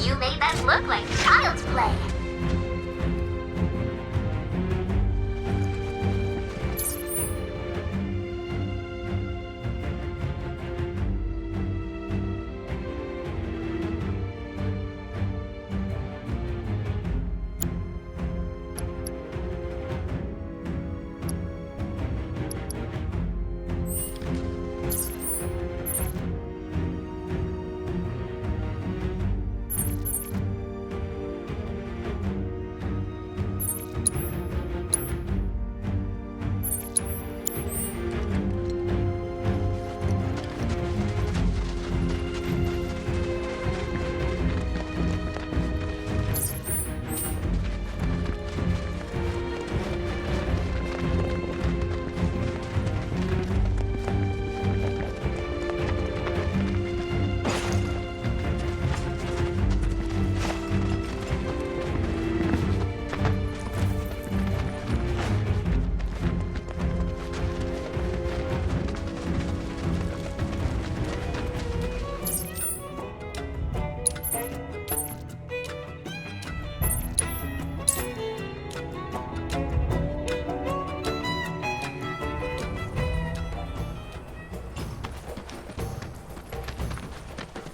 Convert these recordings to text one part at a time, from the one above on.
You made that look like child's play.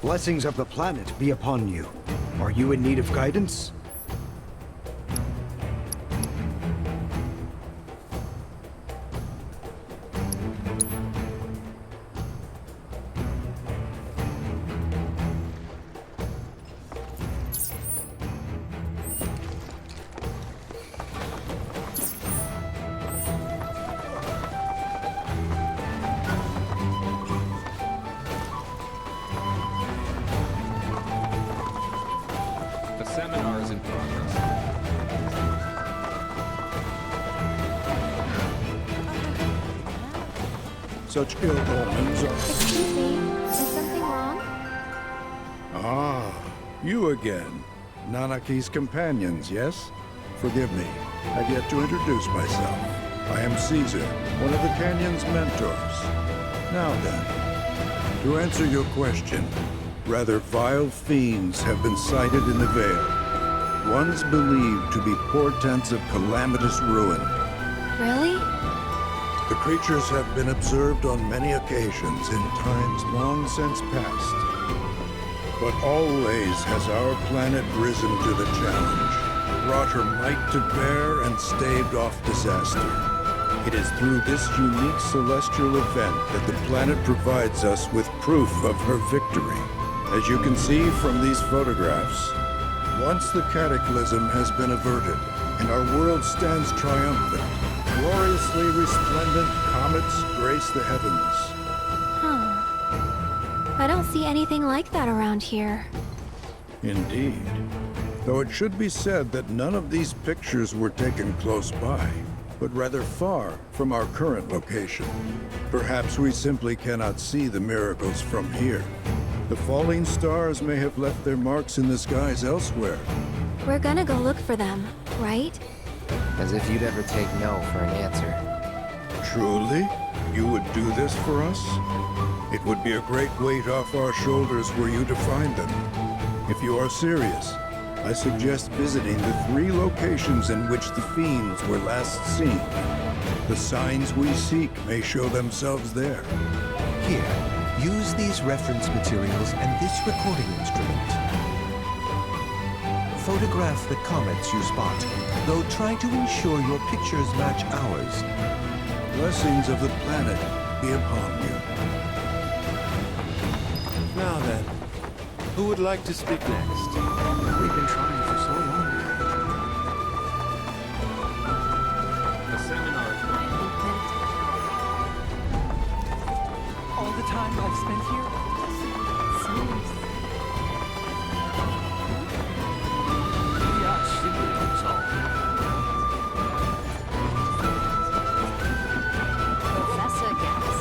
Blessings of the planet be upon you. Are you in need of guidance? Seminar is in progress. Such ill omens are... Excuse me, is something wrong? Ah, you again. Nanaki's companions, yes? Forgive me, I've yet to introduce myself. I am Caesar, one of the Canyon's mentors. Now then, to answer your question, rather vile fiends have been sighted in the Veil. Ones believed to be portents of calamitous ruin. Really? The creatures have been observed on many occasions in times long since past. But always has our planet risen to the challenge, brought her might to bear and staved off disaster. It is through this unique celestial event that the planet provides us with proof of her victory. As you can see from these photographs, once the cataclysm has been averted and our world stands triumphant, gloriously resplendent comets grace the heavens. Huh. I don't see anything like that around here. Indeed. Though it should be said that none of these pictures were taken close by, but rather far from our current location. Perhaps we simply cannot see the miracles from here. The falling stars may have left their marks in the skies elsewhere. We're gonna go look for them, right? As if you'd ever take no for an answer. Truly? You would do this for us? It would be a great weight off our shoulders were you to find them. If you are serious, I suggest visiting the 3 locations in which the fiends were last seen. The signs we seek may show themselves there. Here, use these reference materials and this recording instrument. Photograph the comets you spot, though try to ensure your pictures match ours. Blessings of the planet be upon you. Now then, who would like to speak next? We've been trying for so long. The seminar is All the time I've spent here? Maybe I simply resolved. Professor Gas.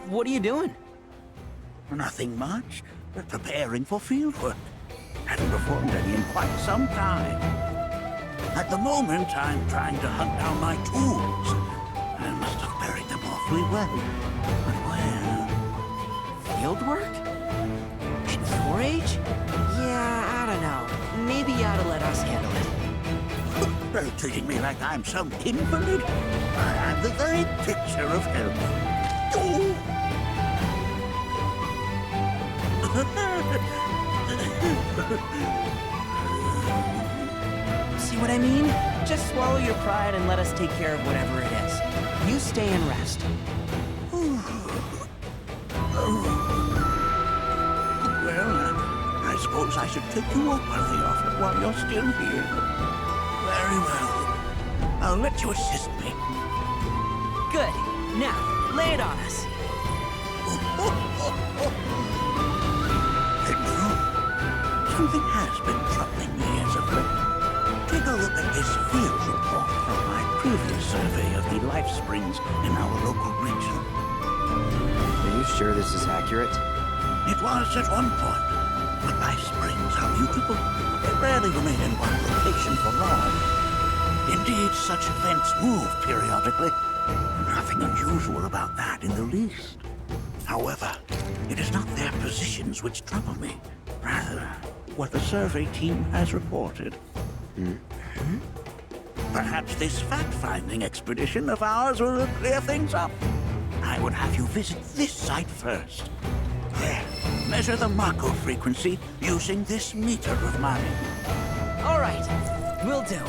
What are you doing? Nothing much. Preparing for fieldwork. Hadn't performed any in quite some time. At the moment, I'm trying to hunt down my tools. I must have buried them awfully well. But where? Field work? In 4-H? Yeah, I don't know. Maybe you ought to let us handle it. They're treating me like I'm some invalid. I am the very picture of health. Oh. See what I mean? Just swallow your pride and let us take care of whatever it is. You stay and rest. Well, I suppose I should take you up on the offer while you're still here. Very well. I'll let you assist me. Good. Now, lay it on us. Pedro, something has been troubling me as of late. Take a look at this field report from my previous survey of the life springs in our local region. Are you sure this is accurate? It was at one point, but life springs are mutable. They rarely remain in one location for long. Indeed, such events move periodically. Nothing unusual about that in the least. However, it is not their positions which trouble me. Rather, what the survey team has reported. Perhaps this fact-finding expedition of ours will clear things up. I would have you visit this site first. There, measure the Mako frequency using this meter of mine. All right, will do.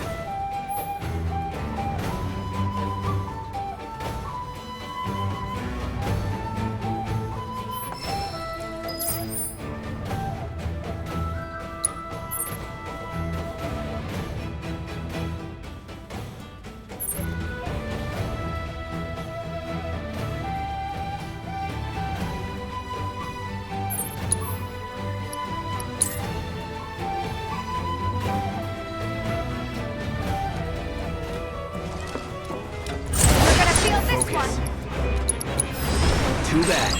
Too bad.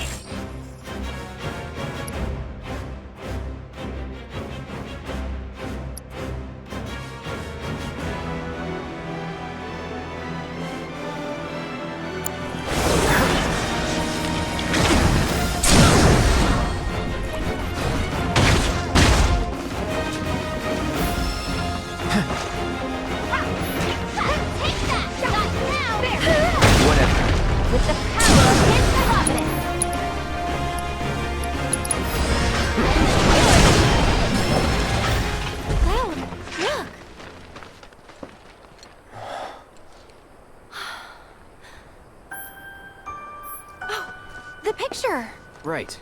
Right.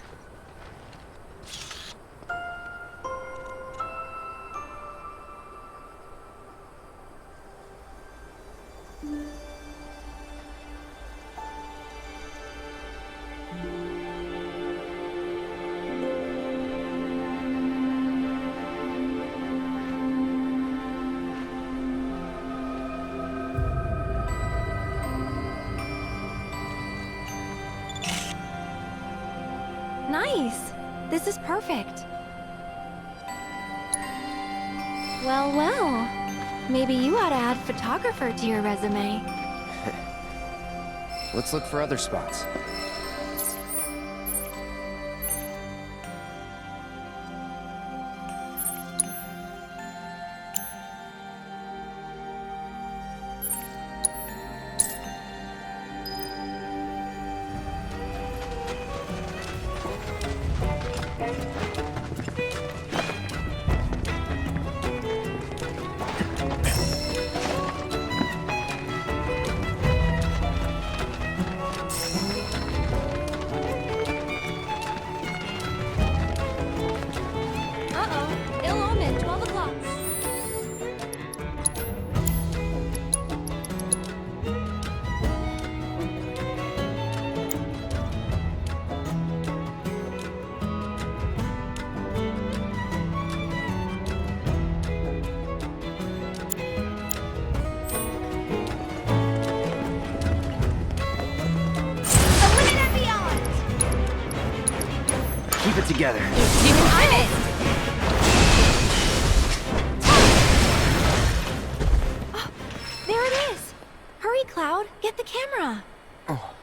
Nice. This is perfect. Well, well. Maybe you ought to add photographer to your resume. Let's look for other spots. Keep it together. You can find it! Oh, there it is! Hurry, Cloud, get the camera! Oh.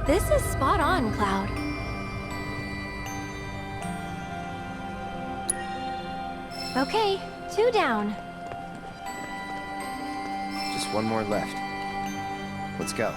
This is spot on, Cloud. Okay, 2 down. Just one more left. Let's go.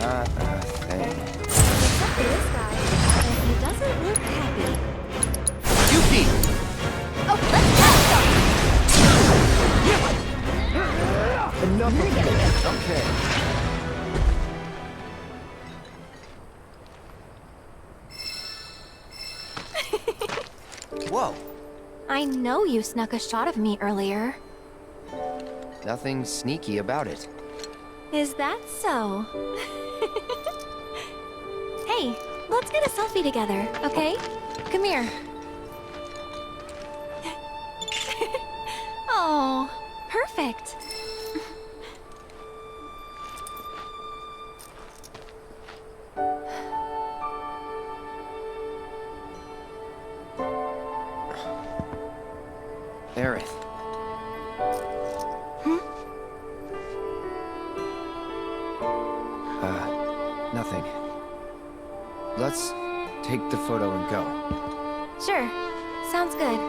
Not a thing. Except for this guy, and he doesn't look happy. Yuki! Oh, let's go! Enough of this. Okay. Whoa. I know you snuck a shot of me earlier. Nothing sneaky about it. Is that so? Hey, let's get a selfie together, okay? Come here. Oh, perfect. Aerith. Nothing. Let's take the photo and go. Sure, sounds good.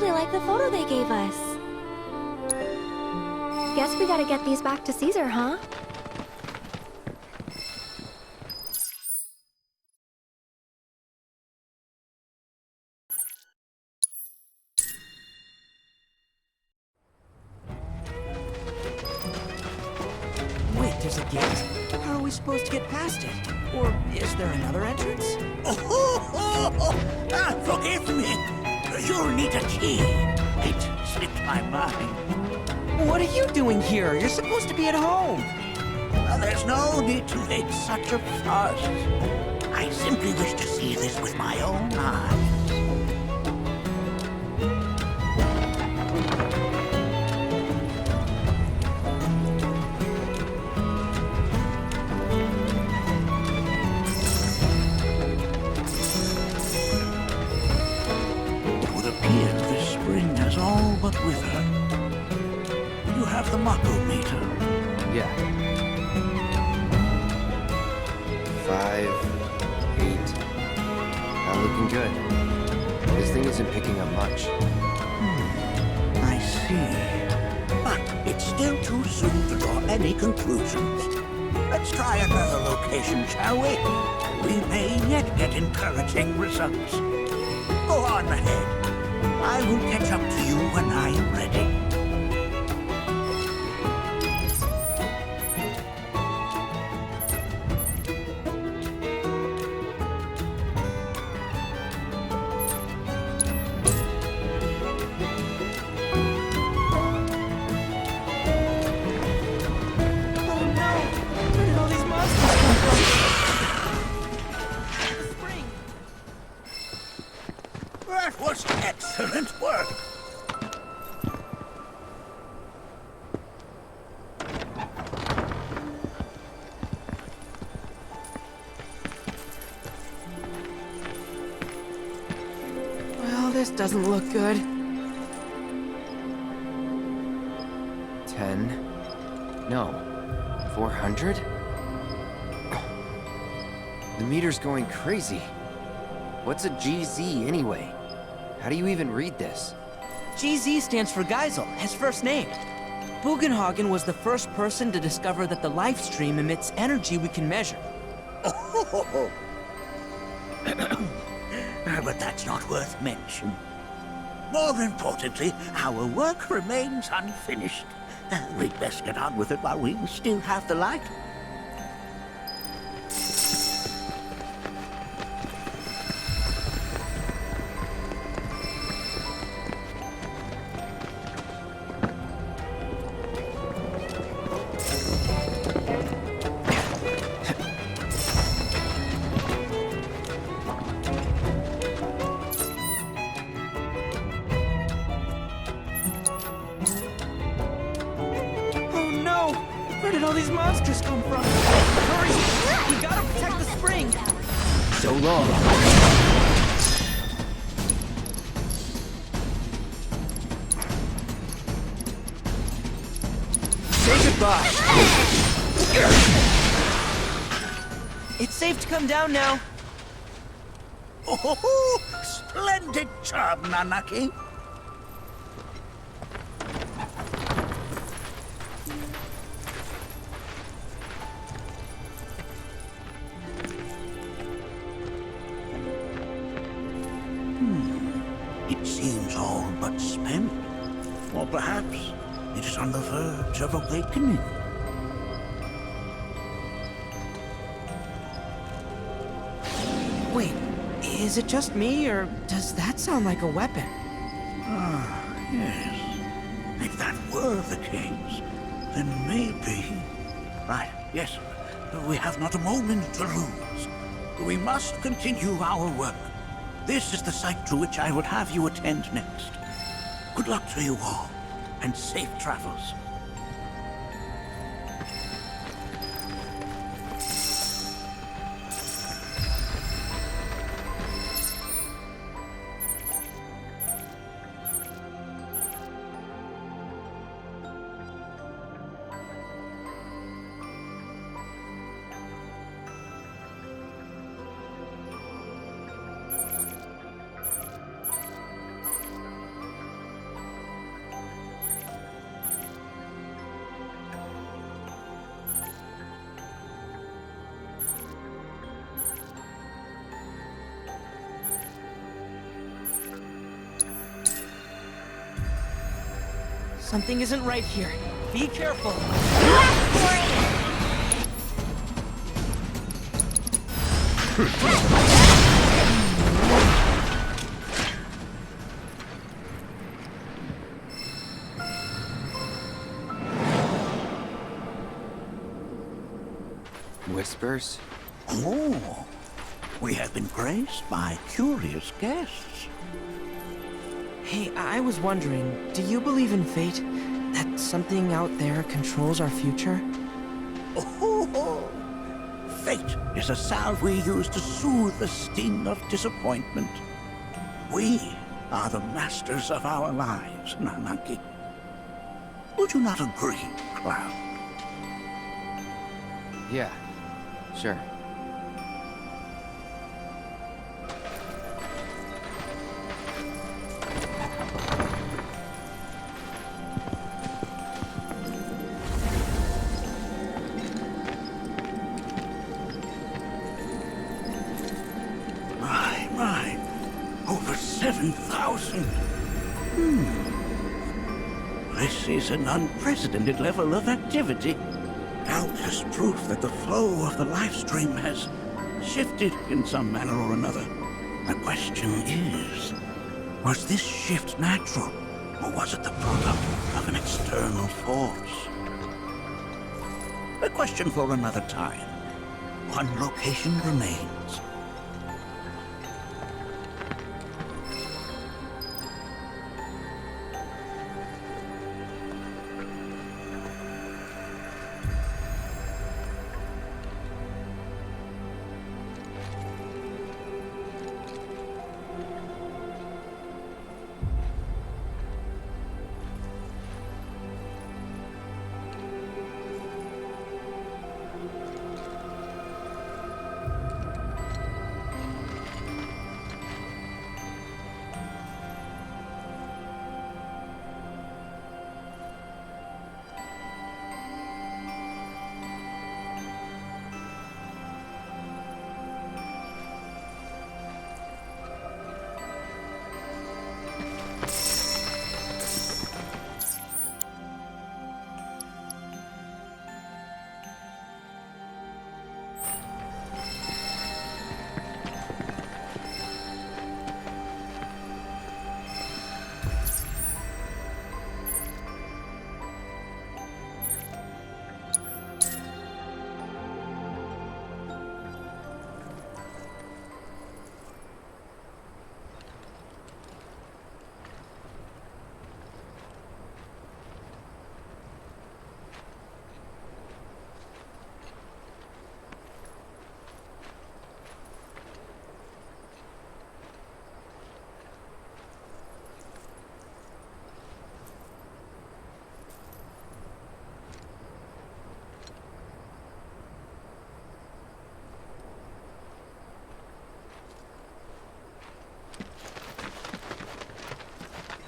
exactly like the photo they gave us. Guess we gotta get these back to Caesar, huh? Wait, there's a gate? How are we supposed to get past it? Or is there another entrance? Forgive me. You'll need a key. It slipped my mind. What are you doing here? You're supposed to be at home. There's no need to make such a fuss. I simply wish to see this with my own eyes. It would appear this spring has all but withered. You have the Mako meter. Yeah. 5, 8. Not looking good. This thing isn't picking up much. I see. But it's still too soon to draw any conclusions. Let's try another location, shall we? We may yet get encouraging results. Go on ahead. I will catch up to you when I am ready. Oh no! Where did all these monsters come from? The spring! That was excellent work. Well, this doesn't look good. 10. No. 400? The meter's going crazy. What's a GZ anyway? How do you even read this? GZ stands for Geisel, his first name. Bugenhagen was the first person to discover that the life stream emits energy we can measure. Oh. But that's not worth mention. More importantly, our work remains unfinished. We'd best get on with it while we still have the light. Oh no! Where did all these monsters come from? Hurry! We gotta protect the spring! So long. Say goodbye! It's safe to come down now. Oh, splendid job, Nanaki. It seems all but spent. Or perhaps it is on the verge of awakening. Wait, is it just me, or does that sound like a weapon? Ah, yes. If that were the case, then maybe... Right, yes. We have not a moment to lose. We must continue our work. This is the site to which I would have you attend next. Good luck to you all, and safe travels. Something isn't right here. Be careful. Whispers? Oh, we have been graced by curious guests. Hey, I was wondering, do you believe in fate? That something out there controls our future? Oh, fate is a salve we use to soothe the sting of disappointment. We are the masters of our lives, Nanaki. Would you not agree, Cloud? Yeah, sure. My, over 7,000. This is an unprecedented level of activity. Doubtless proof that the flow of the life stream has shifted in some manner or another. The question is, was this shift natural, or was it the product of an external force? A question for another time. One location remains.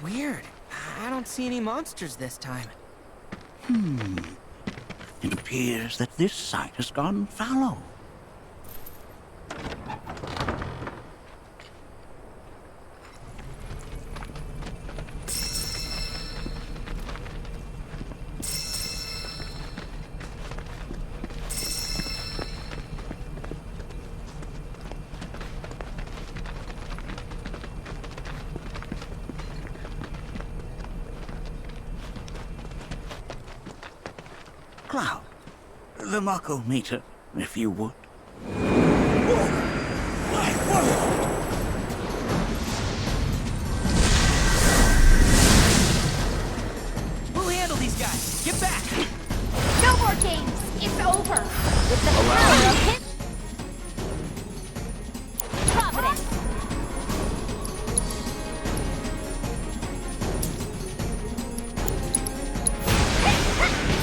Weird. I don't see any monsters this time. It appears that this site has gone fallow. Cloud, the Mako meter, if you would. We'll handle these guys. Get back! No more games. It's over. With the power of hit. Providence.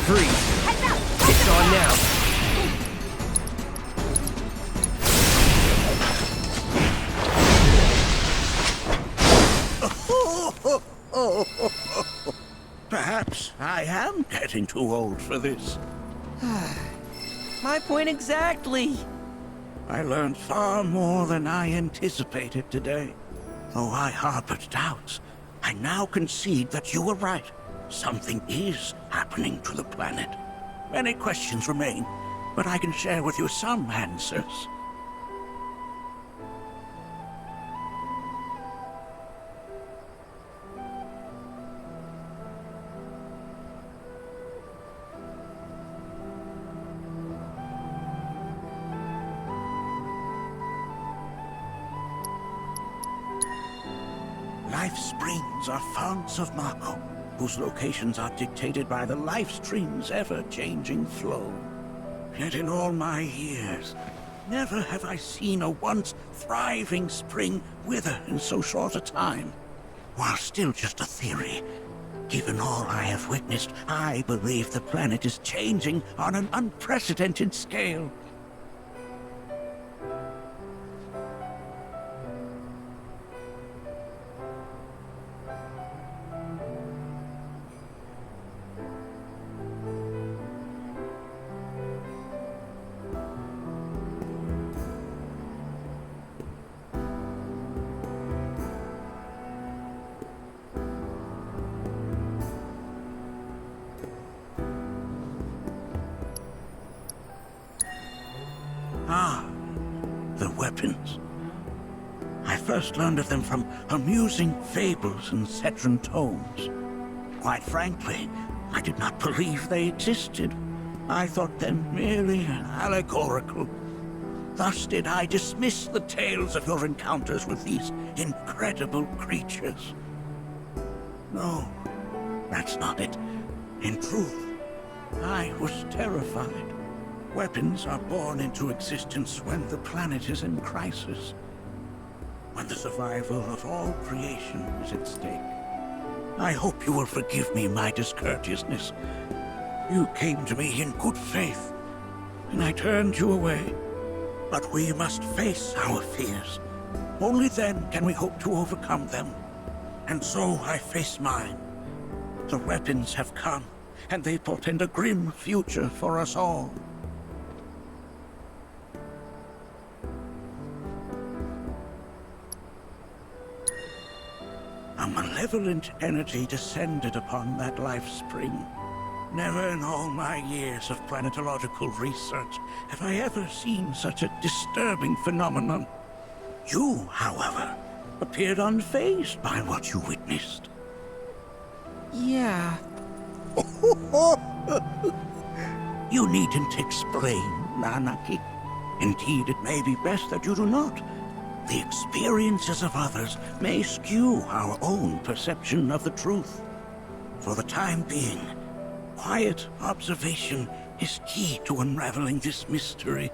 Freeze! Heads up. It's on now! Perhaps I am getting too old for this. My point exactly. I learned far more than I anticipated today. Though I harbored doubts, I now concede that you were right. something is happening to the planet. Many questions remain, but I can share with you some answers. Life springs are founts of Mako, whose locations are dictated by the life stream's ever-changing flow. Yet in all my years, never have I seen a once thriving spring wither in so short a time. While still just a theory, given all I have witnessed, I believe the planet is changing on an unprecedented scale. Ah, the weapons. I first learned of them from amusing fables and Cetran tomes. Quite frankly, I did not believe they existed. I thought them merely allegorical. Thus did I dismiss the tales of your encounters with these incredible creatures. No, that's not it. In truth, I was terrified. Weapons are born into existence when the planet is in crisis, when the survival of all creation is at stake. I hope you will forgive me my discourteousness. You came to me in good faith, and I turned you away. But we must face our fears. Only then can we hope to overcome them. And so I face mine. The weapons have come, and they portend a grim future for us all. A malevolent energy descended upon that life spring. Never in all my years of planetological research have I ever seen such a disturbing phenomenon. You, however, appeared unfazed by what you witnessed. Yeah. You needn't explain, Nanaki. Indeed, it may be best that you do not. The experiences of others may skew our own perception of the truth. For the time being, quiet observation is key to unraveling this mystery.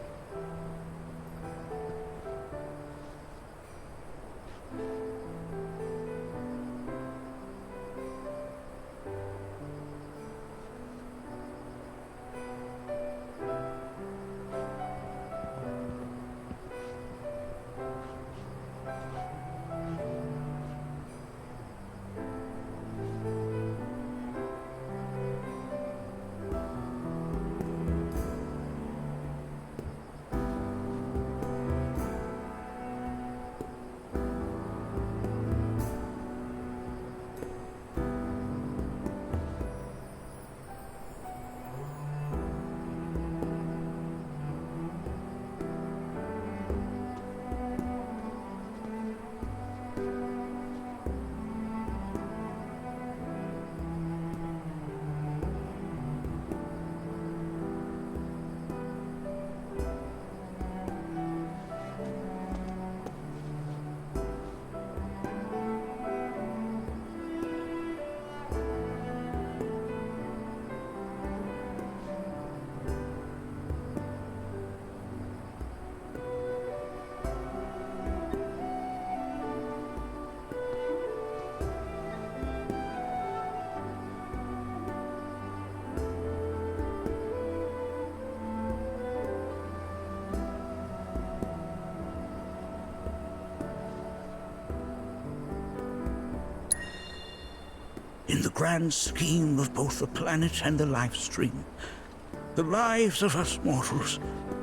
In the grand scheme of both the planet and the life stream, the lives of us mortals,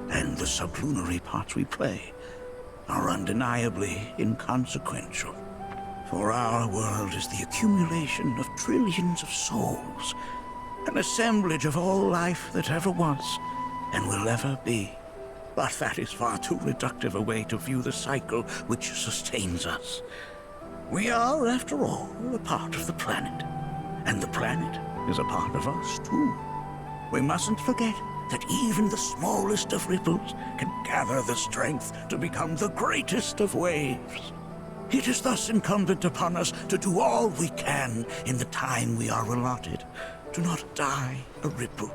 and the sublunary parts we play, are undeniably inconsequential. For our world is the accumulation of trillions of souls, an assemblage of all life that ever was and will ever be. But that is far too reductive a way to view the cycle which sustains us. We are, after all, a part of the planet, and the planet is a part of us too. We mustn't forget that even the smallest of ripples can gather the strength to become the greatest of waves. It is thus incumbent upon us to do all we can in the time we are allotted, to not die a ripple.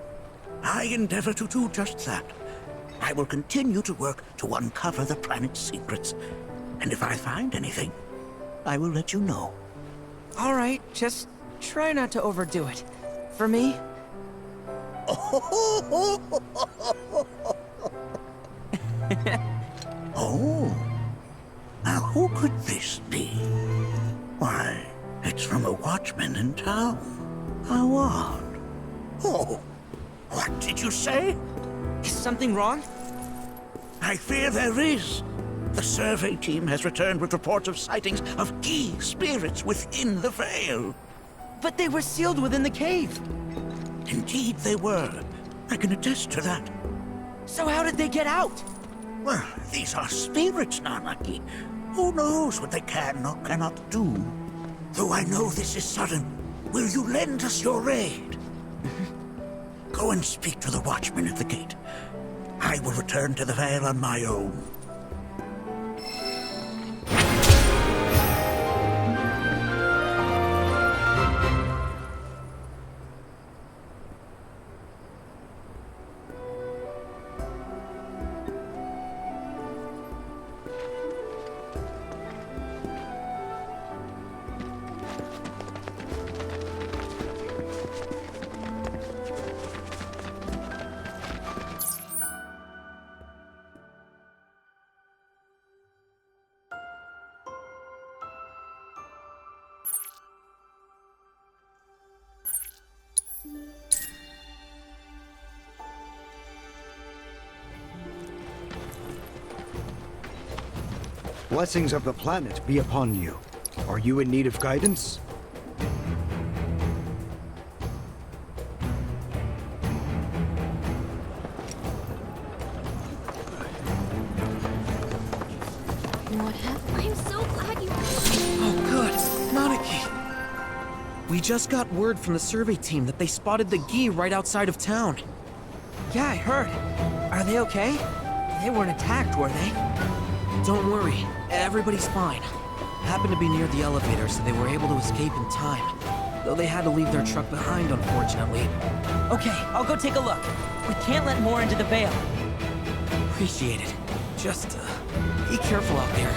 I endeavor to do just that. I will continue to work to uncover the planet's secrets, and if I find anything, I will let you know. All right, just try not to overdo it. For me? Oh. Now, who could this be? Why, it's from a watchman in town. How odd. Oh, what did you say? Is something wrong? I fear there is. The survey team has returned with reports of sightings of key spirits within the Veil. But they were sealed within the cave. Indeed they were. I can attest to that. So how did they get out? Well, these are spirits, Nanaki. Who knows what they can or cannot do? Though I know this is sudden, will you lend us your aid? Go and speak to the watchman at the gate. I will return to the Veil on my own. Blessings of the planet be upon you. Are you in need of guidance? What happened? I'm so glad you are. Oh, good. Nanaki! We just got word from the survey team that they spotted the Gi right outside of town. Yeah, I heard. Are they okay? They weren't attacked, were they? Don't worry. Everybody's fine. Happened to be near the elevator, so they were able to escape in time. Though they had to leave their truck behind, unfortunately. Okay, I'll go take a look. We can't let more into the Veil. Appreciate it. Just, be careful out there.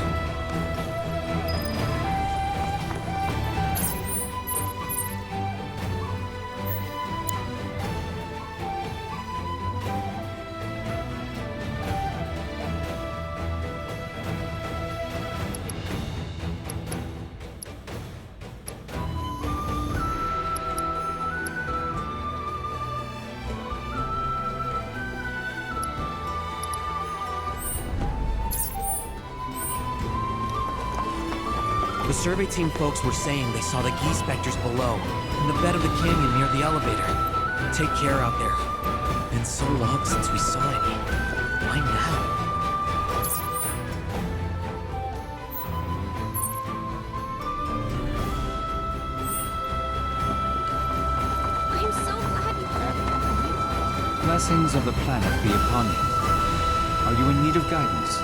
The survey team folks were saying they saw the Gi specters below, in the bed of the canyon near the elevator. Take care out there. Been so long since we saw any. Why now? I'm so glad you are. Blessings of the planet be upon you. Are you in need of guidance?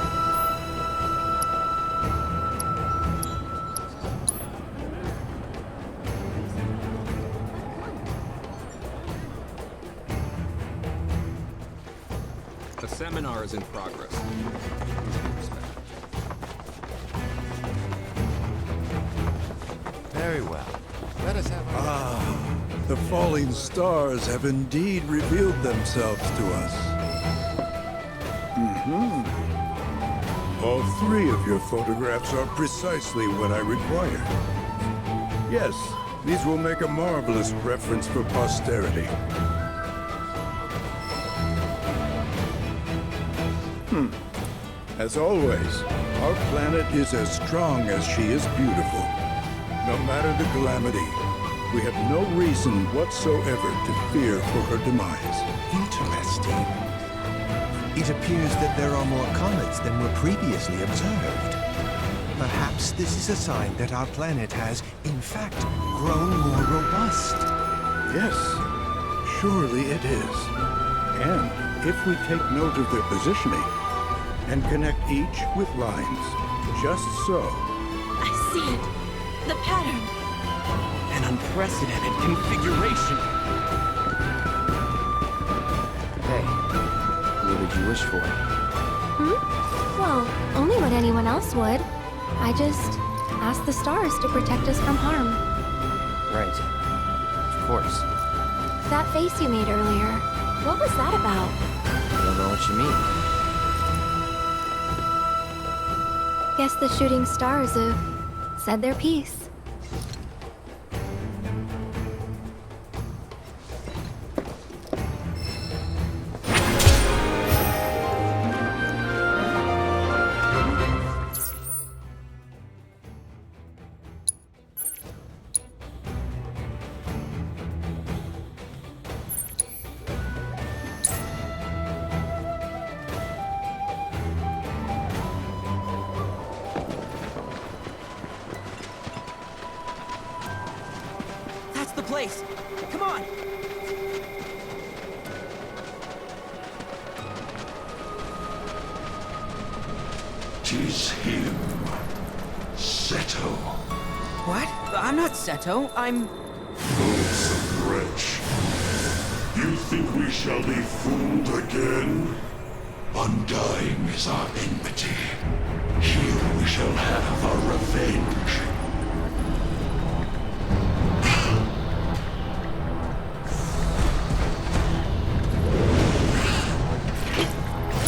The seminar is in progress. Very well. Let us have our... The falling stars have indeed revealed themselves to us. All three of your photographs are precisely what I require. Yes, these will make a marvelous reference for posterity. As always, our planet is as strong as she is beautiful. No matter the calamity, we have no reason whatsoever to fear for her demise. Interesting. It appears that there are more comets than were previously observed. Perhaps this is a sign that our planet has, in fact, grown more robust. Yes, surely it is. And if we take note of their positioning and connect each with lines, just so. I see it. The pattern. An unprecedented configuration. Hey, what did you wish for? Well, only what anyone else would. I just asked the stars to protect us from harm. Right. Of course. That face you made earlier, what was that about? I don't know what you mean. Guess the shooting stars have said their piece. That's the place. Come on. Tis him. Seto. What? I'm not Seto. I'm... Loathsome wretch. You think we shall be fooled again? Undying is our enmity. Here we shall have our revenge.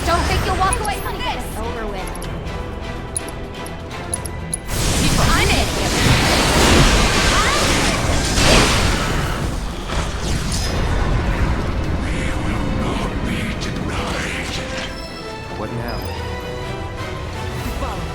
Don't think you'll walk away from this! Over with. I'm in! We will not be denied. What now? Follow.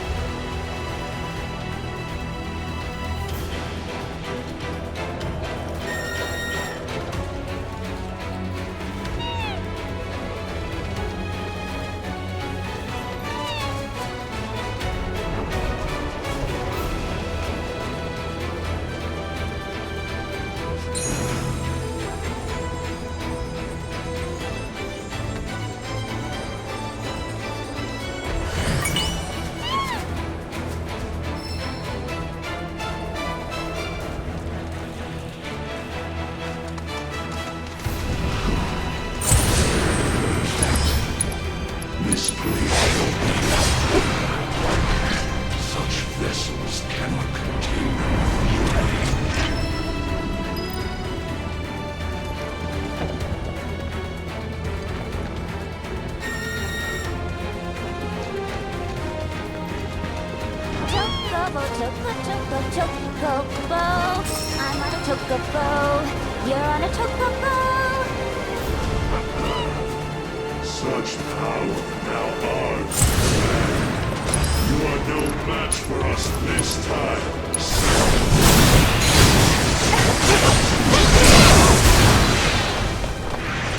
This place shall be. Such vessels cannot contain fury. Chocobo, chocobo. I'm on a chocobo. You're on a chocobo. Such power now ours. You are no match for us this time.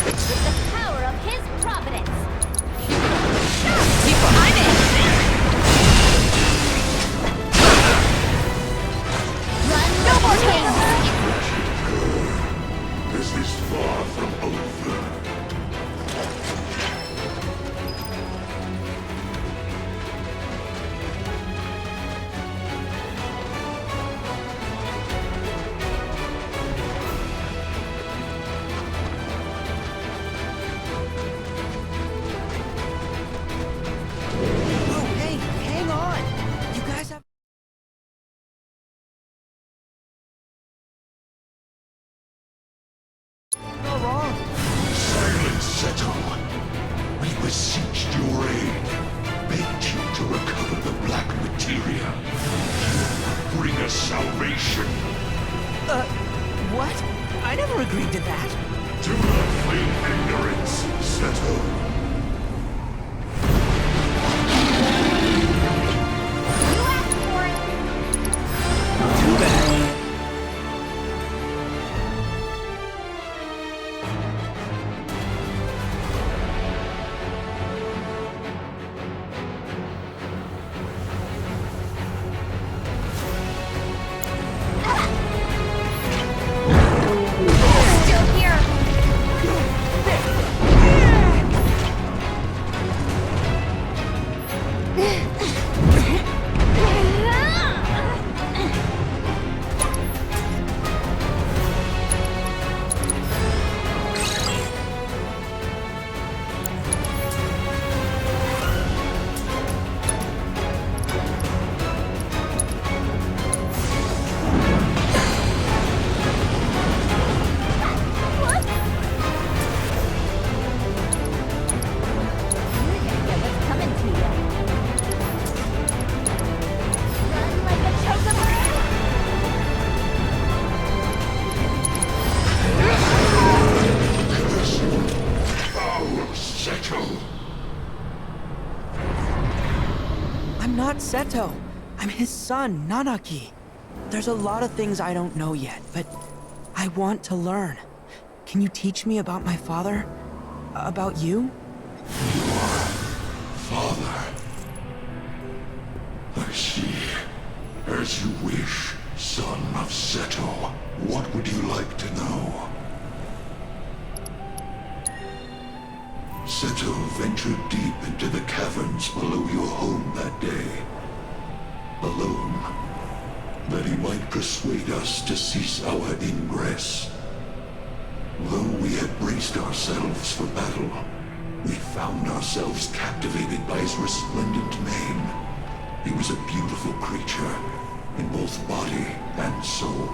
With the power of his providence. I'm in. Run no more kings! This is far from over. Oh, hey, hang on. You guys have... Go wrong. Silence, Seto. We beseeched your aid, begged you to recover the black materia. You bring us salvation. What? I never agreed to that. Do not feign ignorance, Seto. You asked for it! Too bad. Seto. I'm his son, Nanaki. There's a lot of things I don't know yet, but I want to learn. Can you teach me about my father? About you? Father. I see. As you wish, son of Seto. What would you like to know? Seto ventured deep into the caverns below your home that day. Alone. That he might persuade us to cease our ingress. Though we had braced ourselves for battle, we found ourselves captivated by his resplendent mane. He was a beautiful creature, in both body and soul.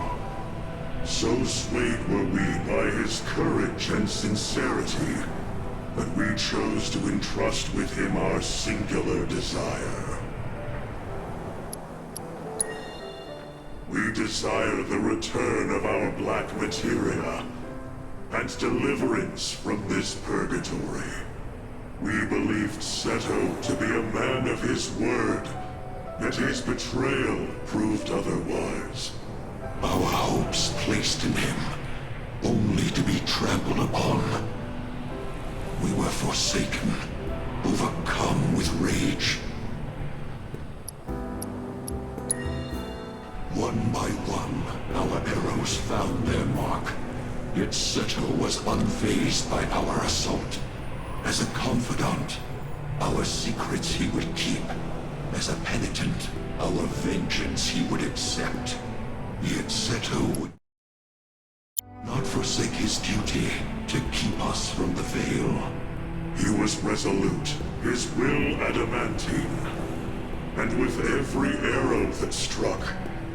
So swayed were we by his courage and sincerity, that we chose to entrust with him our singular desire. We desire the return of our black materia, and deliverance from this purgatory. We believed Seto to be a man of his word, yet his betrayal proved otherwise. Our hopes placed in him, only to be trampled upon. We were forsaken, overcome with rage. One by one, our arrows found their mark. Yet Seto was unfazed by our assault. As a confidant, our secrets he would keep. As a penitent, our vengeance he would accept. Yet Seto would not forsake his duty to keep us from the Veil. He was resolute, his will adamantine. And with every arrow that struck,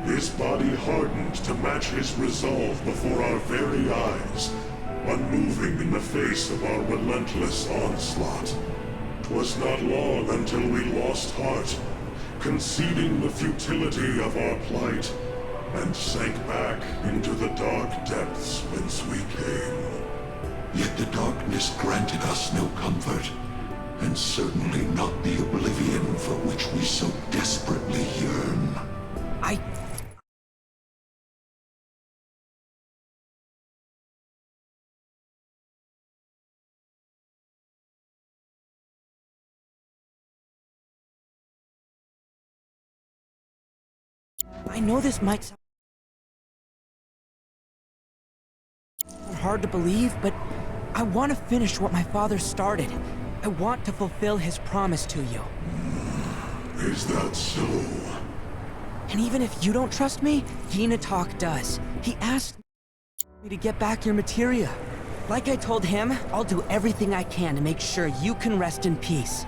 his body hardened to match his resolve before our very eyes, unmoving in the face of our relentless onslaught. 'Twas not long until we lost heart, conceding the futility of our plight, and sank back into the dark depths whence we came. Yet the darkness granted us no comfort, and certainly not the oblivion for which we so desperately yearn. I know this might sound hard to believe, but I want to finish what my father started. I want to fulfill his promise to you. Is that so? And even if you don't trust me, Talk does. He asked me to get back your materia. Like I told him, I'll do everything I can to make sure you can rest in peace.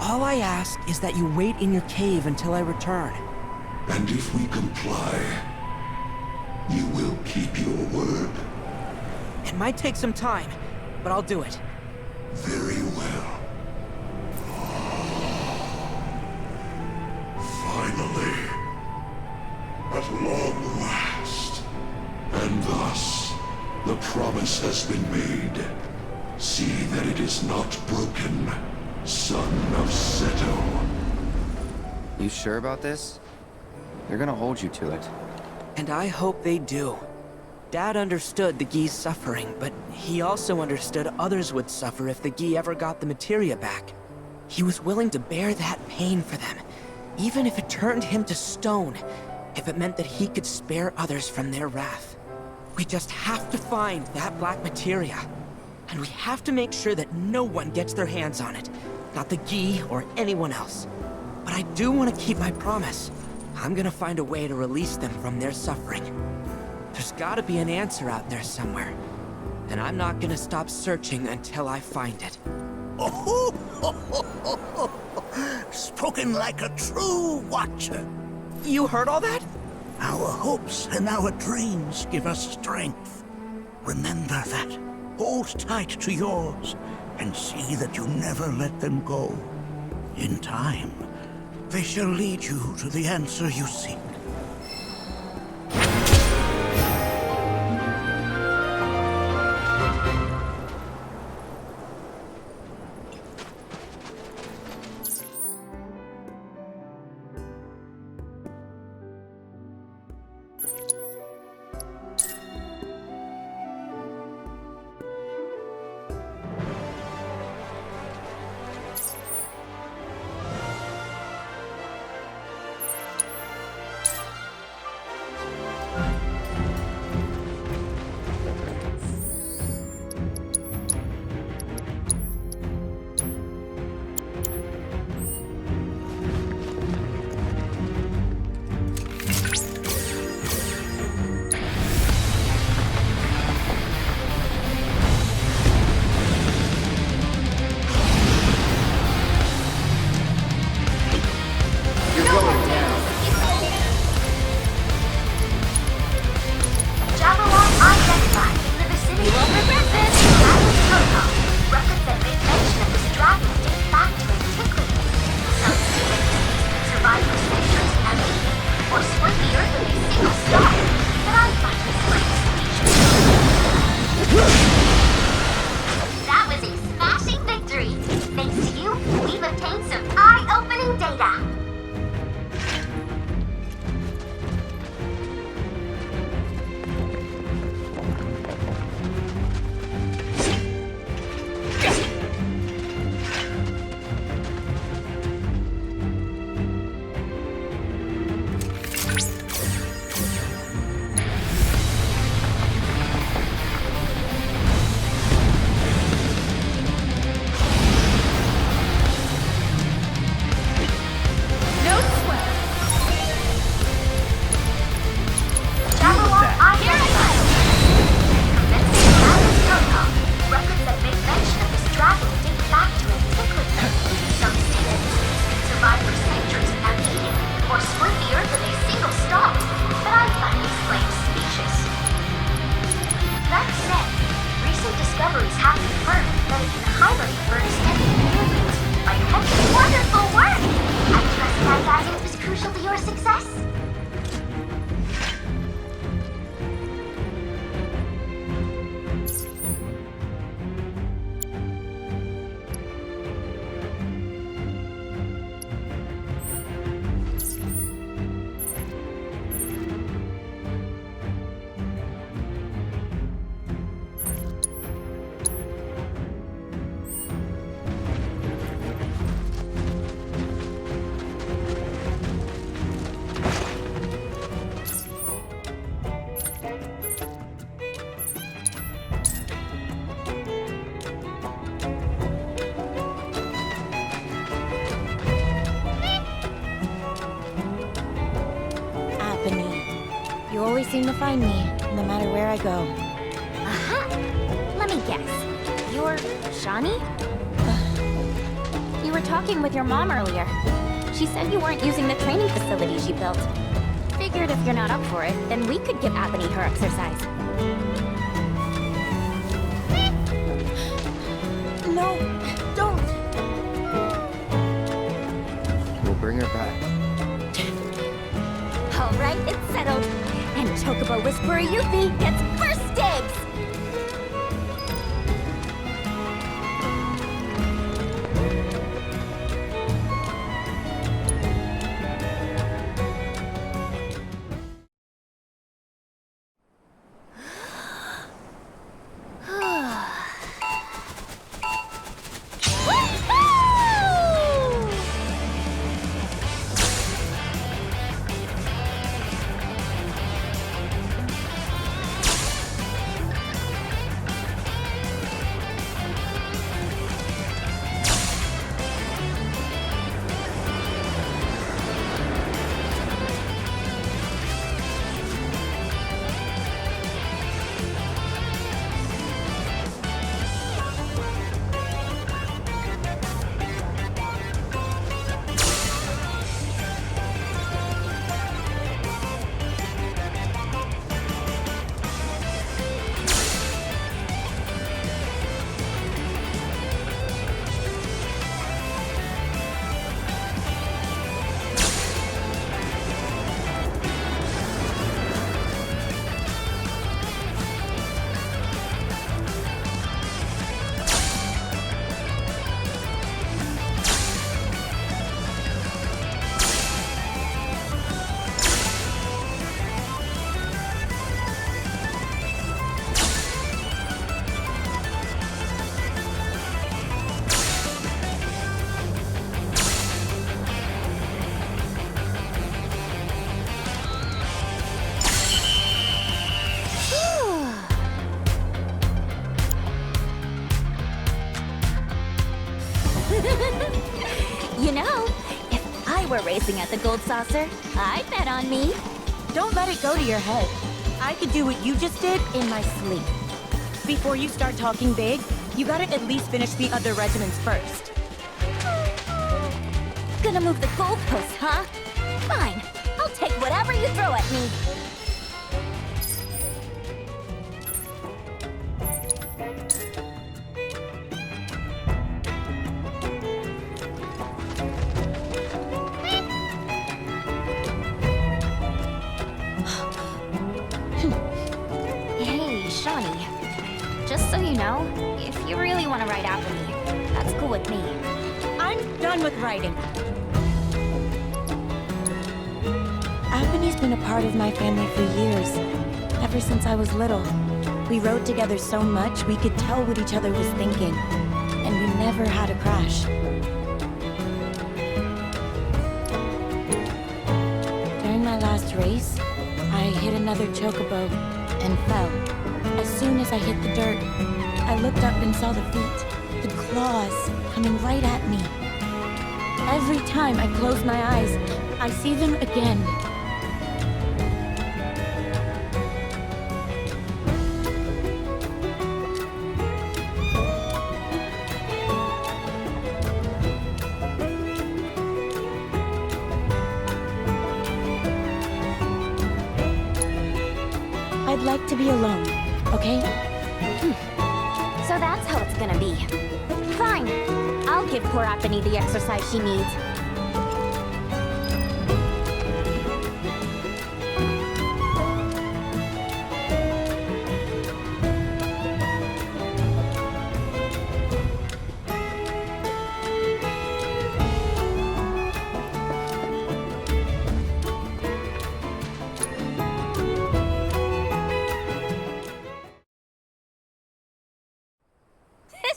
All I ask is that you wait in your cave until I return. And if we comply, you will keep your word. It might take some time, but I'll do it. Very well. Finally. At long last. And thus, the promise has been made. See that it is not broken, son of Seto. You sure about this? They're gonna hold you to it. And I hope they do. Dad understood the Gi's suffering, but he also understood others would suffer if the Gi ever got the materia back. He was willing to bear that pain for them, even if it turned him to stone, if it meant that he could spare others from their wrath. We just have to find that black materia. And we have to make sure that no one gets their hands on it. Not the Gi or anyone else. But I do want to keep my promise. I'm gonna find a way to release them from their suffering. There's gotta be an answer out there somewhere. And I'm not gonna stop searching until I find it. Oh, spoken like a true watcher. You heard all that? Our hopes and our dreams give us strength. Remember that. Hold tight to yours, and see that you never let them go. In time, they shall lead you to the answer you seek. You won't regret this! Dragon's protocol. Records that make mention of this dragon date back to antiquity. Some students survive for centuries without eating, or split the earth with a single star. But I find this quite speechless. That was a smashing victory! Thanks to you, we've obtained some eye-opening data! You always seem to find me, no matter where I go. Aha! Let me guess. You're Shani? You were talking with your mom earlier. She said you weren't using the training facility she built. Figured if you're not up for it, then we could give Ebony her exercise. No, don't! We'll bring her back. Alright, it's settled. And Chocobo Whisperer Yuffie gets first dibs! You know, if I were racing at the Gold Saucer, I'd bet on me. Don't let it go to your head. I could do what you just did in my sleep. Before you start talking big, you gotta at least finish the other regiments first. Gonna move the goalposts, huh? Fine. I'll take whatever you throw at me. Shawnee. Just so you know, if you really want to ride Apony, that's cool with me. I'm done with riding. Apony's been a part of my family for years. Ever since I was little. We rode together so much, we could tell what each other was thinking. And we never had a crash. During my last race, I hit another chocobo and fell. As soon as I hit the dirt, I looked up and saw the feet, the claws, coming right at me. Every time I close my eyes, I see them again. I'd like to be alone, okay? So that's how it's gonna be. Fine. I'll give poor Apony the exercise she needs.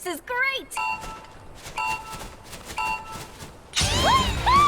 This is great! Woohoo!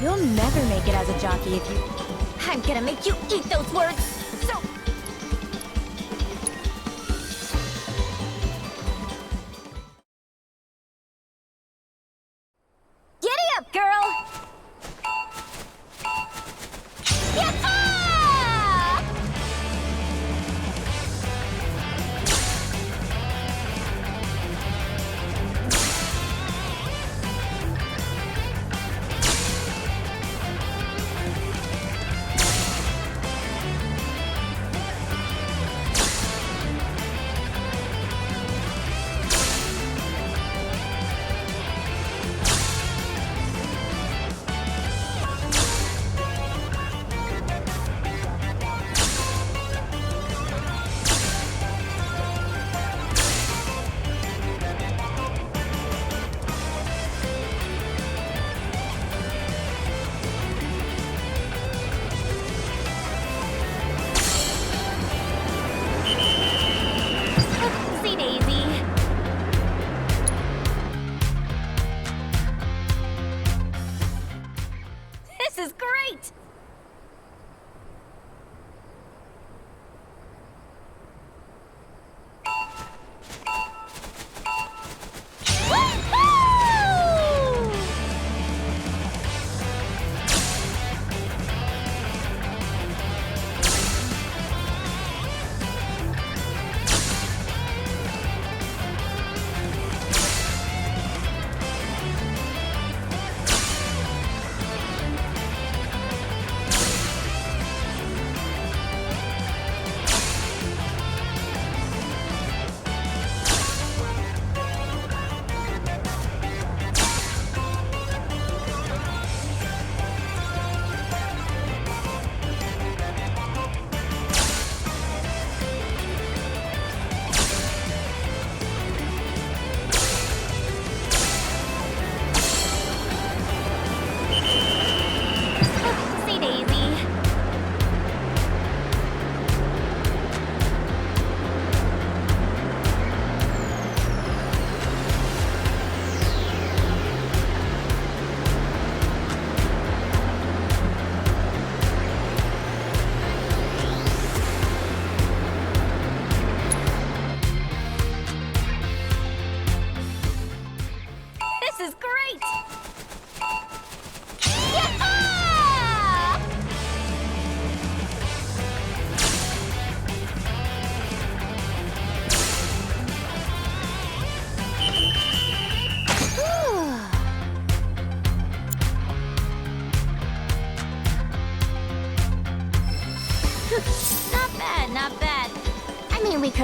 You'll never make it as a jockey if you... I'm gonna make you eat those words! So... Giddy up, girl!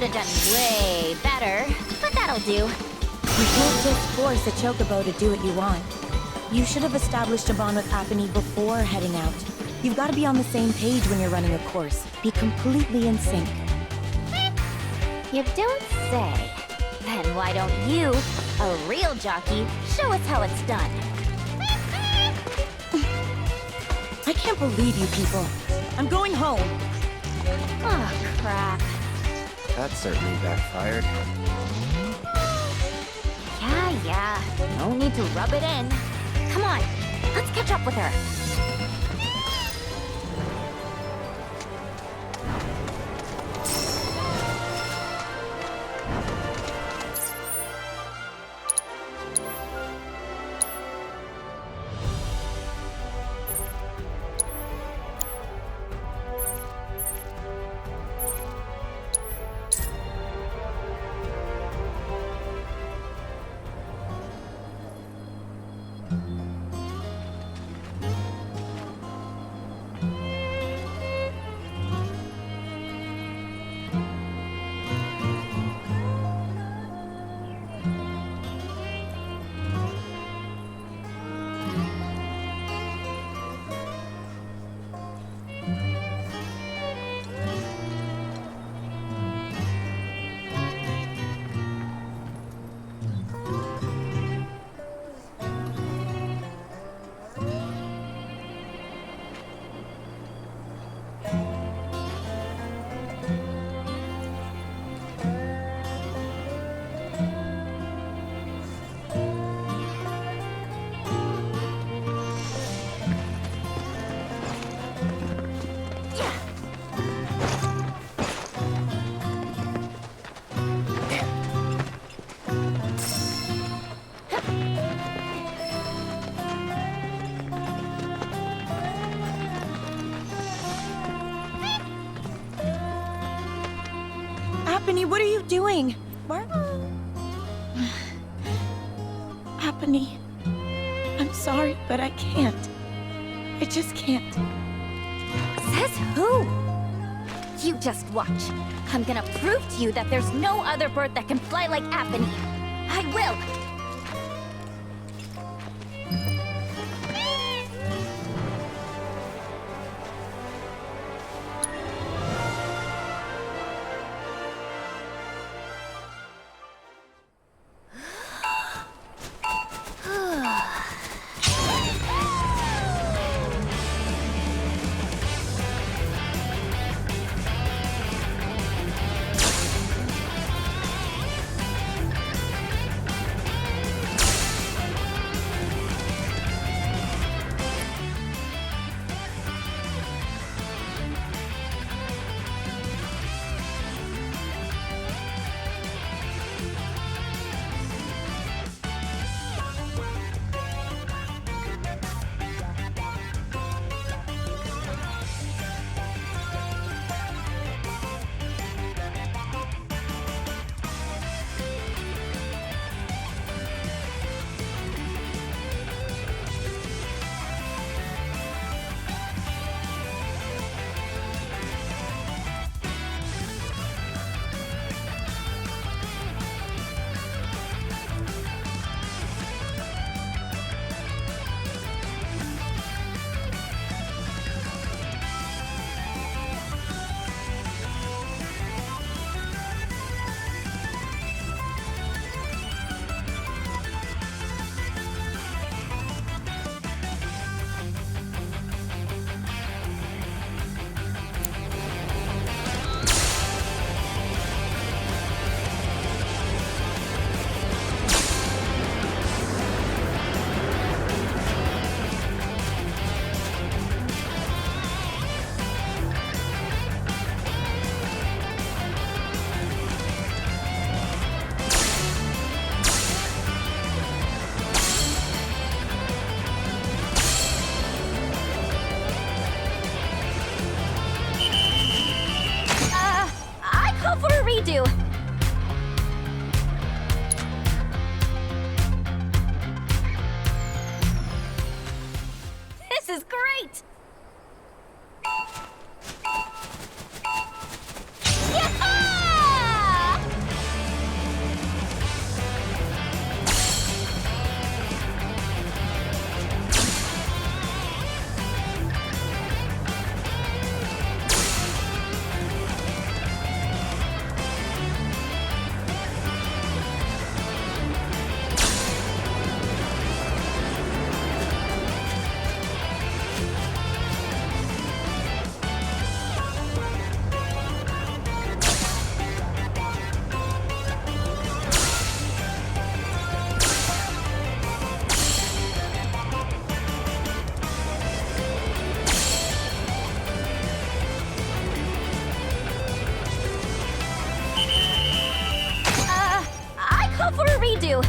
could have done way better, but that'll do. You can't just force a chocobo to do what you want. You should have established a bond with Apony before heading out. You've got to be on the same page when you're running a course. Be completely in sync. You don't say. Then why don't you, a real jockey, show us how it's done? I can't believe you people. I'm going home. Oh, crap. That certainly backfired. Yeah. No need to rub it in. Come on, let's catch up with her. Apony, what are you doing? What? Apony, I'm sorry, but I can't. I just can't. Says who? You just watch. I'm gonna prove to you that there's no other bird that can fly like Apony. I will! redo. This is great! Yeah! redo.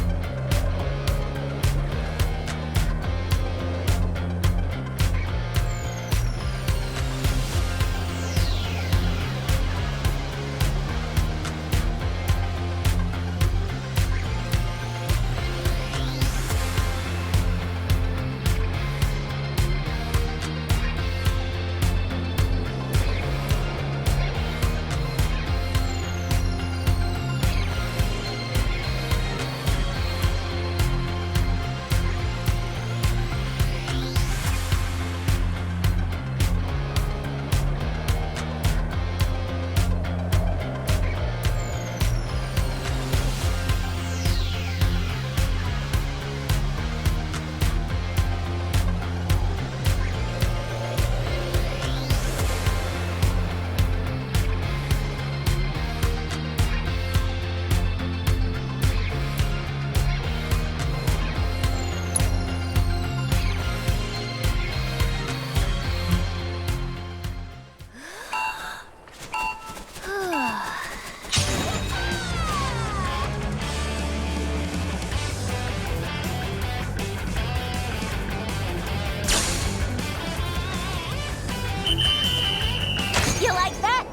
You like that?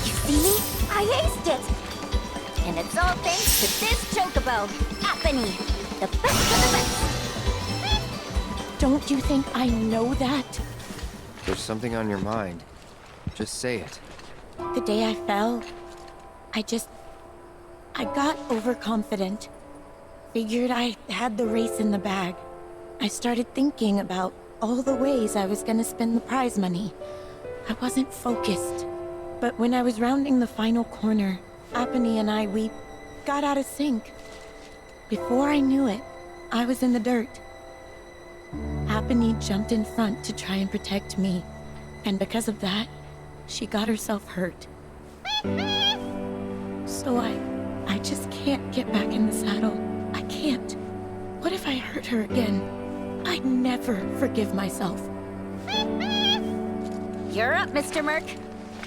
You see me? I aced it! And it's all thanks to this chocobo, Apony, the best of the best! Don't you think I know that? There's something on your mind. Just say it. The day I fell, I got overconfident. Figured I had the race in the bag. I started thinking about all the ways I was gonna spend the prize money. I wasn't focused. But when I was rounding the final corner, Apony and we got out of sync. Before I knew it, I was in the dirt. Apony jumped in front to try and protect me. And because of that, she got herself hurt. So I just can't get back in the saddle. I can't. What if I hurt her again? I'd never forgive myself. You're up, Mr. Merc.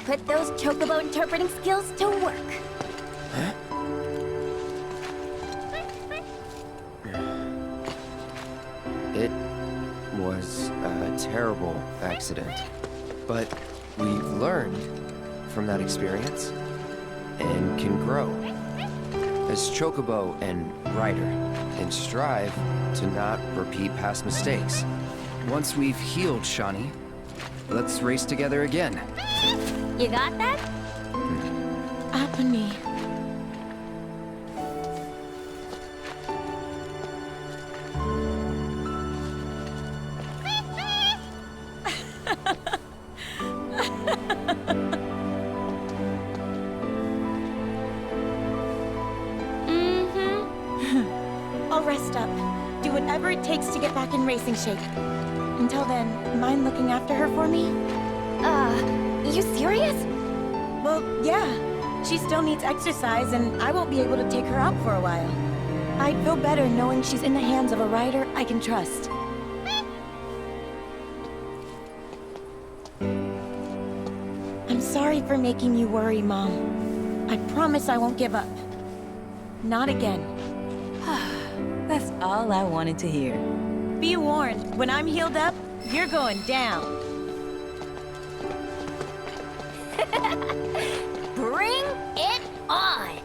Put those chocobo interpreting skills to work. Huh? It was a terrible accident, but we've learned from that experience and can grow as chocobo and rider and strive to not repeat past mistakes. Once we've healed Shani, let's race together again. You got that? Apony. I'll rest up. Do whatever it takes to get back in racing shape. Until then, mind looking after her for me? You serious? Well, yeah. She still needs exercise, and I won't be able to take her out for a while. I'd feel better knowing she's in the hands of a rider I can trust. I'm sorry for making you worry, Mom. I promise I won't give up. Not again. That's all I wanted to hear. Be warned, when I'm healed up, you're going down. Bring it on!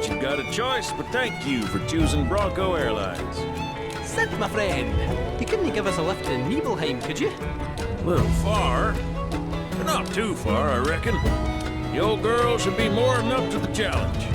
that you've got a choice, but thank you for choosing Bronco Airlines. Sid, my friend, you couldn't give us a lift to Nibelheim, could you? A little far, but not too far, I reckon. The old girl should be more than up to the challenge.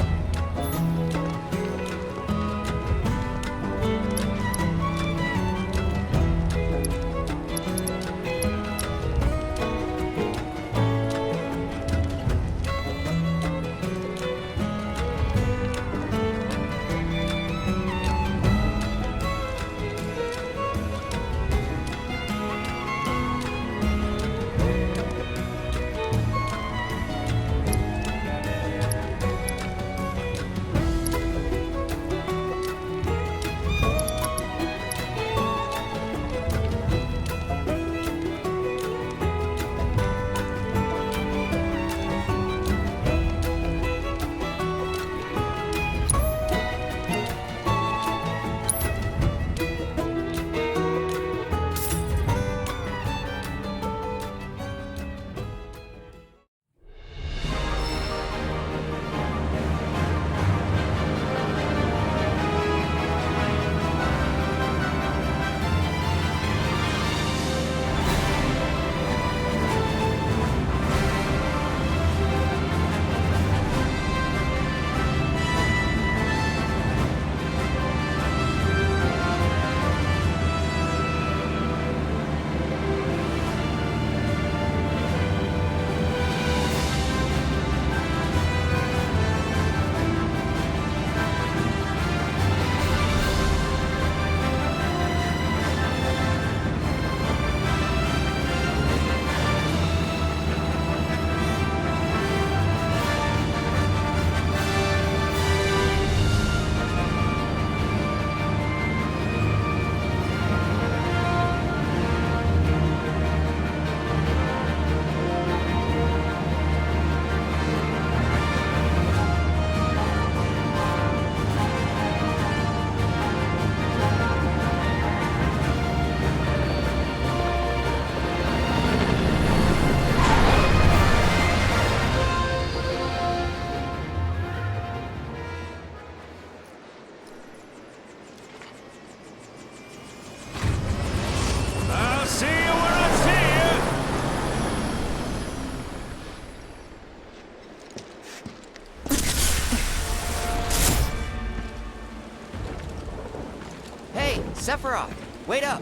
Sephiroth, wait up!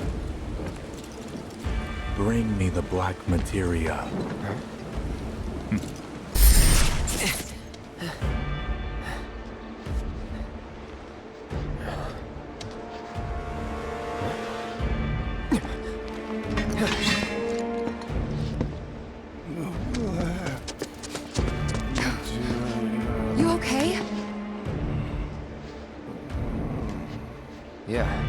Bring me the black materia. You okay? Yeah.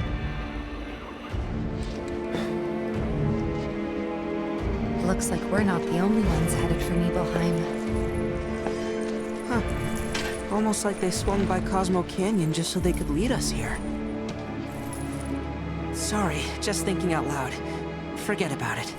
Looks like we're not the only ones headed for Nibelheim. Huh. Almost like they swung by Cosmo Canyon just so they could lead us here. Sorry, just thinking out loud. Forget about it.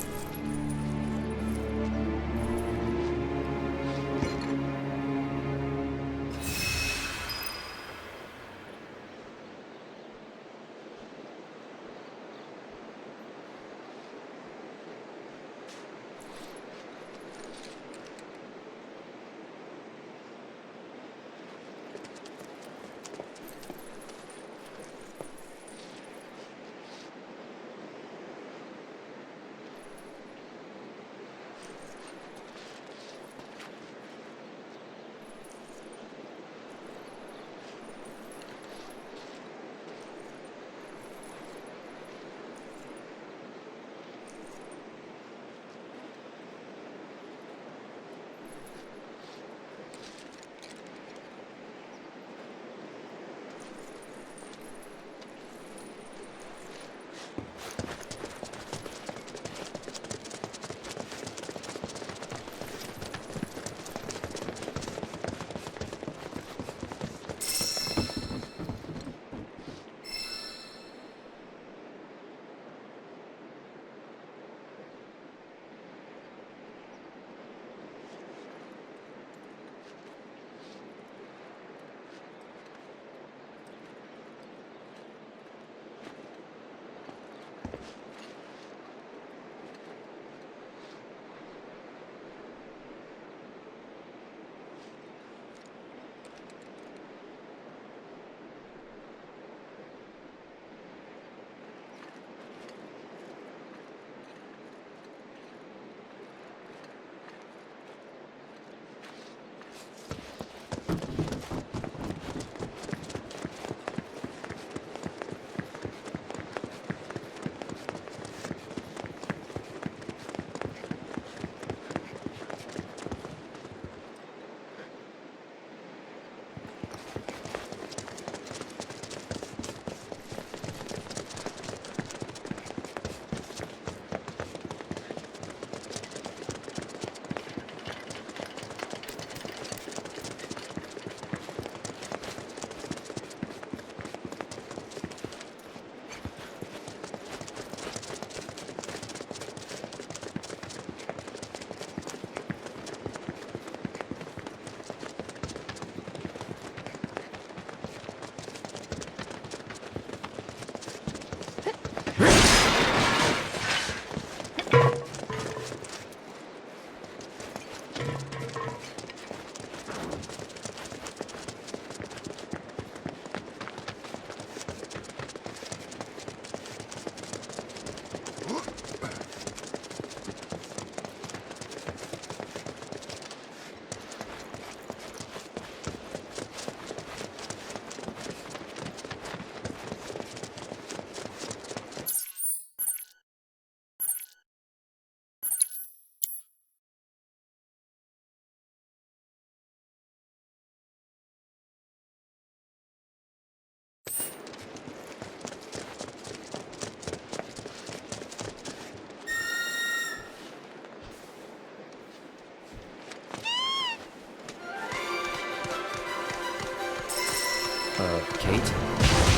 Kate, I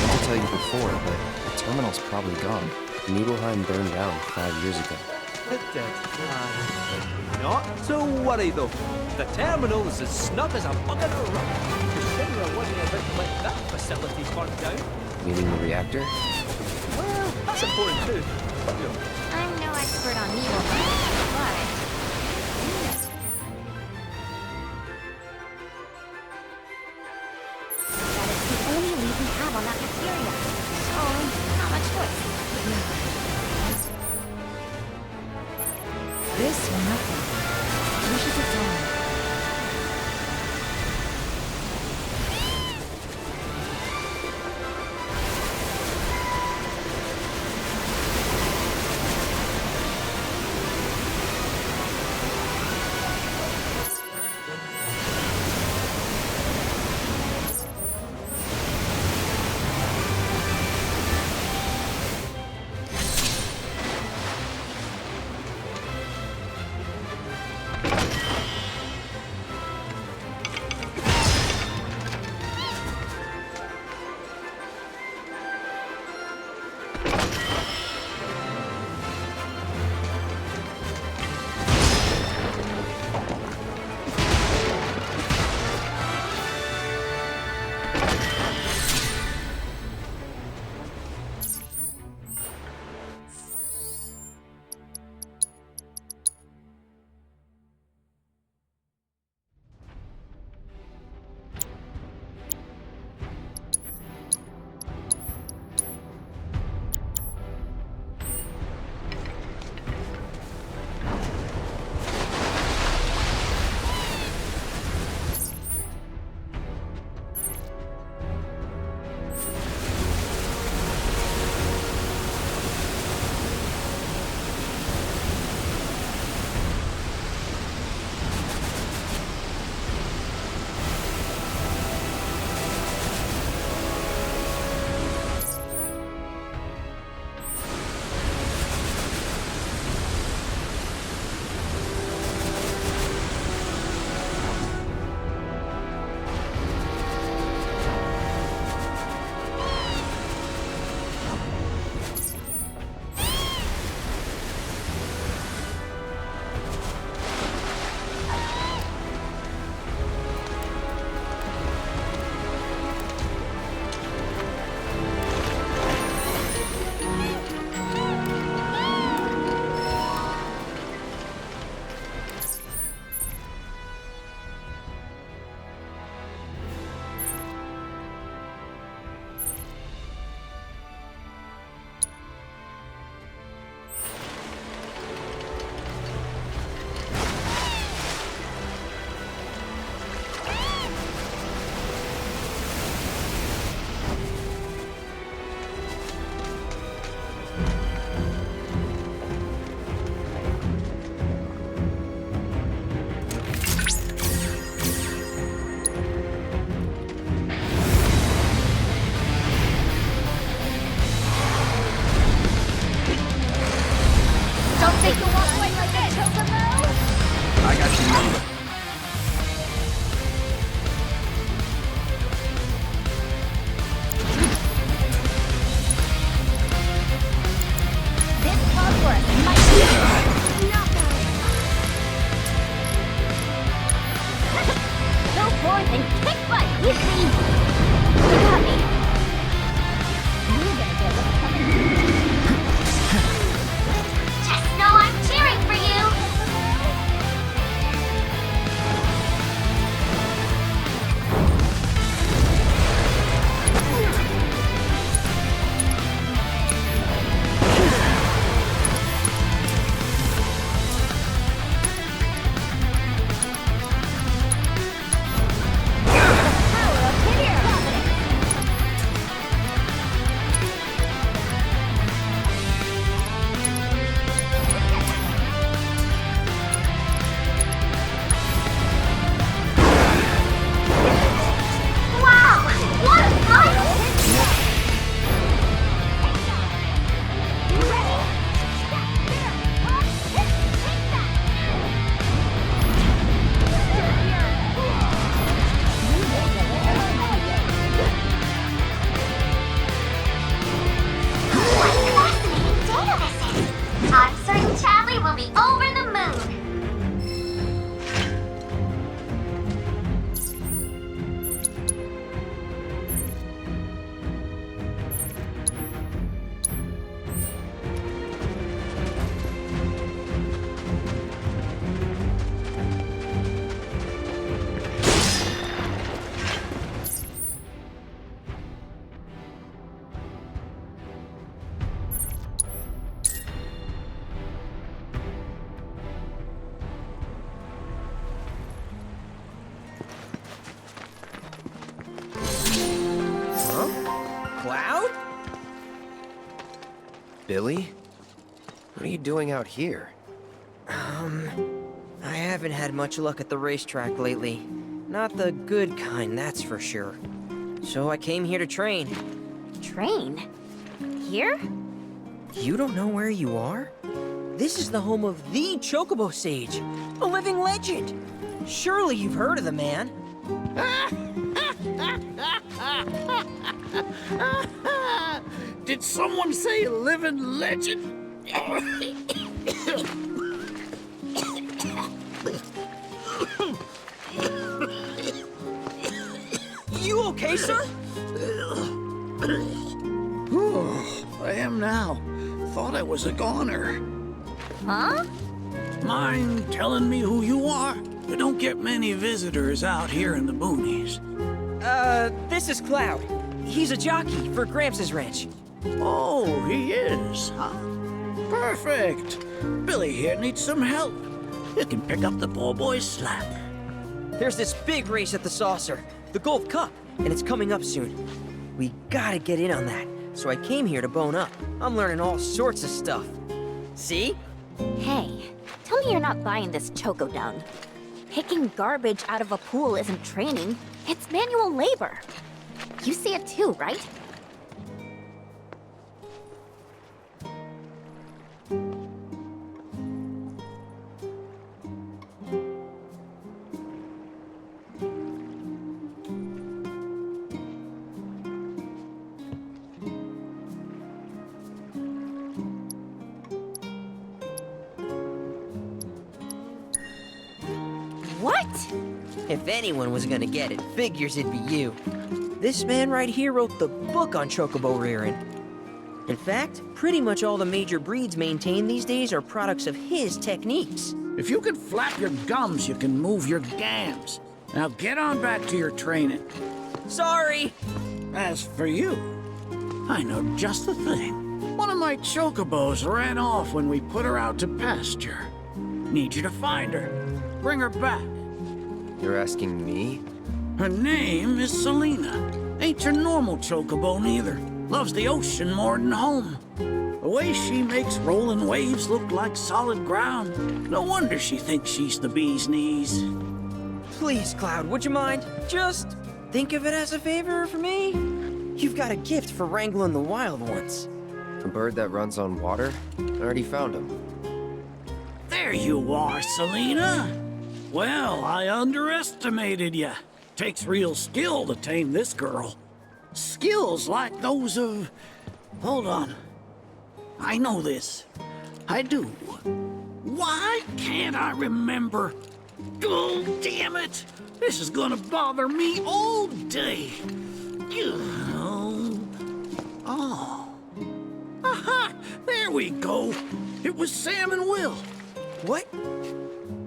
meant to tell you before, but the terminal's probably gone. Nibelheim burned down 5 years ago. It did. Not to worry though. The terminal is as snug as a bug in a rug. Shinra wouldn't have been let that facility burn down. Meaning the reactor? Well, that's important too. I'm no expert on Nibelheim, but... that is the only lead we have on that materia. So, not much choice. This or nothing. We should get going. certain Chadley will be over the moon. Cloud? Billy? What are you doing out here? I haven't had much luck at the racetrack lately. Not the good kind, that's for sure. So I came here to train. Train? Here? You don't know where you are? This is the home of the Chocobo Sage, a living legend. Surely you've heard of the man. Did someone say living legend? You okay, sir? I am now. Thought I was a goner. Huh? Mind telling me who you are? We don't get many visitors out here in the boonies. This is Cloud. He's a jockey for Gramps' ranch. Oh, he is, huh? Perfect. Billy here needs some help. You can pick up the poor boy's slack. There's this big race at the Saucer, the Gold Cup, and it's coming up soon. We gotta get in on that, so I came here to bone up. I'm learning all sorts of stuff. See? Hey, tell me you're not buying this choco dung. Picking garbage out of a pool isn't training, it's manual labor. You see it too, right? What? If anyone was gonna get it, figures it'd be you. This man right here wrote the book on chocobo rearing. In fact, pretty much all the major breeds maintained these days are products of his techniques. If you can flap your gums, you can move your gams. Now get on back to your training. Sorry! As for you, I know just the thing. One of my chocobos ran off when we put her out to pasture. Need you to find her. Bring her back. You're asking me? Her name is Selena. Ain't your normal chocobo neither. Loves the ocean more than home. The way she makes rolling waves look like solid ground. No wonder she thinks she's the bee's knees. Please, Cloud, would you mind? Just think of it as a favor for me. You've got a gift for wrangling the wild ones. A bird that runs on water? I already found him. There you are, Selena. Well, I underestimated you. Takes real skill to tame this girl. Skills like those of... Hold on. I know this. I do. Why can't I remember? Oh, damn it! This is gonna bother me all day. Oh. Aha! There we go. It was Sam and Will. What?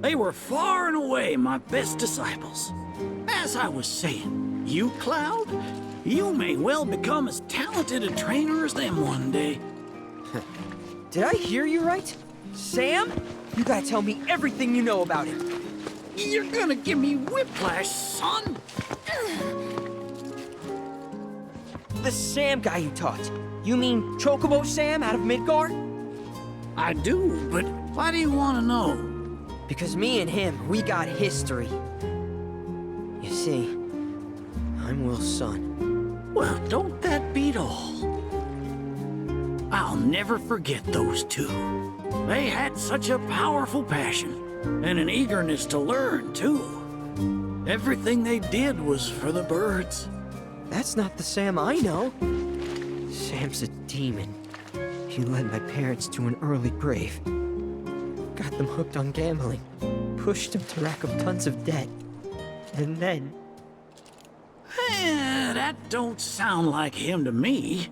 They were far and away my best disciples. As I was saying, you, Cloud, you may well become as talented a trainer as them one day. Did I hear you right? Sam? You gotta tell me everything you know about him. You're gonna give me whiplash, son. The Sam guy you taught. You mean Chocobo Sam out of Midgar? I do, but why do you want to know? Because me and him, we got history. You see, I'm Will's son. Well, don't that beat all? I'll never forget those two. They had such a powerful passion, and an eagerness to learn, too. Everything they did was for the birds. That's not the Sam I know. Sam's a demon. He led my parents to an early grave. got them hooked on gambling, pushed them to rack up tons of debt, and then... That don't sound like him to me.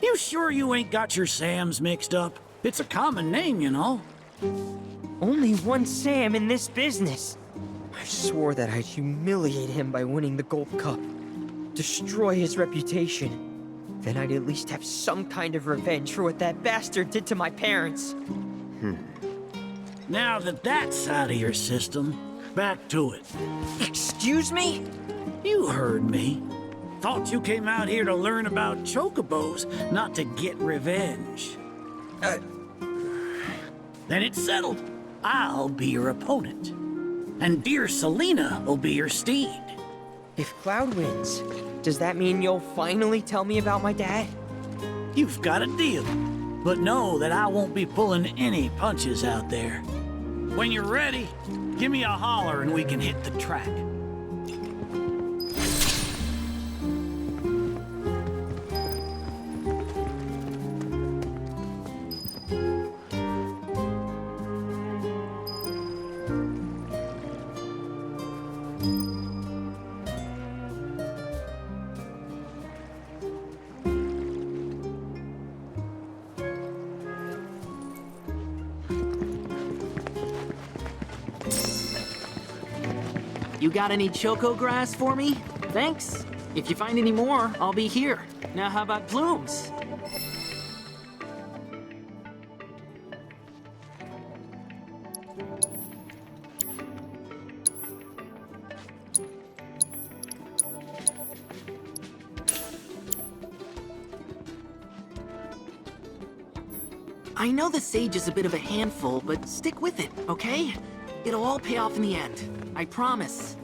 You sure you ain't got your Sams mixed up? It's a common name, you know. Only one Sam in this business. I swore that I'd humiliate him by winning the Gold Cup, destroy his reputation. Then I'd at least have some kind of revenge for what that bastard did to my parents. Now that that's out of your system, back to it. Excuse me? You heard me. Thought you came out here to learn about chocobos, not to get revenge. Then it's settled. I'll be your opponent. And dear Selena will be your steed. If Cloud wins, does that mean you'll finally tell me about my dad? You've got a deal. But know that I won't be pulling any punches out there. When you're ready, give me a holler and we can hit the track. You got any choco grass for me? Thanks. If you find any more, I'll be here. Now how about plumes? I know the sage is a bit of a handful, but stick with it, okay? It'll all pay off in the end. I promise.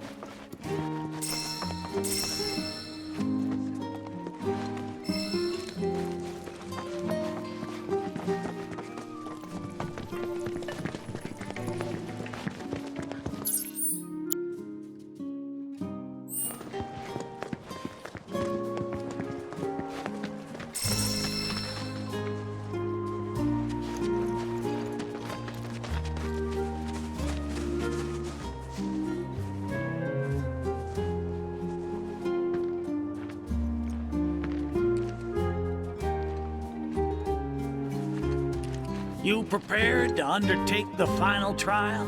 You prepared to undertake the final trial?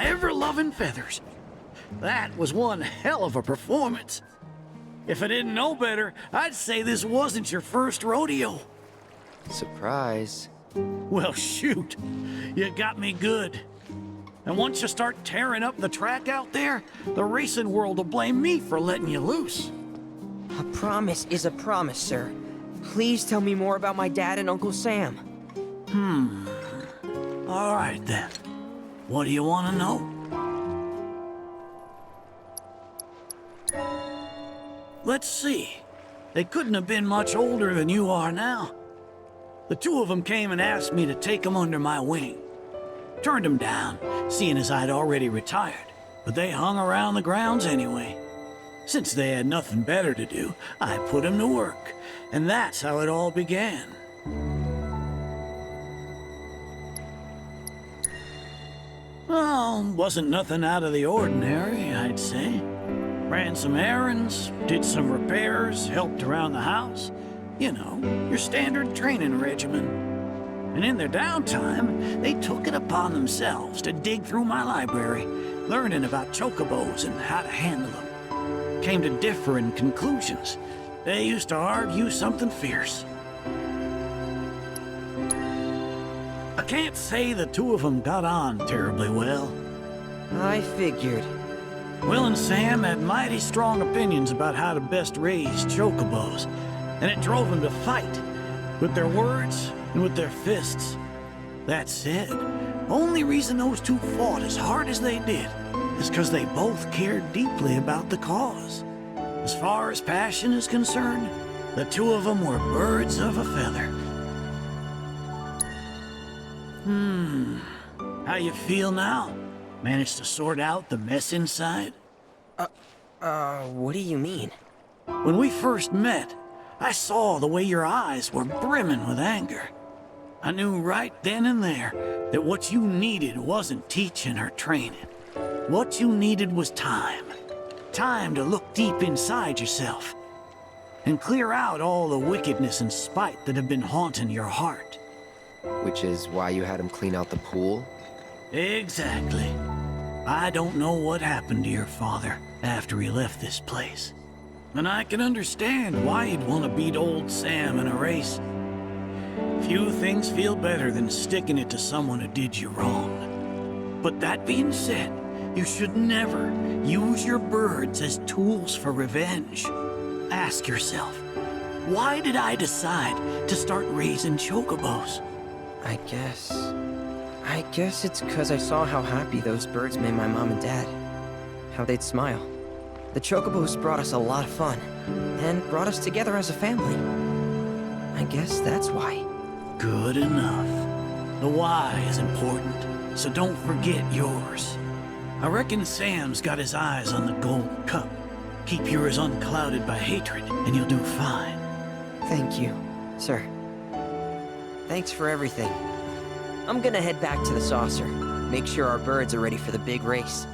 ever-loving feathers. That was one hell of a performance. If I didn't know better, I'd say this wasn't your first rodeo. Surprise. Well, shoot. You got me good. And once you start tearing up the track out there, the racing world will blame me for letting you loose. A promise is a promise, sir. Please tell me more about my dad and Uncle Sam. All right, then. What do you want to know? Let's see. They couldn't have been much older than you are now. The two of them came and asked me to take them under my wing. Turned them down, seeing as I'd already retired, but they hung around the grounds anyway. Since they had nothing better to do, I put them to work, and that's how it all began. Well, wasn't nothing out of the ordinary, I'd say. Ran some errands, did some repairs, helped around the house. You know, your standard training regimen. And in their downtime, they took it upon themselves to dig through my library, learning about chocobos and how to handle them. Came to differing conclusions. They used to argue something fierce. I can't say the two of them got on terribly well. I figured. Will and Sam had mighty strong opinions about how to best raise chocobos, and it drove them to fight, with their words and with their fists. That said, only reason those two fought as hard as they did is because they both cared deeply about the cause. As far as passion is concerned, the two of them were birds of a feather. How you feel now? Managed to sort out the mess inside? What do you mean? When we first met, I saw the way your eyes were brimming with anger. I knew right then and there that what you needed wasn't teaching or training. What you needed was time. Time to look deep inside yourself and clear out all the wickedness and spite that have been haunting your heart. Which is why you had him clean out the pool? Exactly. I don't know what happened to your father after he left this place. And I can understand why he'd want to beat old Sam in a race. Few things feel better than sticking it to someone who did you wrong. But that being said, you should never use your birds as tools for revenge. Ask yourself, why did I decide to start raising chocobos? I guess it's because I saw how happy those birds made my mom and dad. How they'd smile. The chocobos brought us a lot of fun, and brought us together as a family. I guess that's why. Good enough. The why is important, so don't forget yours. I reckon Sam's got his eyes on the gold cup. Keep yours unclouded by hatred, and you'll do fine. Thank you, sir. Thanks for everything. I'm gonna head back to the saucer. Make sure our birds are ready for the big race.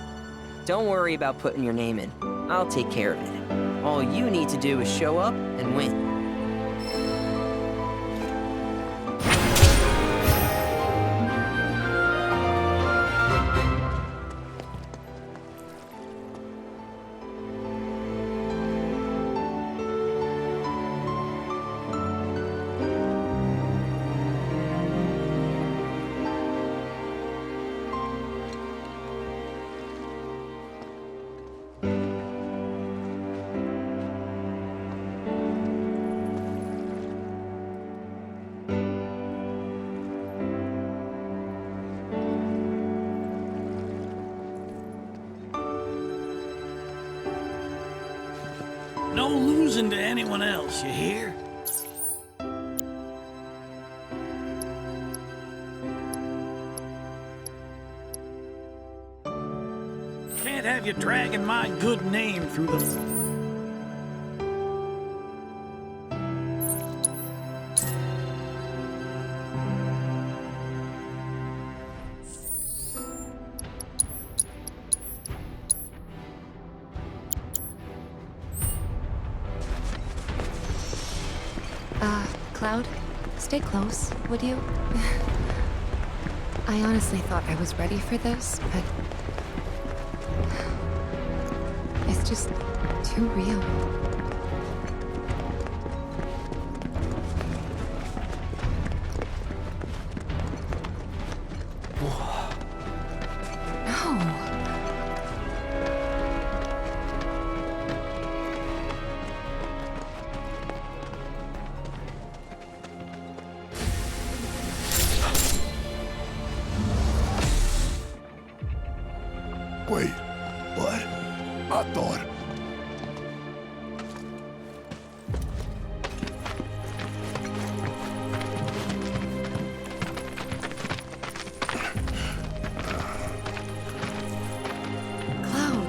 Don't worry about putting your name in. I'll take care of it. All you need to do is show up and win. No losing to anyone else, you hear? Can't have you dragging my good name through the... Cloud, stay close, would you? I honestly thought I was ready for this, but just too real. Wait, what? I thought... Cloud,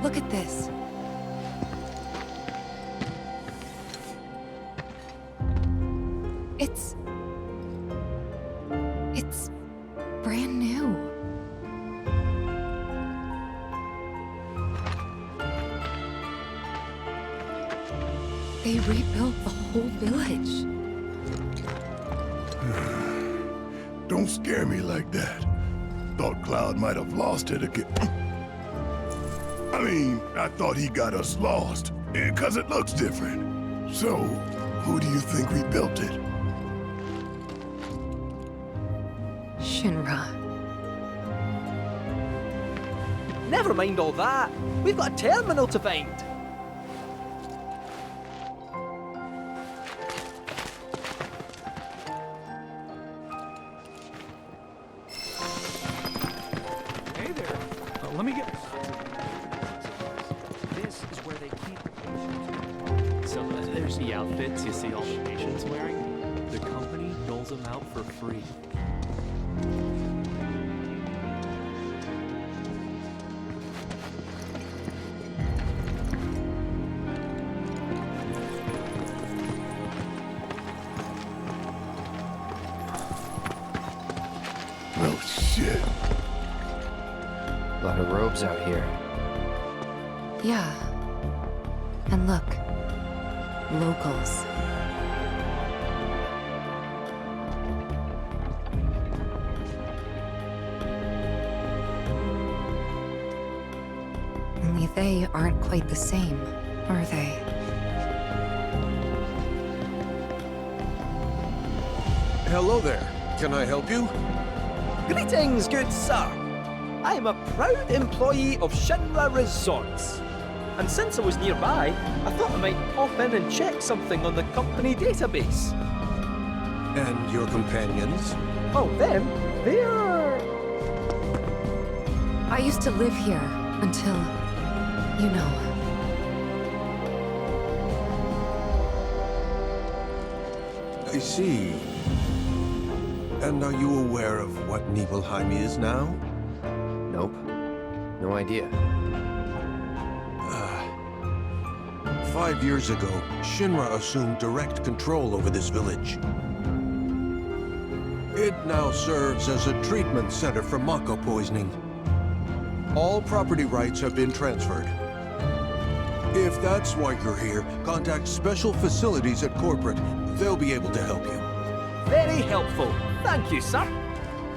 look at this. It's brand new. They rebuilt the whole village. Don't scare me like that. Thought Cloud might have lost it again. I mean, I thought he got us lost, because it looks different. So, who do you think rebuilt it? Shinra. Never mind all that. We've got a terminal to find. Hey there. Let me get... This is where they keep the patients. So there's the outfits you see all the patients wearing. The company doles them out for free. Well, shit. A lot of robes out here. Yeah. And look. Locals. Only they aren't quite the same, are they? Hello there. Can I help you? Greetings, good sir. I am a proud employee of Shinra Resorts. And since I was nearby, I thought I might pop in and check something on the company database. And your companions? Oh, them? They're... I used to live here until, you know. I see. And are you aware of what Nibelheim is now? Nope. No idea. 5 years ago, Shinra assumed direct control over this village. It now serves as a treatment center for Mako poisoning. All property rights have been transferred. If that's why you're here, contact Special Facilities at Corporate. They'll be able to help you. Very helpful. Thank you, sir.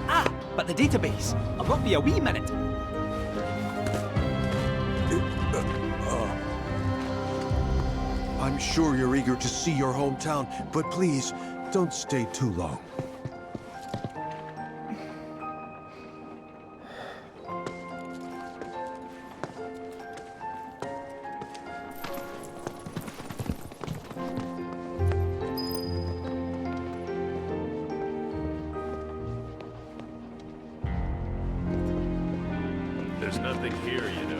Ah, but the database. I'll not be a wee minute. I'm sure you're eager to see your hometown, but please, don't stay too long. There's nothing here, you know.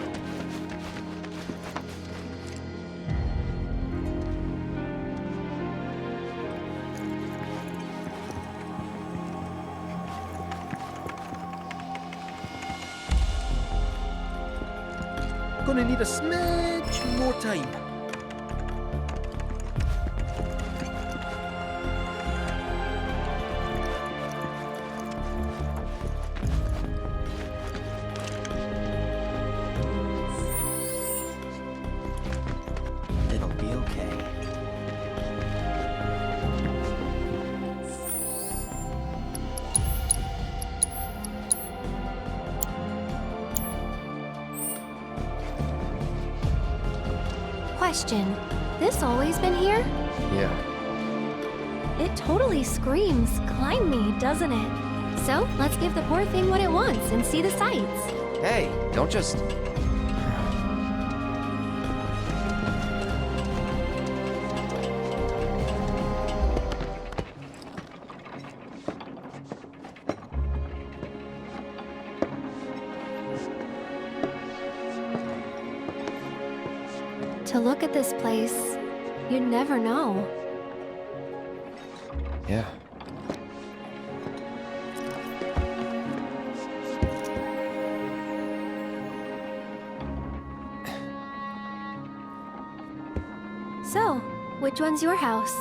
Gonna need a smidge more time. It'll be okay. Question. This always been here? Yeah. It totally screams, climb me, doesn't it? So, let's give the poor thing what it wants and see the sights. Hey, don't just... To look at this place, you'd never know. Yeah. So, which one's your house?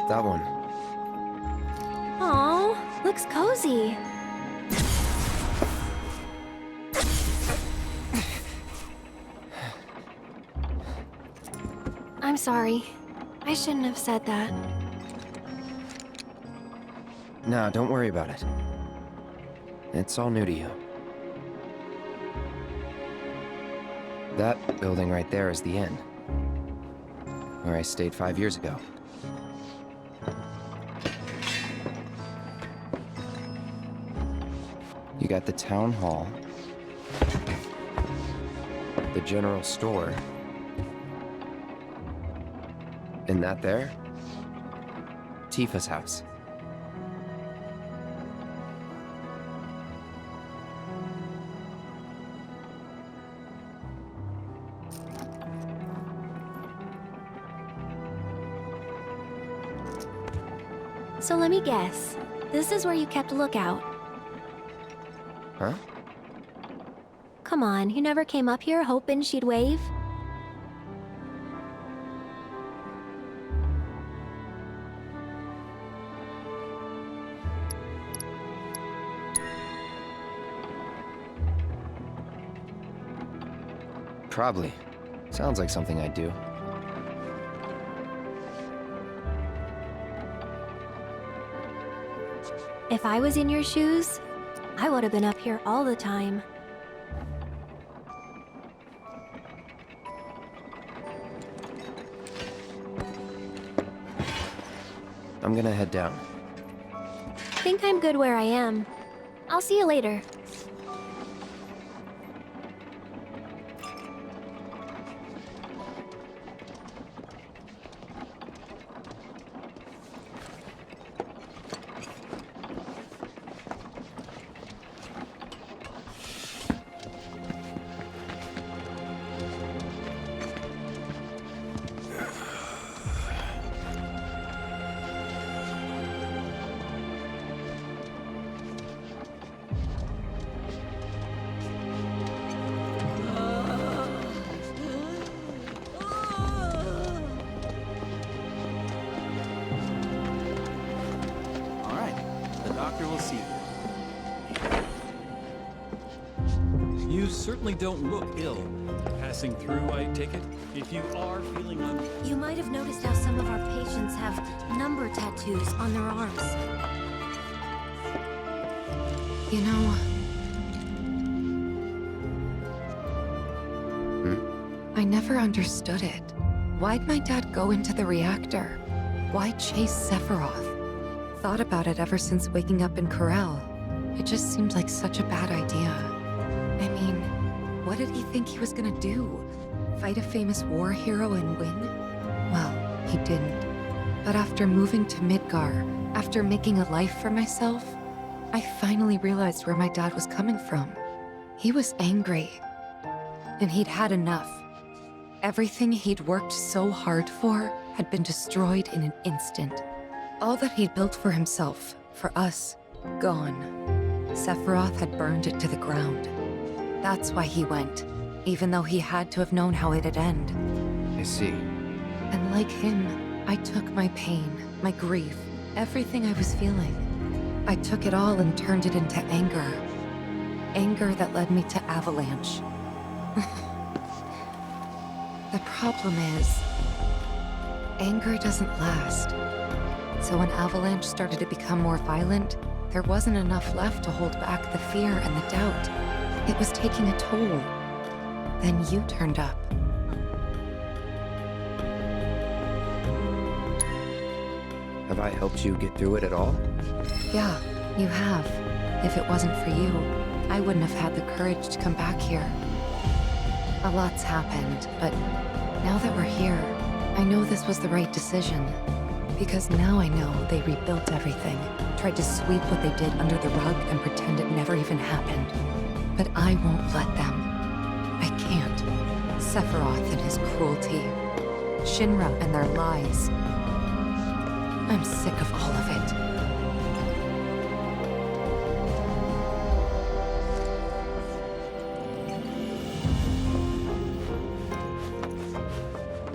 That one. Aw, looks cozy. I'm sorry. I shouldn't have said that. No, don't worry about it. It's all new to you. That building right there is the inn, where I stayed 5 years ago. You got the town hall, the general store, and that there, Tifa's house. So let me guess. This is where you kept lookout. Huh? Come on, you never came up here hoping she'd wave? Probably. Sounds like something I'd do. If I was in your shoes, I would have been up here all the time. I'm gonna head down. Think I'm good where I am. I'll see you later. Doctor will see you. You certainly don't look ill. Passing through, I take it? If you are feeling You might have noticed how some of our patients have number tattoos on their arms. You know... I never understood it. Why'd my dad go into the reactor? Why chase Sephiroth? Thought about it ever since waking up in Corel. It just seemed like such a bad idea. I mean, what did he think he was gonna do? Fight a famous war hero and win? Well, he didn't. But after moving to Midgar, after making a life for myself, I finally realized where my dad was coming from. He was angry. And he'd had enough. Everything he'd worked so hard for had been destroyed in an instant. All that he'd built for himself, for us, gone. Sephiroth had burned it to the ground. That's why he went, even though he had to have known how it'd end. I see. And like him, I took my pain, my grief, everything I was feeling. I took it all and turned it into anger. Anger that led me to Avalanche. The problem is, anger doesn't last. So when Avalanche started to become more violent, there wasn't enough left to hold back the fear and the doubt. It was taking a toll. Then you turned up. Have I helped you get through it at all? Yeah, you have. If it wasn't for you, I wouldn't have had the courage to come back here. A lot's happened, but now that we're here, I know this was the right decision. Because now I know they rebuilt everything, tried to sweep what they did under the rug and pretend it never even happened. But I won't let them. I can't. Sephiroth and his cruelty. Shinra and their lies. I'm sick of all of it.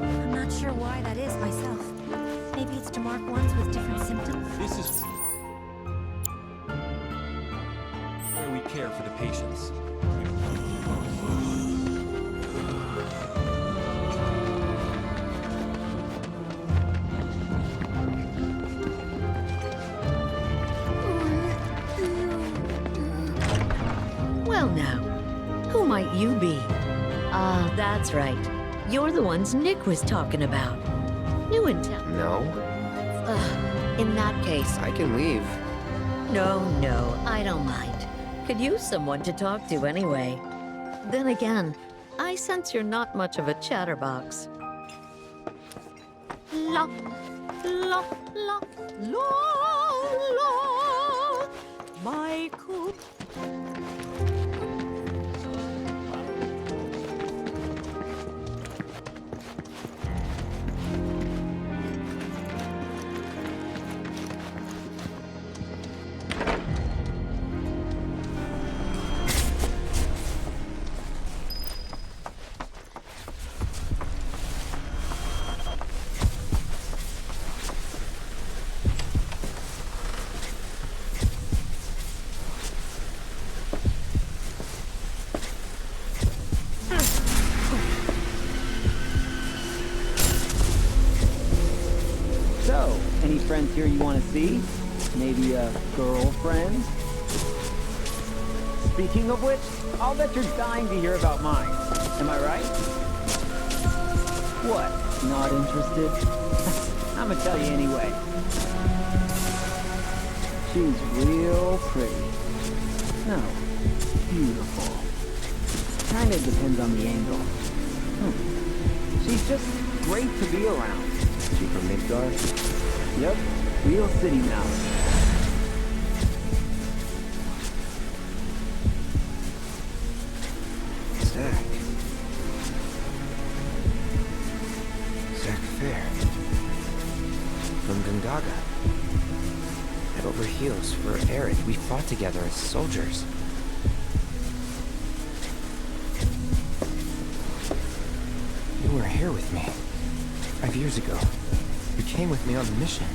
I'm not sure why that is myself. Maybe it's to mark ones with different symptoms? This is where we care for the patients. Well now, who might you be? Ah, that's right. You're the ones Nick was talking about. New in town. No. In that case... I can leave. No, I don't mind. Could use someone to talk to anyway. Then again, I sense you're not much of a chatterbox. La, la, la, la, la. Michael. So, any friends here you want to see? Maybe a girlfriend? Speaking of which, I'll bet you're dying to hear about mine. Am I right? What? Not interested? I'ma tell you anyway. She's real pretty. No, beautiful. Kinda depends on the angle. She's just great to be around. She from Midgard? Yep, real city mouse. Zack Fair. From Gungaga. Head over heels for Aerith. We fought together as soldiers. You were here with me 5 years ago. You came with me on the mission.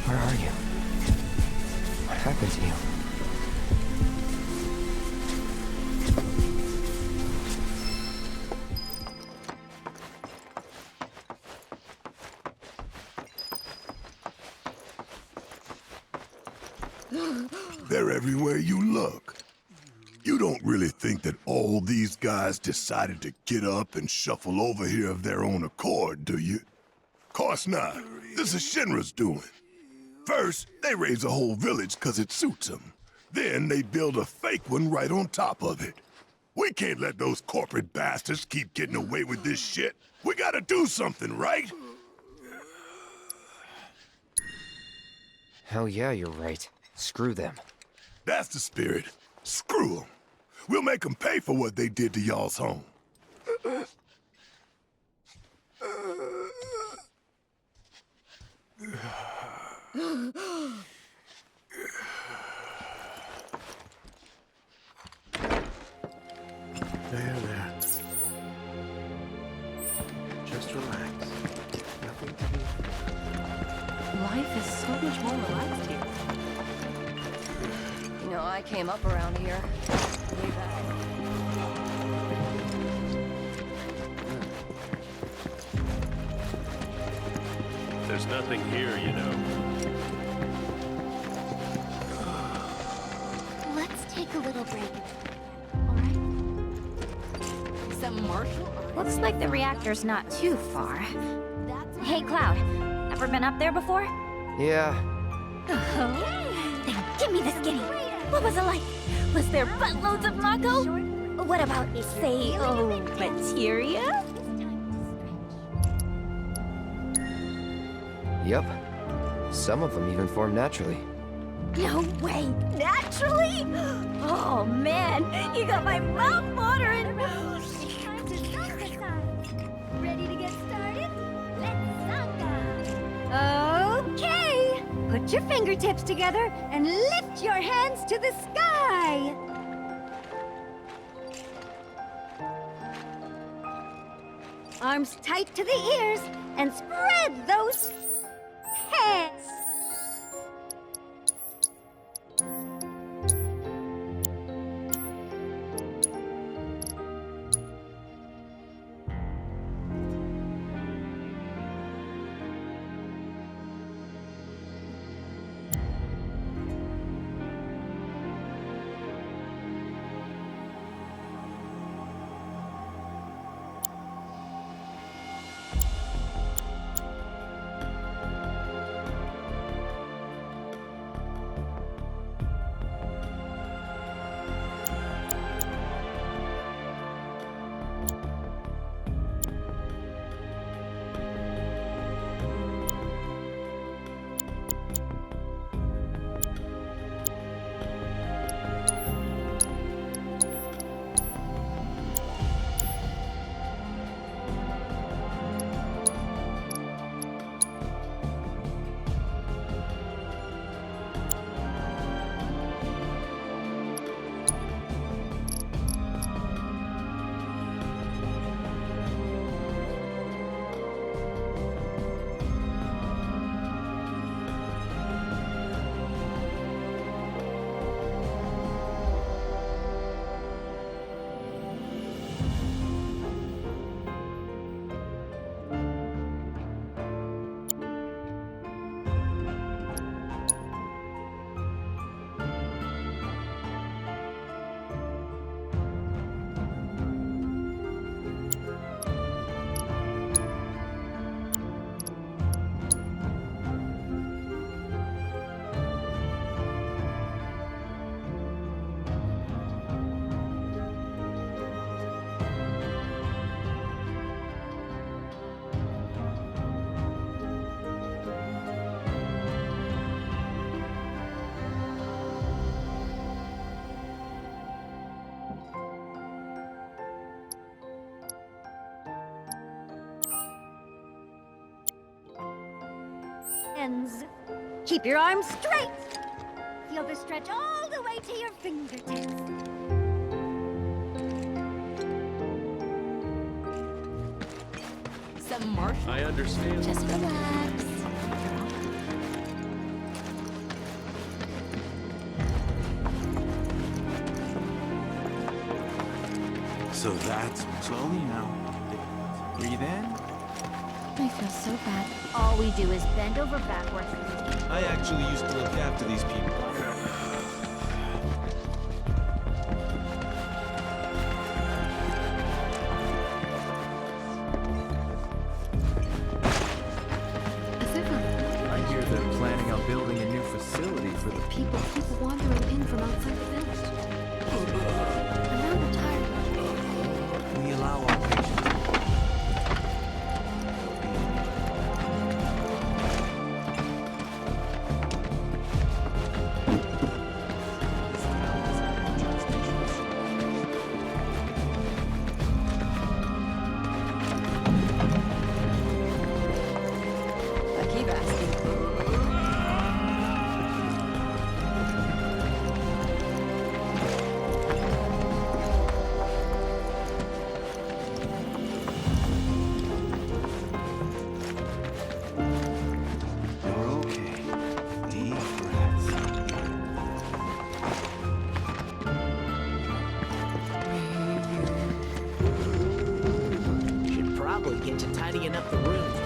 Where are you? What happened to you? They're everywhere you look. You don't really think that all these guys decided to get up and shuffle over here of their own accord, do you? Course not. This is Shinra's doing. First, they raise a whole village 'cause it suits them. Then they build a fake one right on top of it. We can't let those corporate bastards keep getting away with this shit. We gotta do something, right? Hell yeah, you're right. Screw them. That's the spirit. Screw them. We'll make them pay for what they did to y'all's home. There. Just relax. Nothing to be... Life is so much more relaxed here. You know, I came up around here. Way back. There's nothing here, you know. Let's take a little break. Alright? Some martial arts. Looks like the reactor's not too far. Hey, Cloud. Ever been up there before? Yeah. Oh? Then give me the skinny. What was it like? Was there buttloads of Mako? What about, say, materia? Yep. Some of them even form naturally. No way! Naturally? Oh man, you got my mouth watering! Ready to get started? Let's sanga! Okay! Put your fingertips together and lift your hands to the sky! Arms tight to the ears and spread those hands! Keep your arms straight. Feel the stretch all the way to your fingertips. Some martial. I understand. Just relax. So that's slowly now. Breathe in. I feel so bad. All we do is bend over backwards. I actually used to look after these people. I hear they're planning on building a new facility for the People keep wandering in from outside the village. I'm now retired. We allow our patients. trouble you get to tidying up the rooms.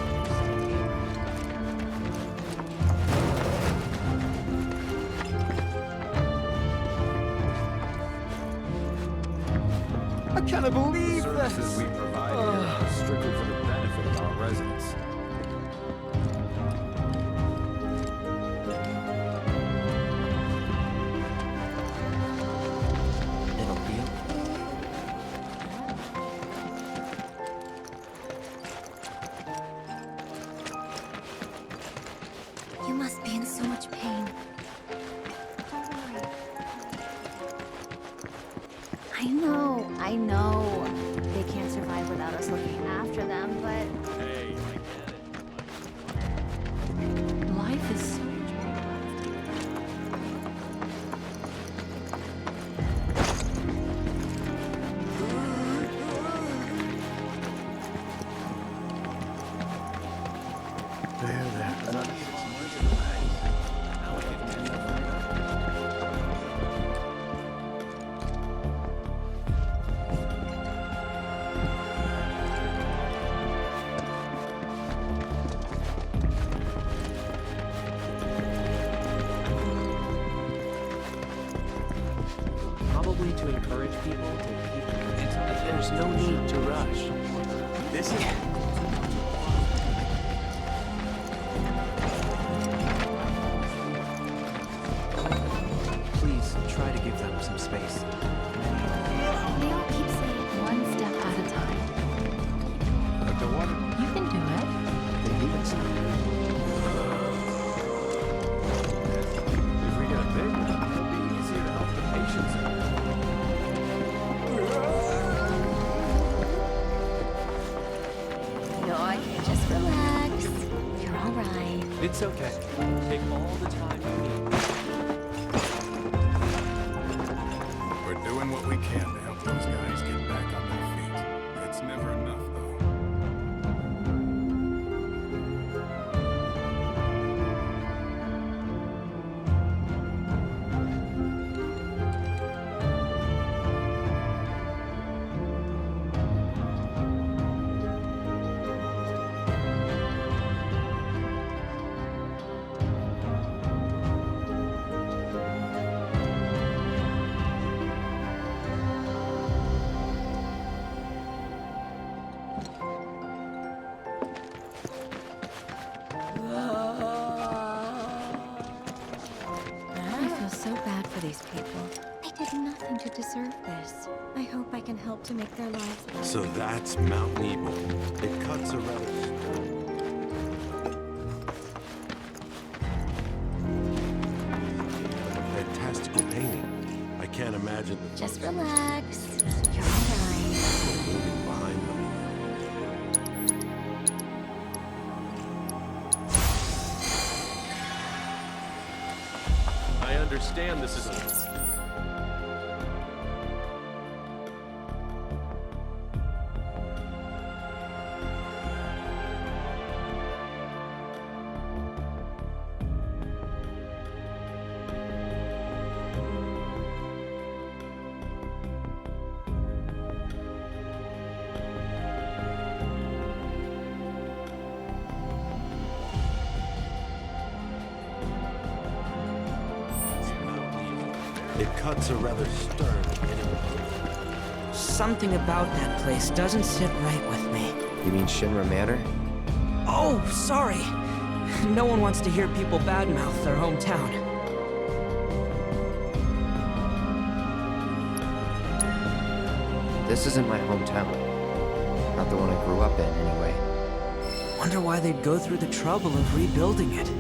I can't believe The this! services we provide here are strictly for the benefit of our residents. It'll be You must be in so much pain. I know. They can't survive without us looking after them, but... Hey, Life is so probably to encourage people to keep... There's no need to rush. This is... Please try to give them some space. They all keep saying one step at a time. You can do it. They need us. If we get a big one, it'll be easier to help the patients. No, I can't. Just relax. You're all right. It's okay. Take all the time you need. We're doing what we can to help those guys get back on their feet. It's never enough, though. I feel so bad for these people. They did nothing to deserve this. I hope I can help to make their lives better. So that's Mount Nebo. It cuts a rather... fantastical painting. I can't imagine the... Just relax. You're all right. moving behind them. I understand this is a... It cuts a rather stern. Something about that place doesn't sit right with me. You mean Shinra Manor? Oh, sorry. No one wants to hear people badmouth their hometown. This isn't my hometown. Not the one I grew up in, anyway. Wonder why they'd go through the trouble of rebuilding it.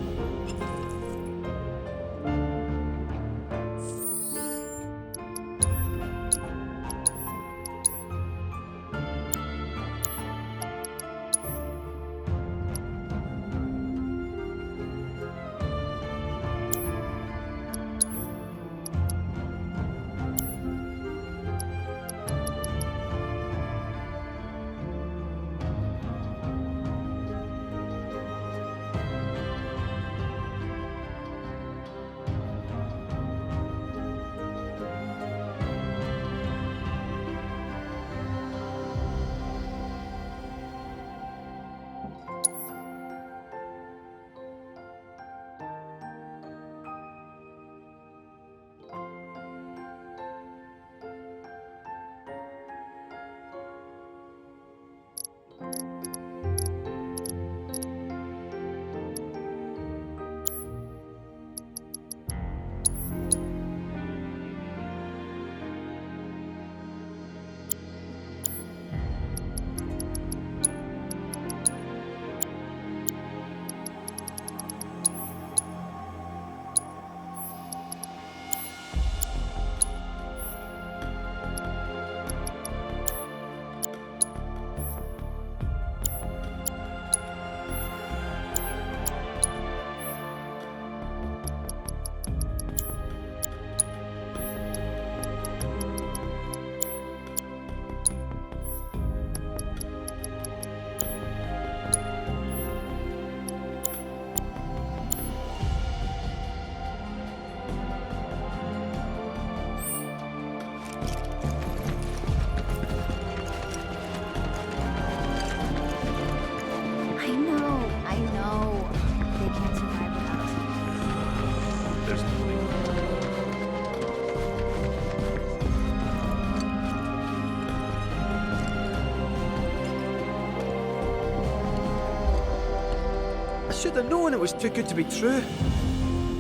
should have known it was too good to be true.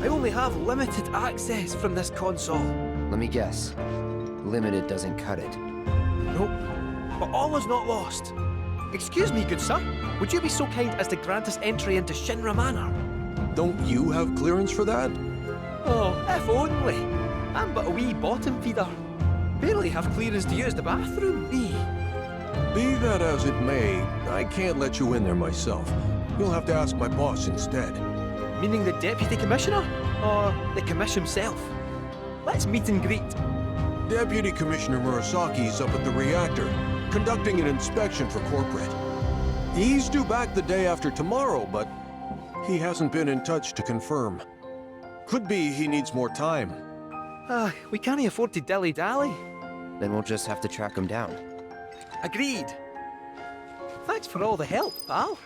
I only have limited access from this console. Let me guess. Limited doesn't cut it. Nope. But all is not lost. Excuse me, good sir. Would you be so kind as to grant us entry into Shinra Manor? Don't you have clearance for that? Oh, if only. I'm but a wee bottom feeder. Barely have clearance to use the bathroom, me. Be that as it may, I can't let you in there myself. You'll have to ask my boss instead. Meaning the deputy commissioner? Or the commission himself? Let's meet and greet. Deputy Commissioner Murasaki's up at the reactor, conducting an inspection for corporate. He's due back the day after tomorrow, but he hasn't been in touch to confirm. Could be he needs more time. We can't afford to dilly-dally. Then we'll just have to track him down. Agreed. Thanks for all the help, pal.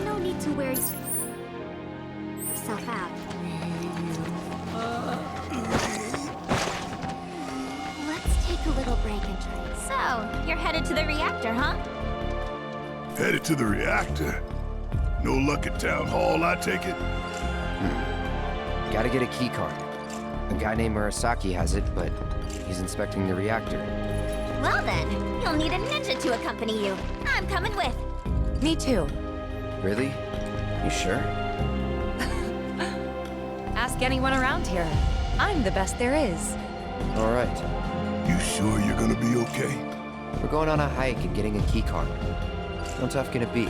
No need to wear yourself out. Let's take a little break and try. So, you're headed to the reactor, huh? Headed to the reactor? No luck at Town Hall, I take it? Gotta get a key card. A guy named Murasaki has it, but he's inspecting the reactor. Well then, you'll need a ninja to accompany you. I'm coming with. Me too. Really? You sure? Ask anyone around here. I'm the best there is. All right. You sure you're gonna be okay? We're going on a hike and getting a key card. How tough can it be?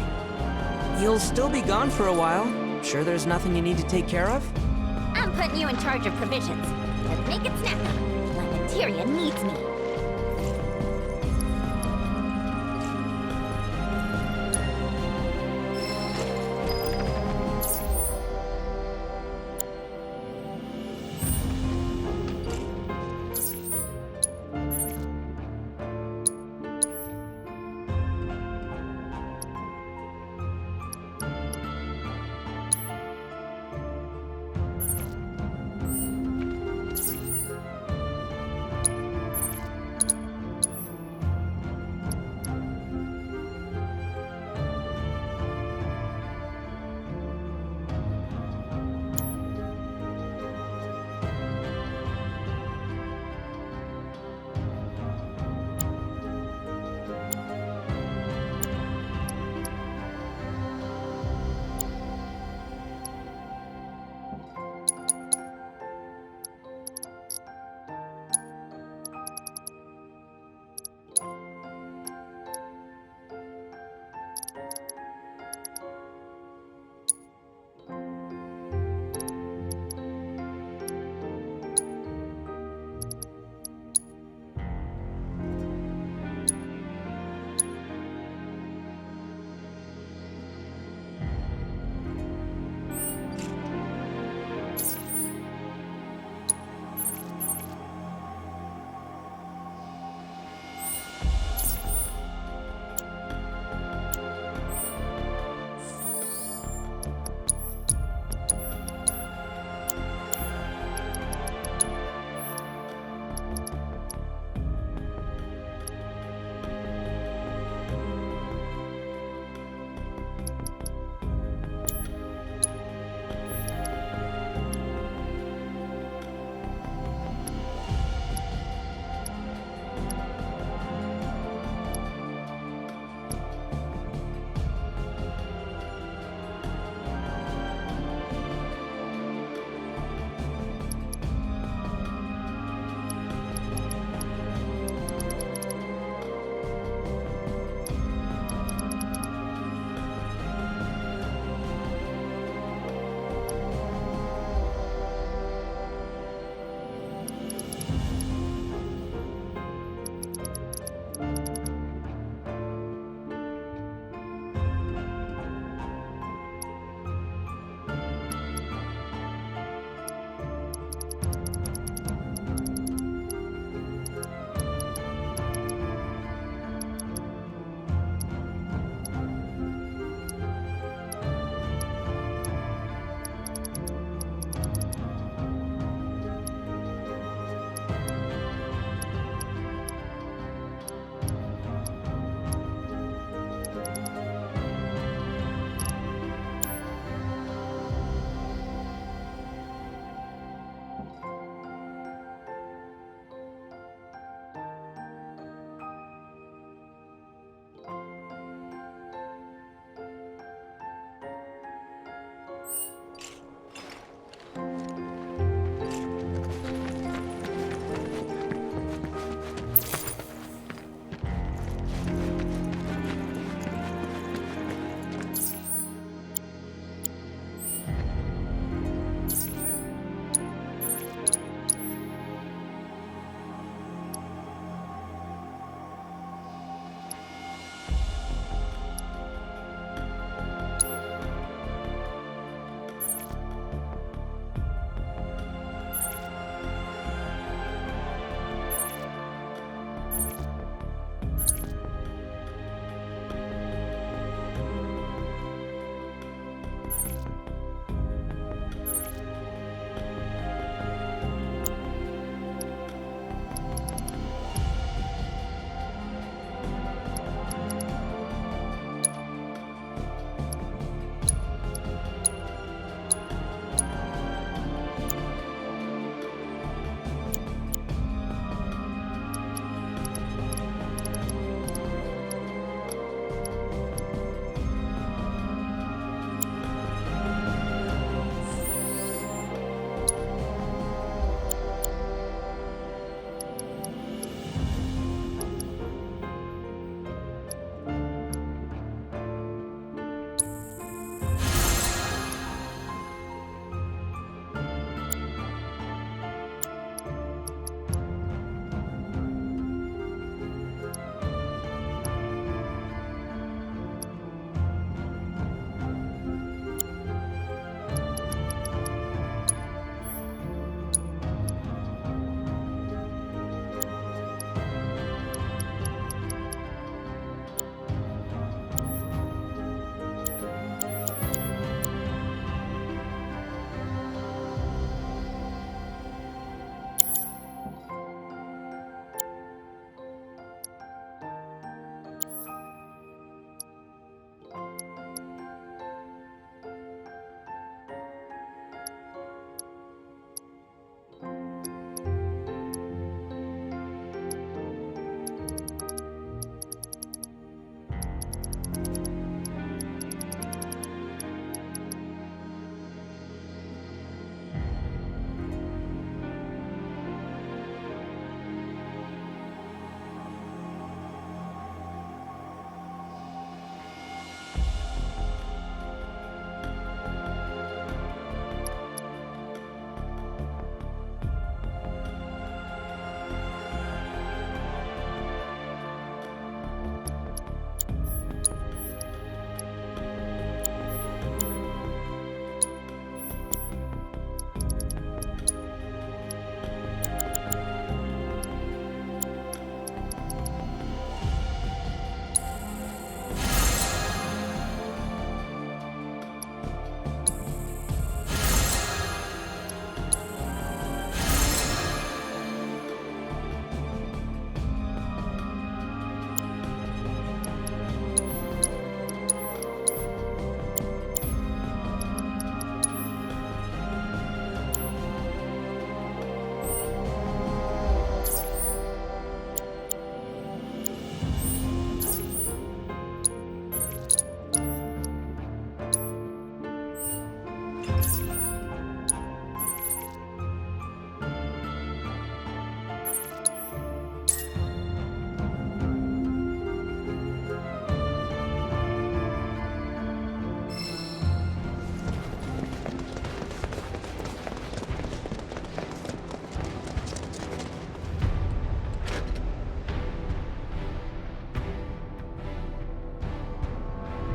You'll still be gone for a while. Sure there's nothing you need to take care of? I'm putting you in charge of provisions. But make it snappy. My materia needs me.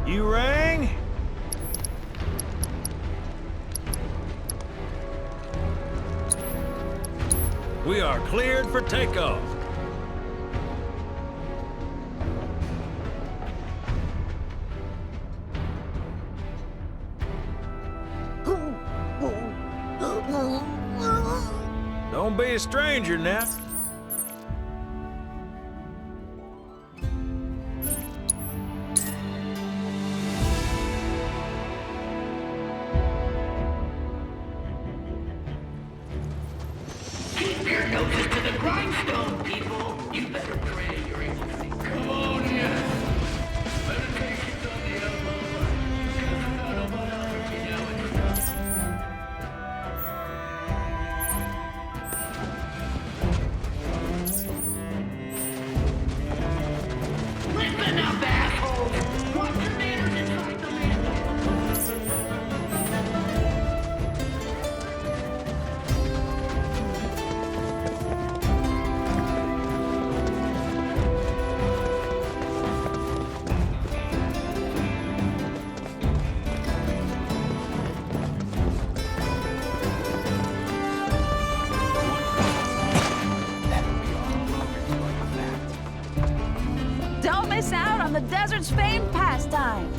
You rang? We are cleared for takeoff. Don't be a stranger now. Keep your noses to the grindstone, people. You better pray you're able to think. Come on, meditation's on the elbow. Just about what else you know and stuff. Listen up, assholes! Watch your manners inside the Don't miss out on the desert's famed pastime.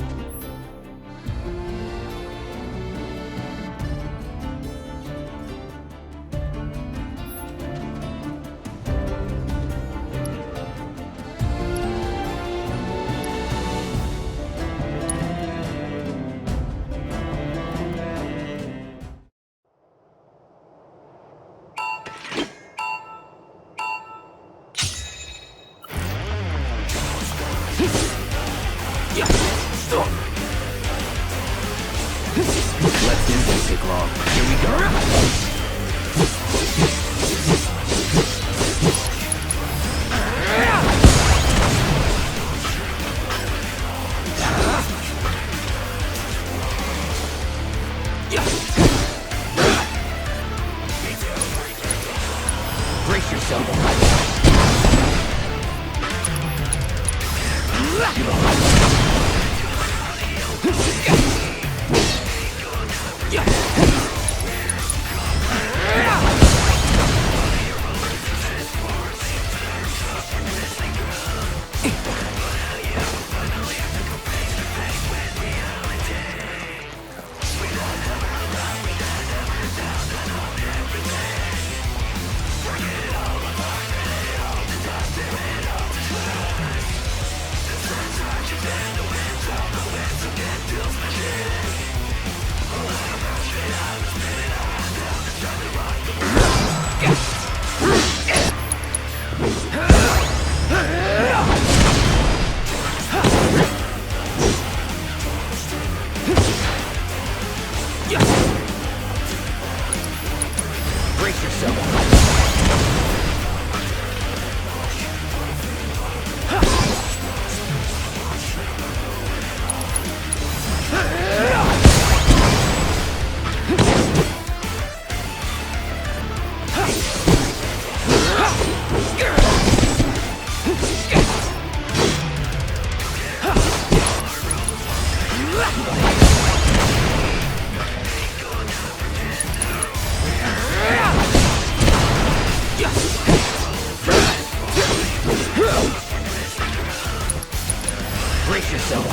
Brace yourself.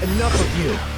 Enough of you.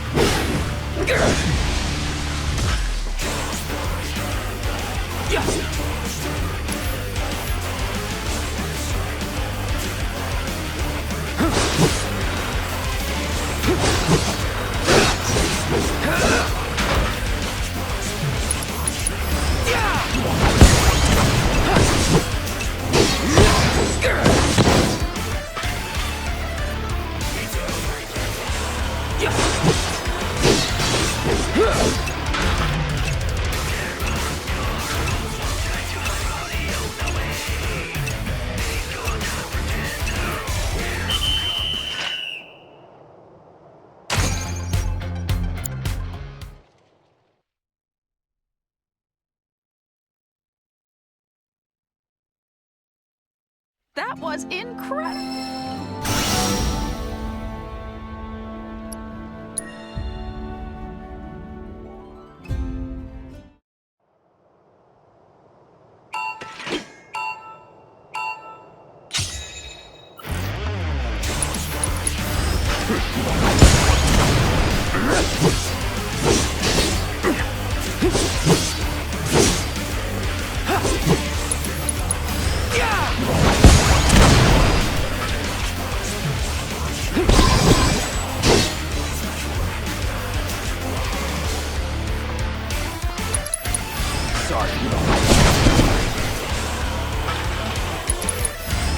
That was incredible!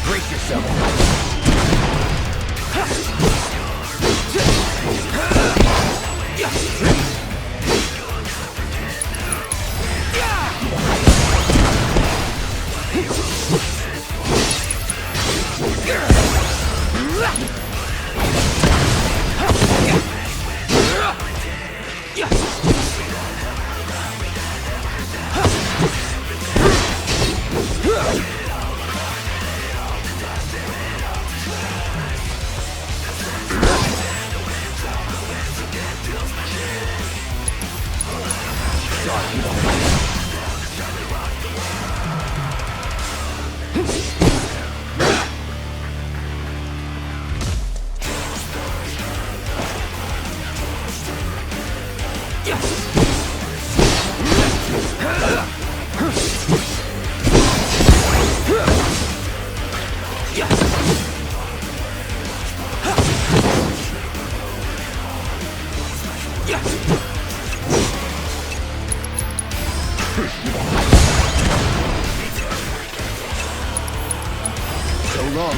Brace yourself. So long.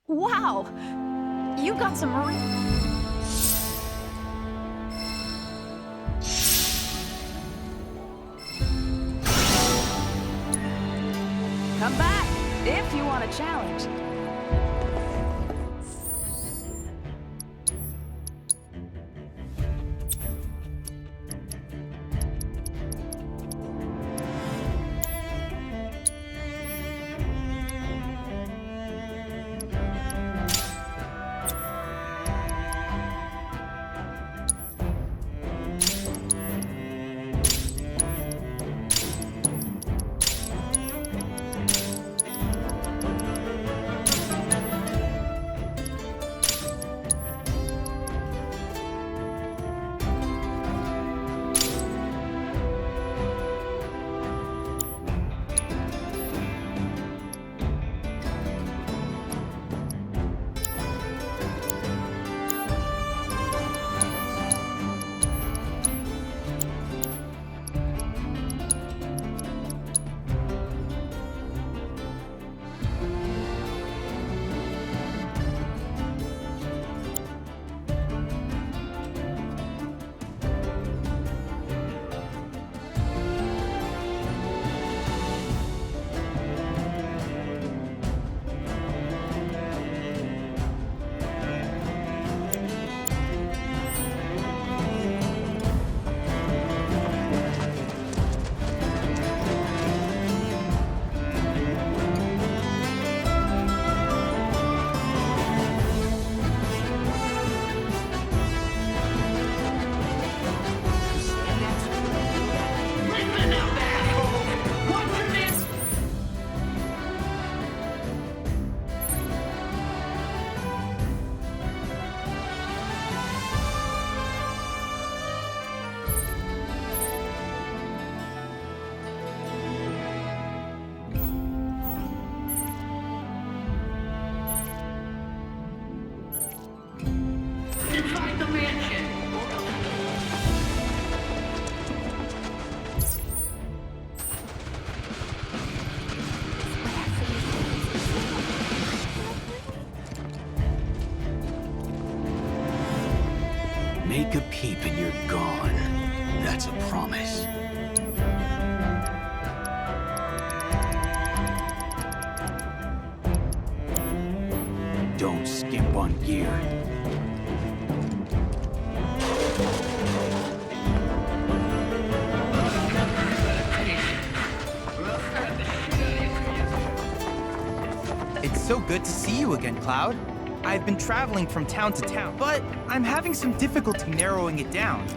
Wow! You got some Come back, if you want a challenge. make a peep and you're gone. That's a promise. Don't skimp on gear. It's so good to see you again, Cloud. I've been traveling from town to town, but I'm having some difficulty narrowing it down.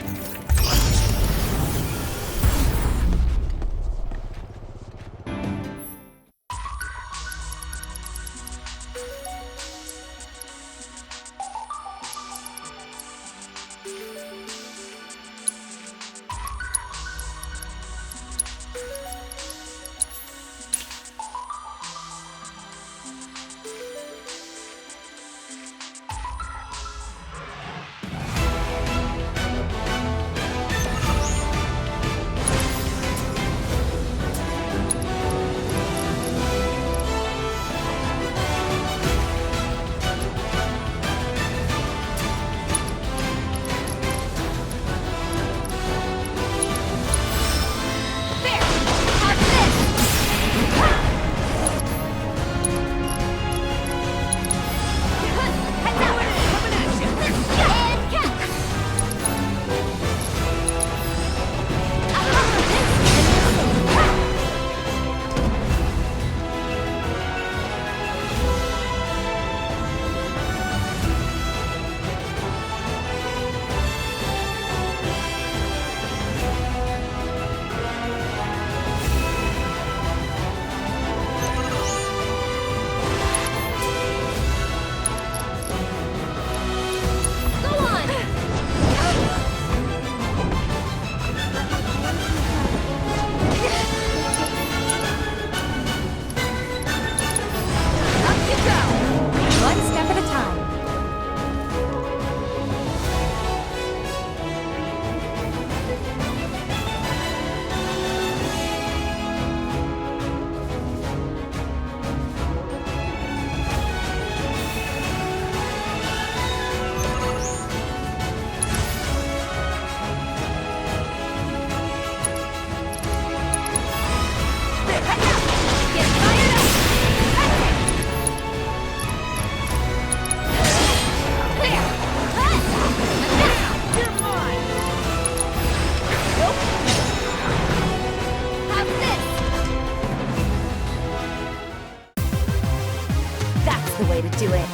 That's the way to do it.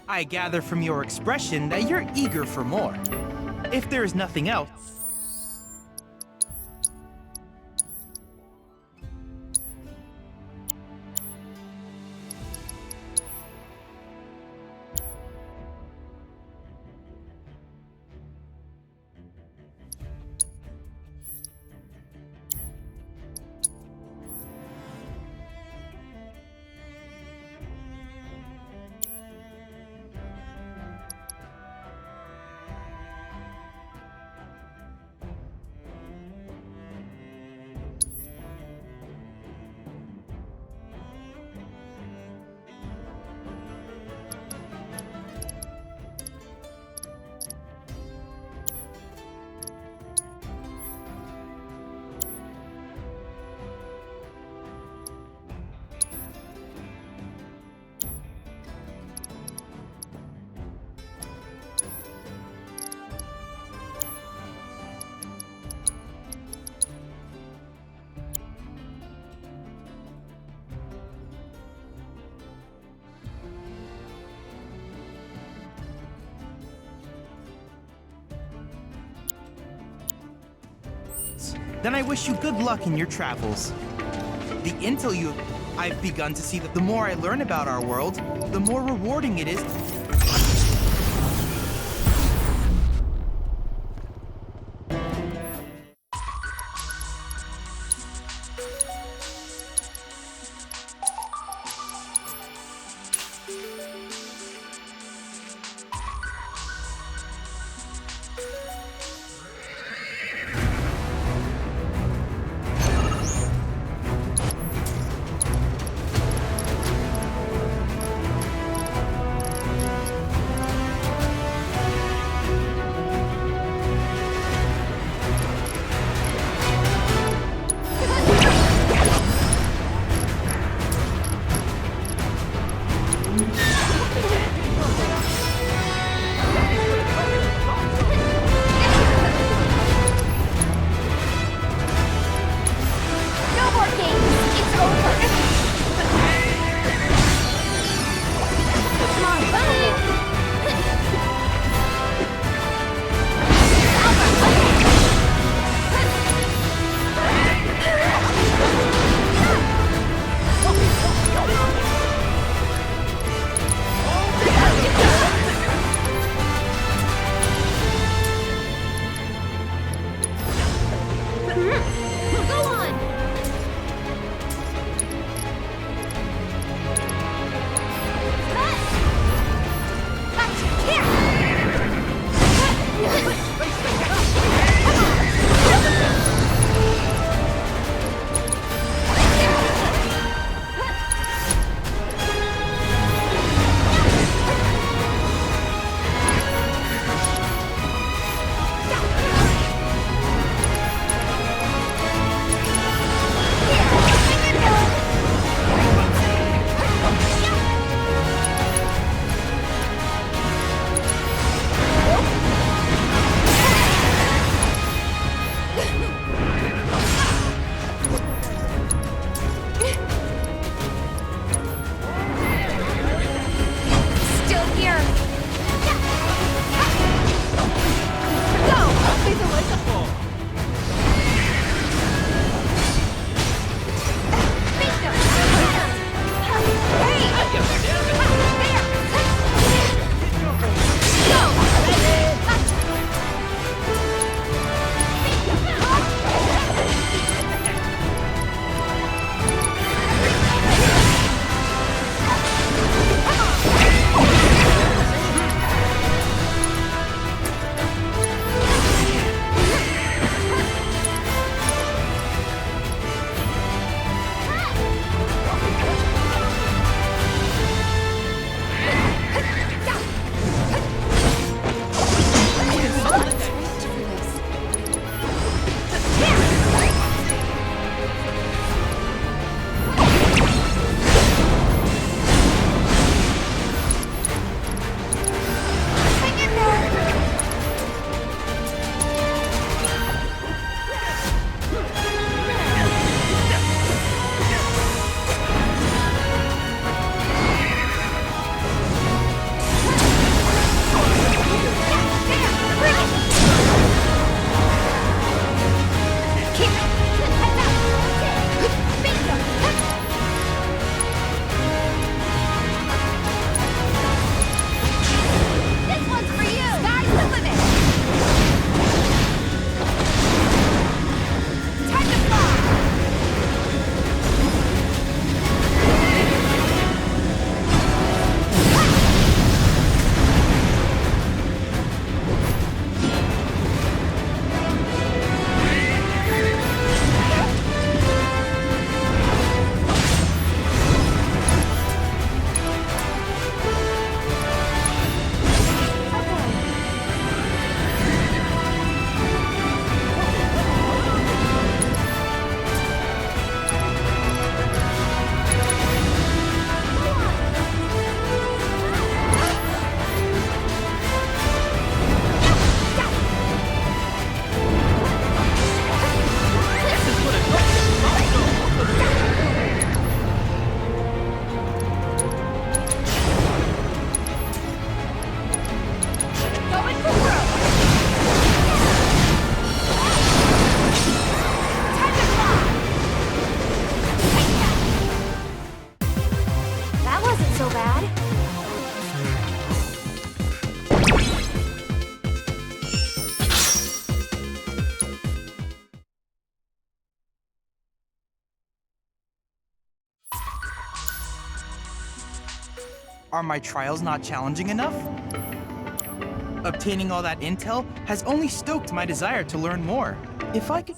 I gather from your expression that you're eager for more. If there is nothing else, then I wish you good luck in your travels. The intel I've begun to see that the more I learn about our world, the more rewarding it is. Are my trials not challenging enough? Obtaining all that intel has only stoked my desire to learn more. If I could...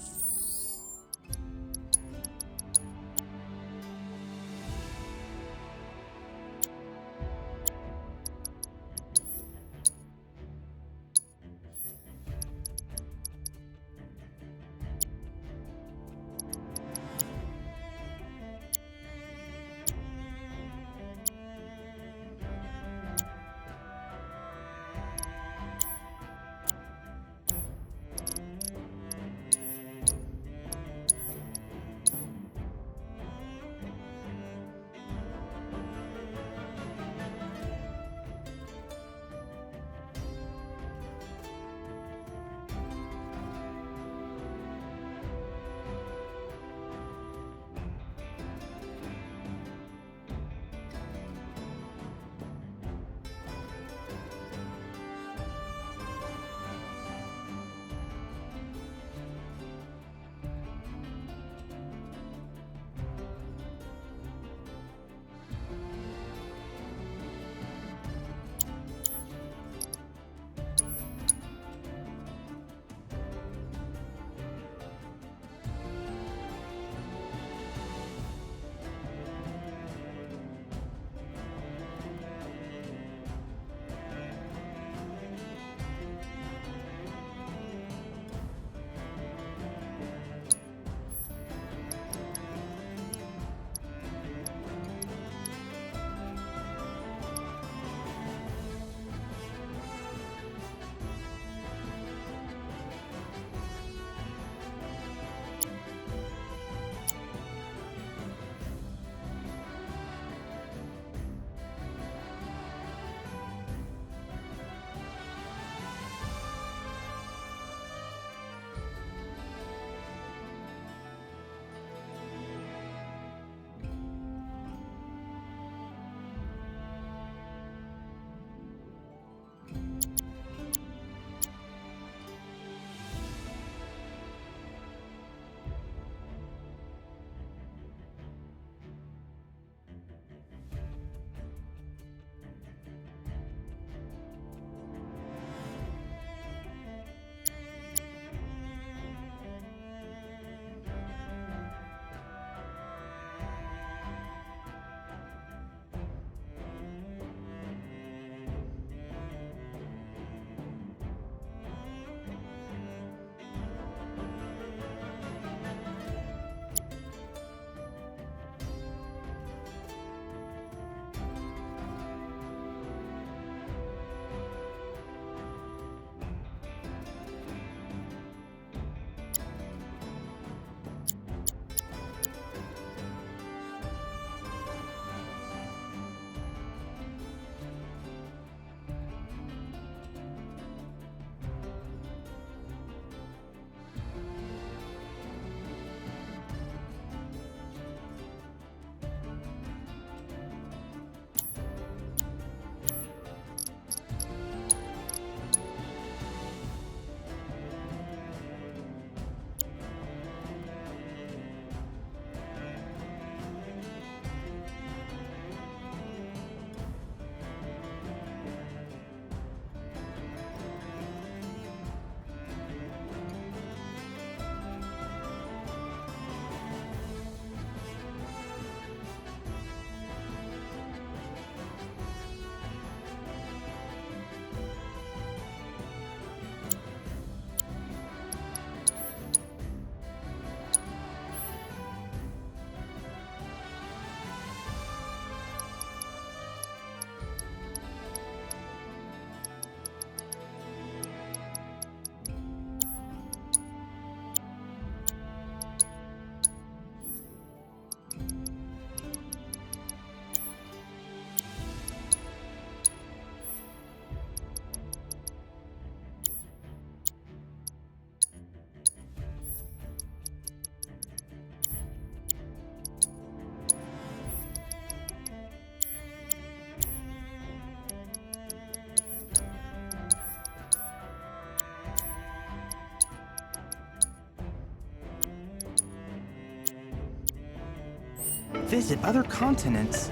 Visit other continents.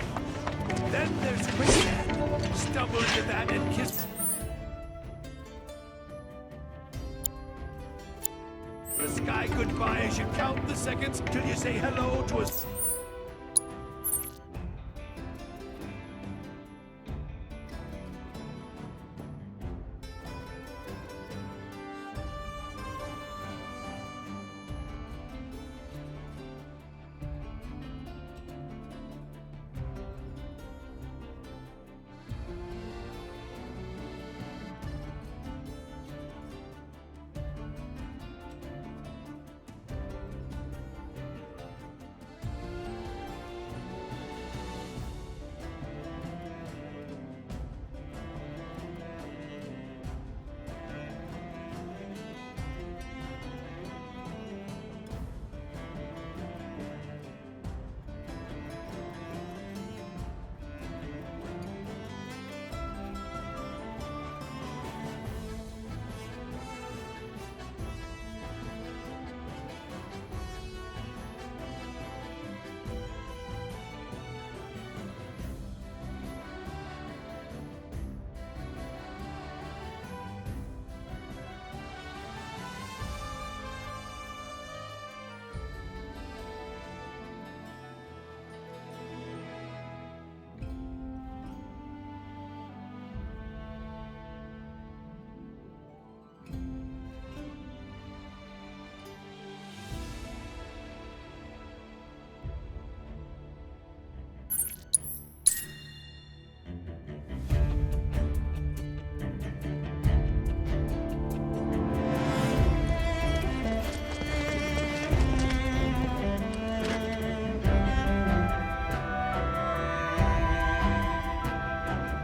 Then there's Greenland. Stumble into that and kiss the sky goodbye as you count the seconds till you say hello to us.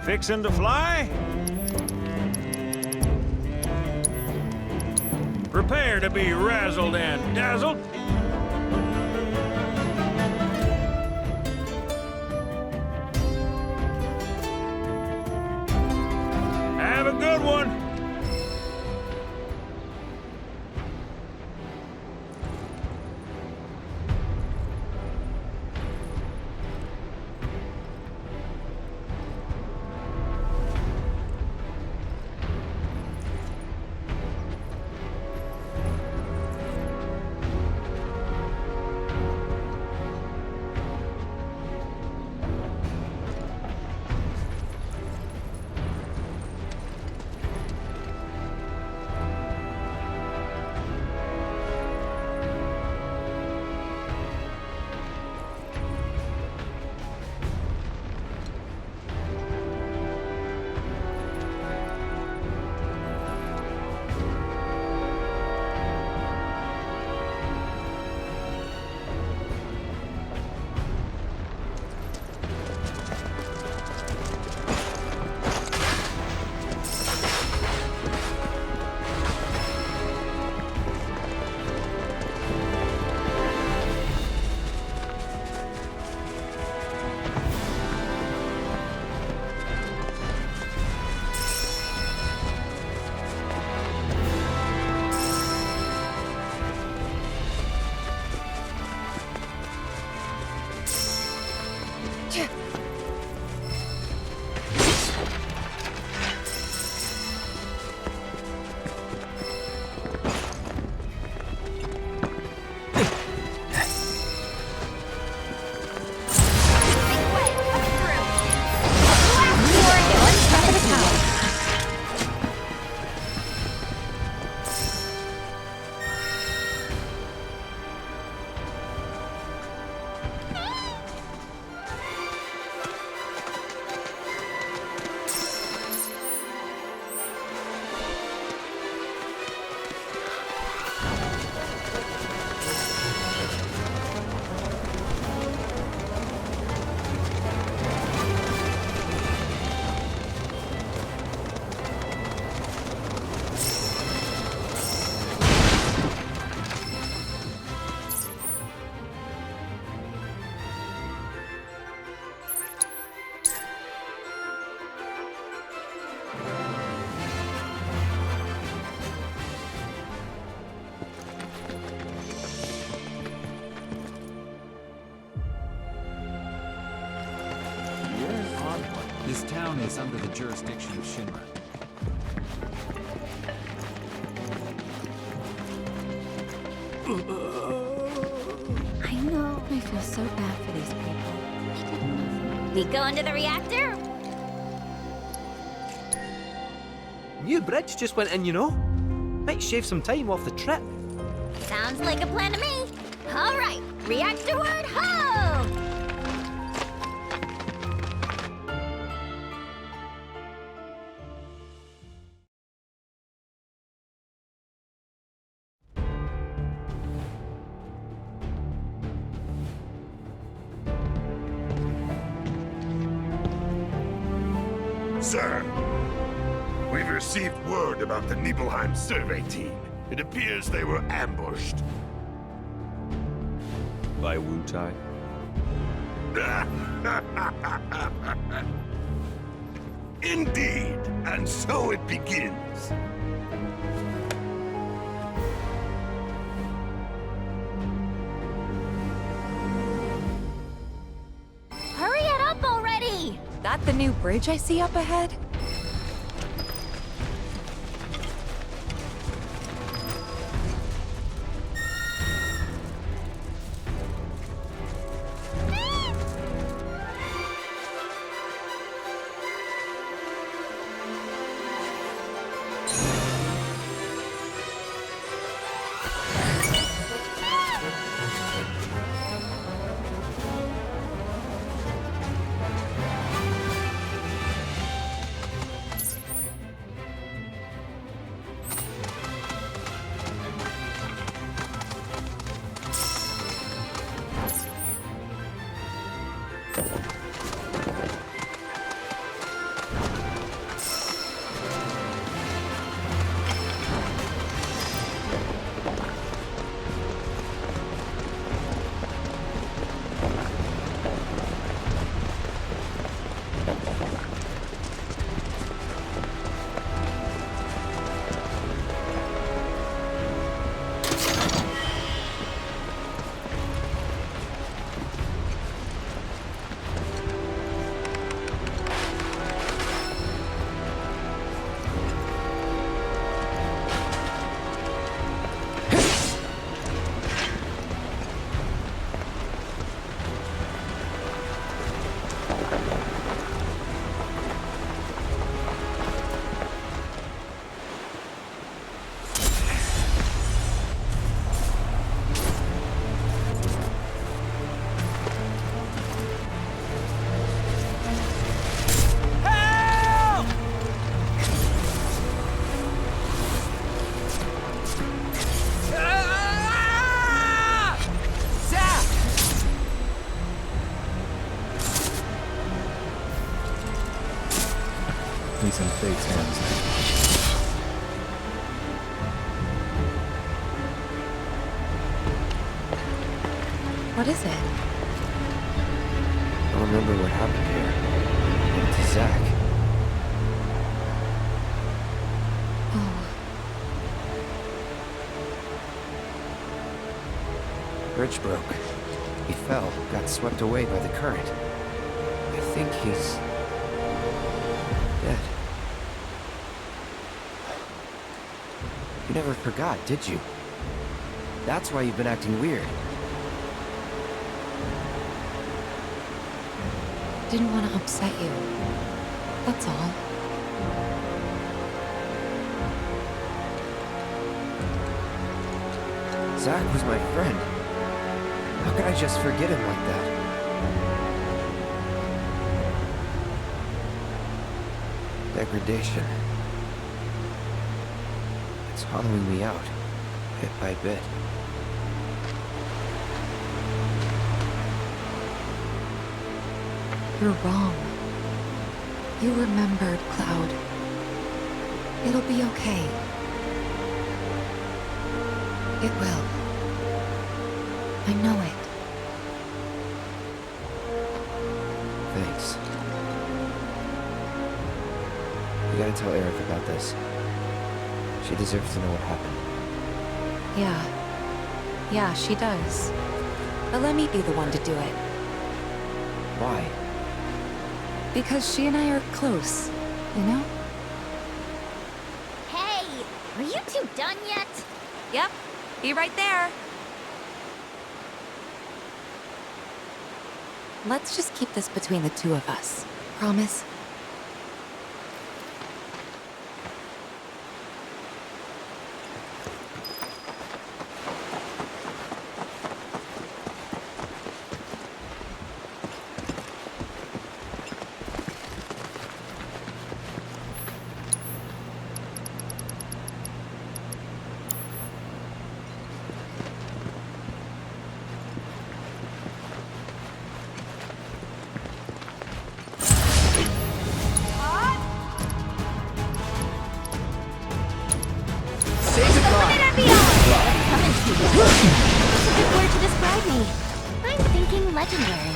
Fixin' to fly? Prepare to be razzled and dazzled. Have a good one. This town is under the jurisdiction of Shinra. I know. I feel so bad for these people. They did nothing. We go into the reactor? New bridge just went in, you know. Might shave some time off the trip. Sounds like a plan to me. All right, reactorward ho! Sir, we've received word about the Nibelheim survey team. It appears they were ambushed. By Wu Tai? Indeed, and so it begins. Hurry it up already! That the new bridge I see up ahead? He's in Fate's hands. What is it? I remember what happened here. And to Zack. Bridge broke. He fell, got swept away by the current. I think he's dead. You never forgot, did you? That's why you've been acting weird. Didn't want to upset you. That's all. Zack was my friend. How could I just forget him like that? Degradation. It's hollowing me out, bit by bit. You're wrong. You remembered, Cloud. It'll be okay. It will. I know it. Thanks. You gotta tell Aerith about this. She deserves to know what happened. Yeah, she does. But let me be the one to do it. Why? Because she and I are close, you know? Hey, are you two done yet? Yep, be right there. Let's just keep this between the two of us. Promise? What's a good word to describe me? I'm thinking legendary.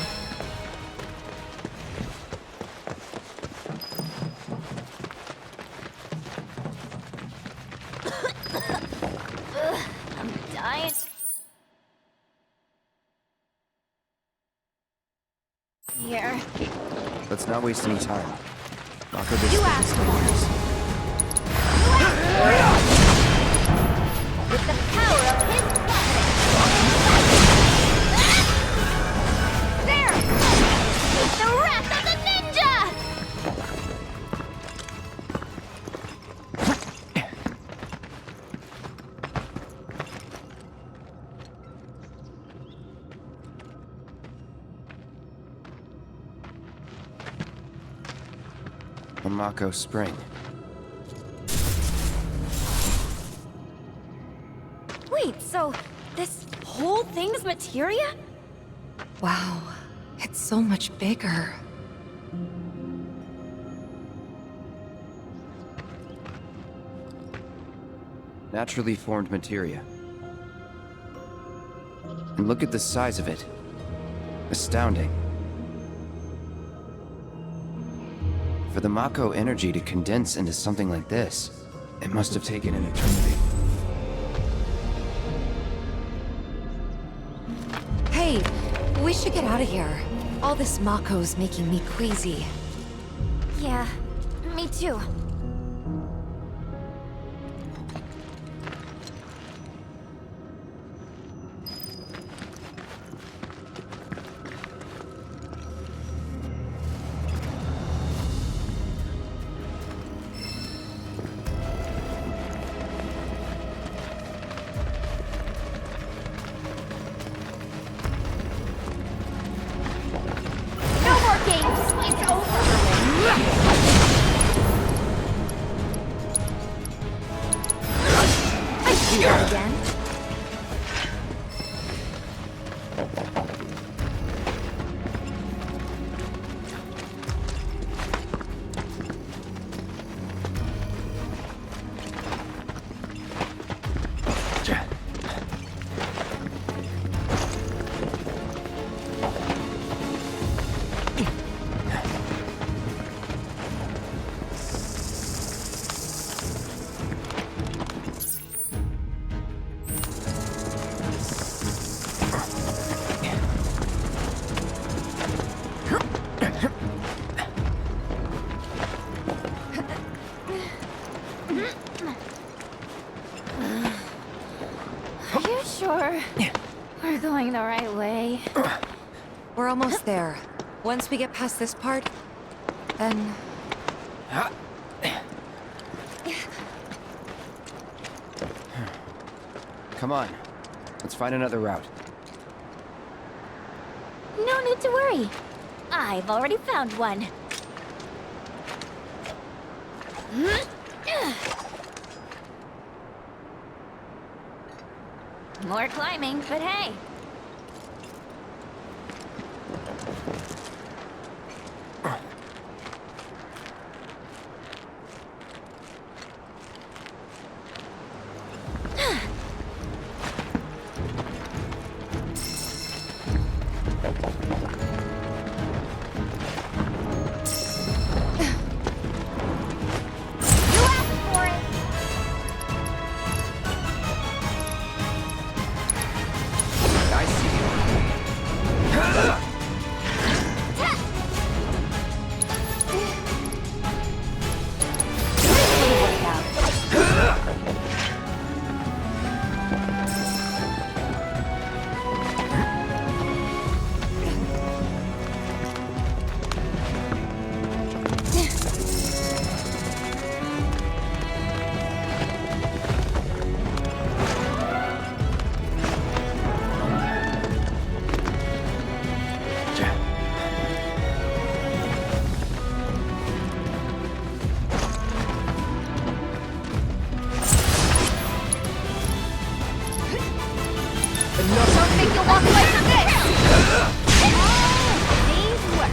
Ugh, I'm dying. Here. Let's not waste any time. Mako You asked for it. With the power of his there! With the wrath of the ninja! A Mako spring. Wait, so this whole thing's materia? Wow, it's so much bigger. Naturally formed materia. And look at the size of it. Astounding. For the Mako energy to condense into something like this, it must have taken an eternity. Hey, we should get out of here. All this Mako's making me crazy. Yeah, me too. No more games! It's over! I see that again. Are you sure we're going the right way? We're almost there. Once we get past this part, then... Come on. Let's find another route. No need to worry. I've already found one. More climbing, but hey. think you'll walk away from this? These work.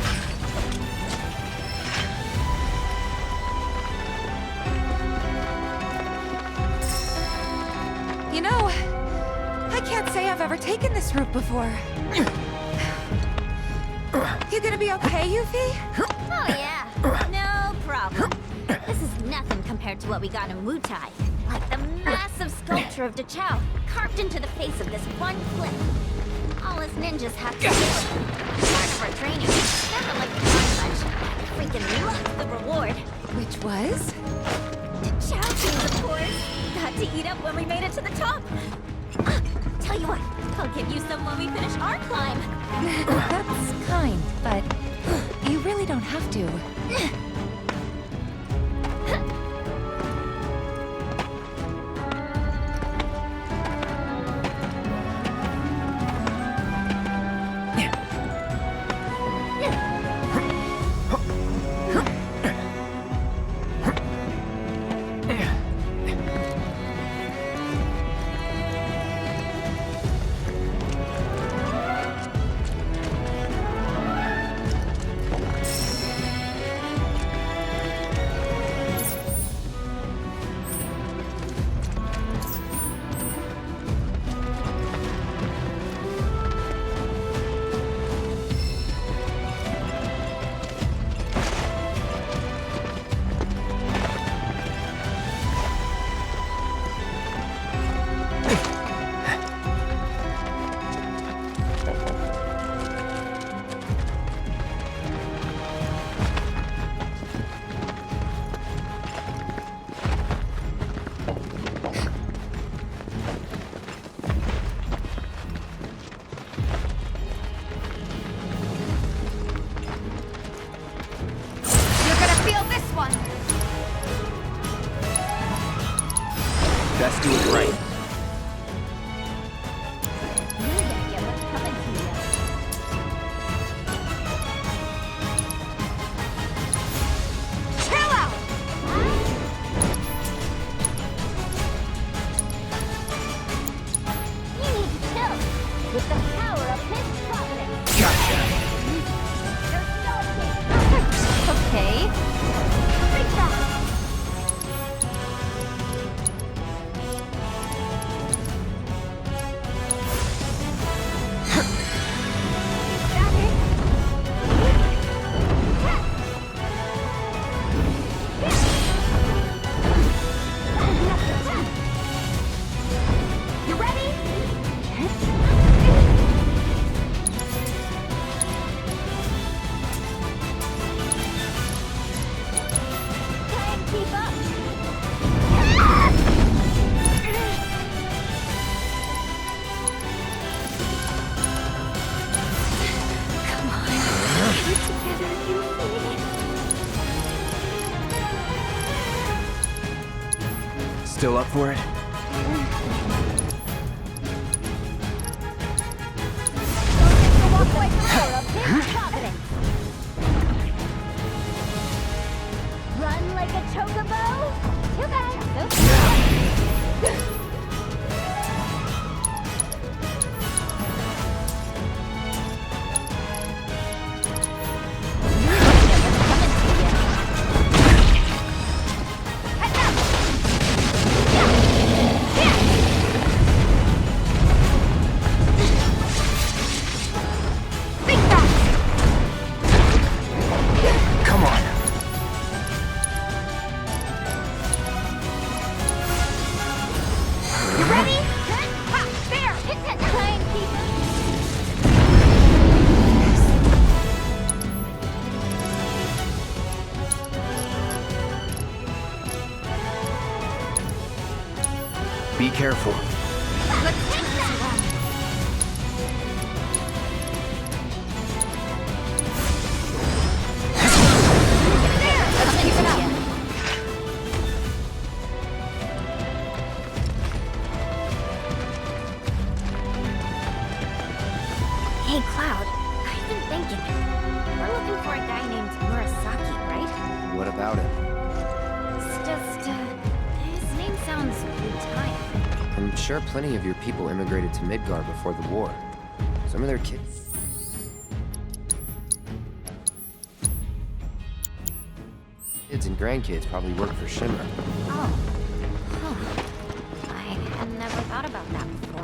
You know, I can't say I've ever taken this route before. You gonna be okay, Yuffie? Oh yeah, no problem. This is nothing compared to what we got in Wutai. Like the massive sculpture of Dachao carved into the face of this one cliff. All us ninjas have to do it. Part of our training. Never like to talk much. Freaking loved the reward. Which was? Dachao cheese, of course. Got to eat up when we made it to the top. Ah, tell you what, I'll give you some when we finish our climb. That's kind, but you really don't have to. Best do it right. With the power of his providence. Gotcha. Okay. Take that. You ready? Keep up! Come on. Get it together, Yuffie. Still up for it? Walk away from power of his providence. Run like a chocobo? You got it. Come on. You ready? Ha! There! Hit that timekeeper! Be careful. Let's take that! There! Let's keep it up! Hey, Cloud. I've been thinking. We're looking for a guy named Murasaki, right? What about him? It's just, his name sounds Italian. I'm sure plenty of your people immigrated to Midgar before the war. Some of their kids. Kids and grandkids probably work for Shinra. Oh. Huh. I had never thought about that before.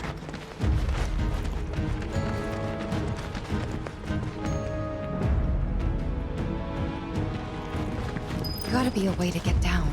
Gotta be a way to get down.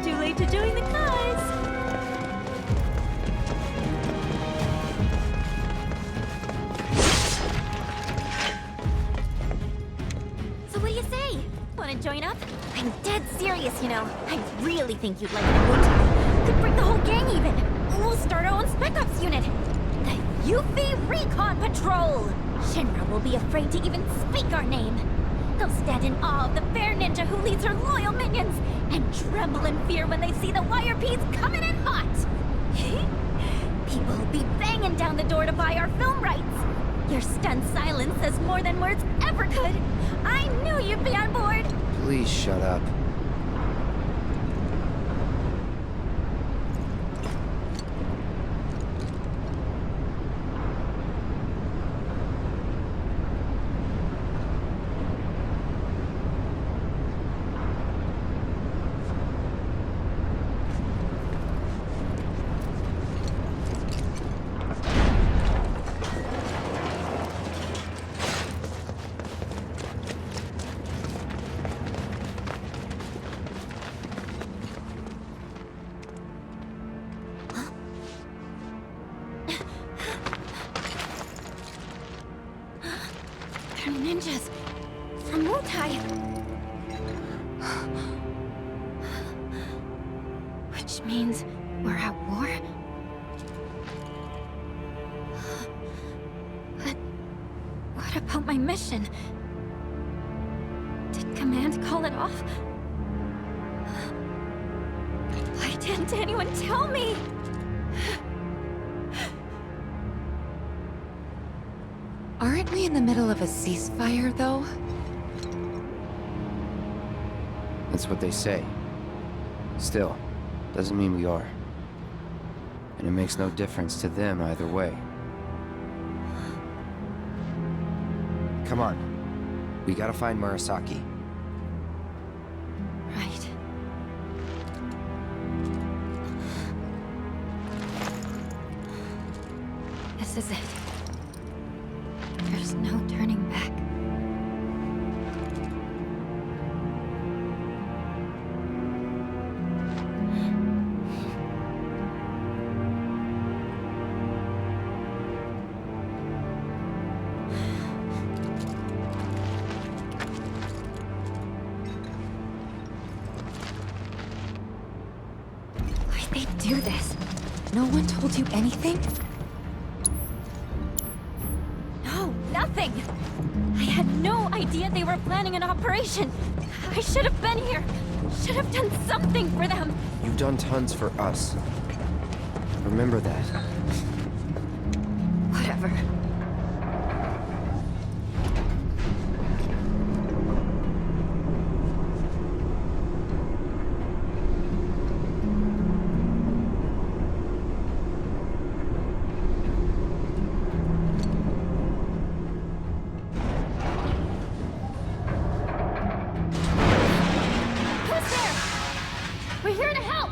too late to join the cause. So what do you say? Want to join up? I'm dead serious, you know. I really think you'd like it in Wutai. Could bring the whole gang even. We'll start our own Spec Ops unit. The UV Recon Patrol. Shinra will be afraid to even speak our name. They'll stand in awe of the fair ninja who leads her loyal minions, and tremble in fear when they see the wire peas coming in hot. People will be banging down the door to buy our film rights. Your stunned silence says more than words ever could. I knew you'd be on board. Please shut up. They're ninjas from Wutai. Which means we're at war? But what about my mission? Did Command call it off? Why didn't anyone tell me? Aren't we in the middle of a ceasefire, though? That's what they say. Still, doesn't mean we are. And it makes no difference to them either way. Come on. We gotta find Murasaki. Right. This is it. There's no turning back. Why'd they do this? No one told you anything? No, nothing! I had no idea they were planning an operation. I should have been here. Should have done something for them. You've done tons for us. Remember that. Whatever. Who's there? We're here to help!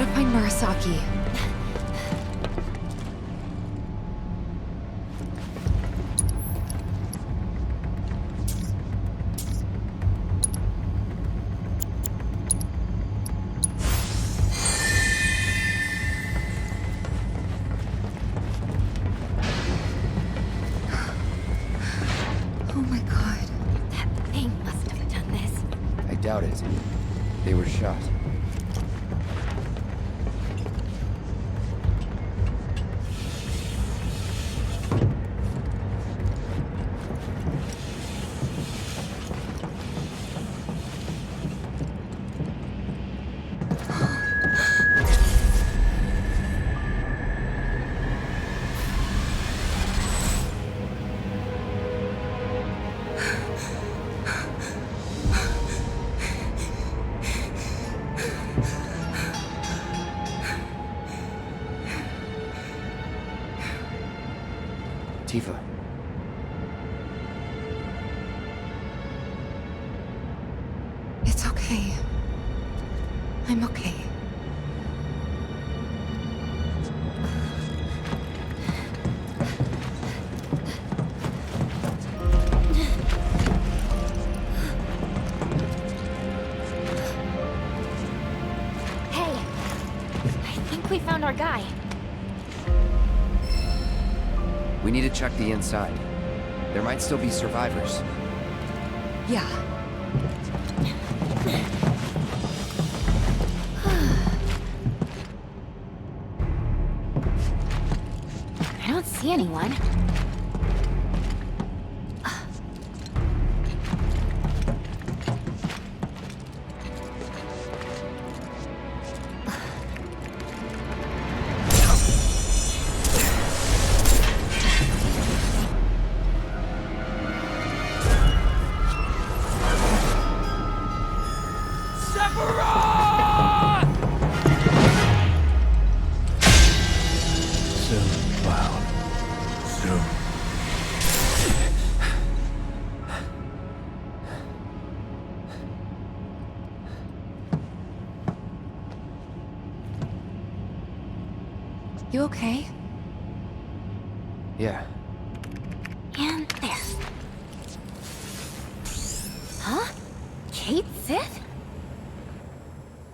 gotta find Murasaki. Oh my god. That thing must have done this. I doubt it. They were shot. Tifa. It's okay. I'm okay. Hey! I think we found our guy. We need to check the inside. There might still be survivors. Yeah. I don't see anyone. Soon, Cloud. Soon. You okay? Yeah. And there. Huh? Kate Sith?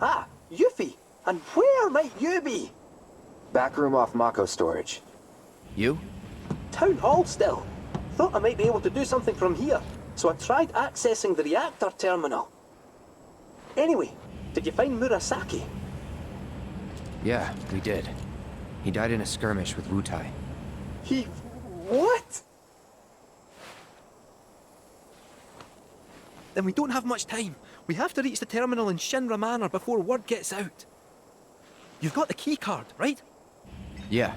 Ah, Yuffie! And where might you be? Back room off Mako storage. You? Town hall still. Thought I might be able to do something from here, so I tried accessing the reactor terminal. Anyway, did you find Murasaki? Yeah, we did. He died in a skirmish with Wutai. He... what? Then we don't have much time. We have to reach the terminal in Shinra Manor before word gets out. You've got the key card, right? Yeah.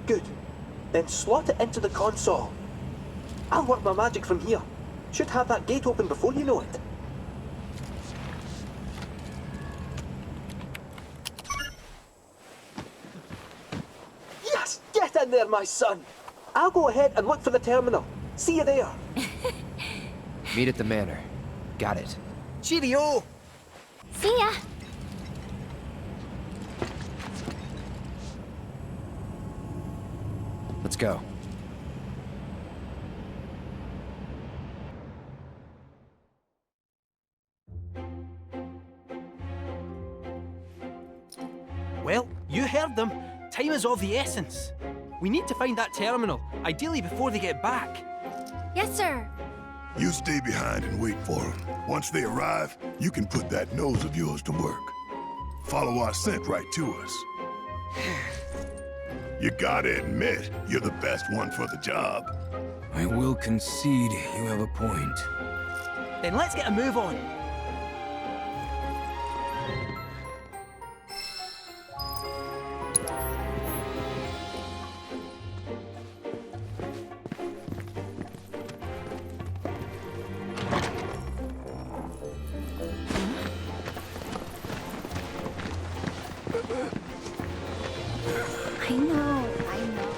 Good. Then slot it into the console. I'll work my magic from here. Should have that gate open before you know it. Yes! Get in there, my son! I'll go ahead and look for the terminal. See you there. Meet at the manor. Got it. Cheerio! See ya! Let's go. Well, you heard them. Time is of the essence. We need to find that terminal, ideally before they get back. Yes, sir. You stay behind and wait for them. Once they arrive, you can put that nose of yours to work. Follow our scent right to us. You gotta admit, you're the best one for the job. I will concede you have a point. Then let's get a move on. I know, I know.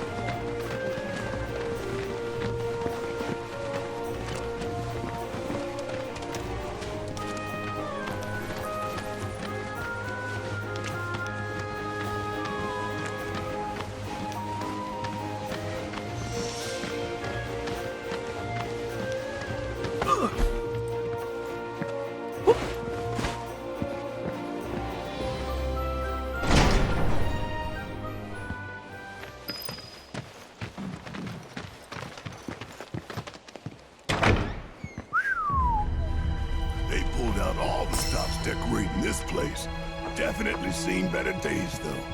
About all the stops decorating this place. Definitely seen better days, though.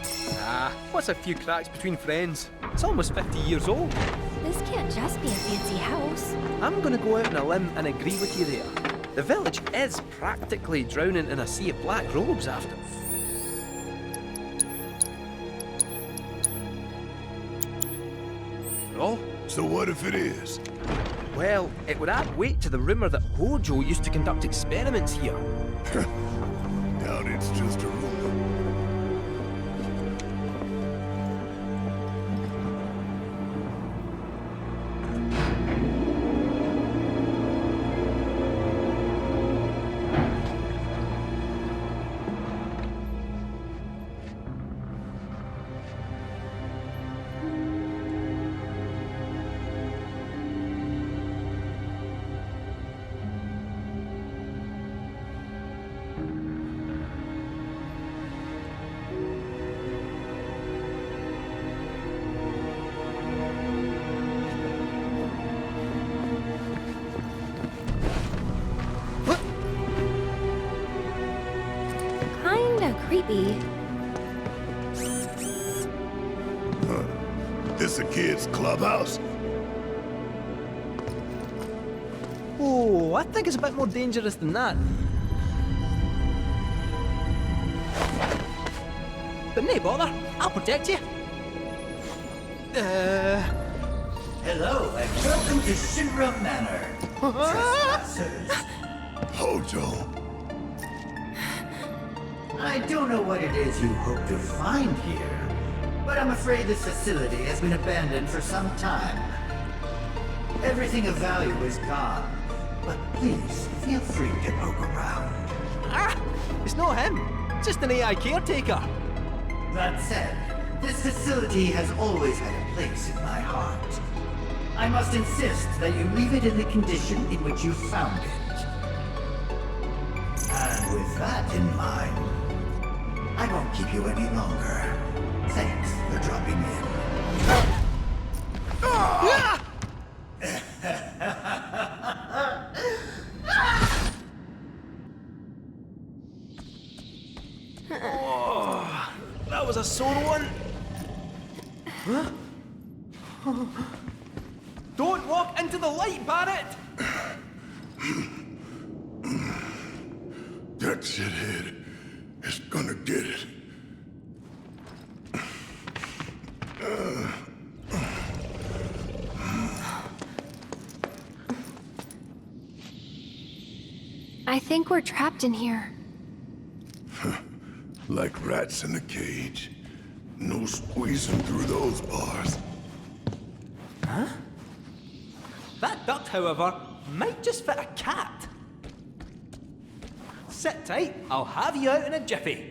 Ah, what's a few cracks between friends? It's almost 50 years old. This can't just be a fancy house. I'm gonna go out on a limb and agree with you there. The village is practically drowning in a sea of black robes after. Oh? So what if it is? Well, it would add weight to the rumor that Hojo used to conduct experiments here. Doubt it's just a rumor. Kinda creepy. This a kid's clubhouse? Oh, I think it's a bit more dangerous than that. But no bother, I'll protect you. Hello, and welcome to Shinra Manor. Trespassers. Hojo. I don't know what it is you hope to find here, but I'm afraid this facility has been abandoned for some time. Everything of value is gone, but please feel free to poke around. Ah, it's not him, just an AI caretaker. That said, this facility has always had a place in my heart. I must insist that you leave it in the condition in which you found it. And with that in mind, I won't keep you any longer. Thanks for dropping in. Oh, that was a sore one. Huh? Don't walk into the light, Barrett! That shithead is gonna get it. I think we're trapped in here. Like rats in a cage. No squeezing through those bars. Huh? That duct, however, might just fit a cat. Sit tight, I'll have you out in a jiffy.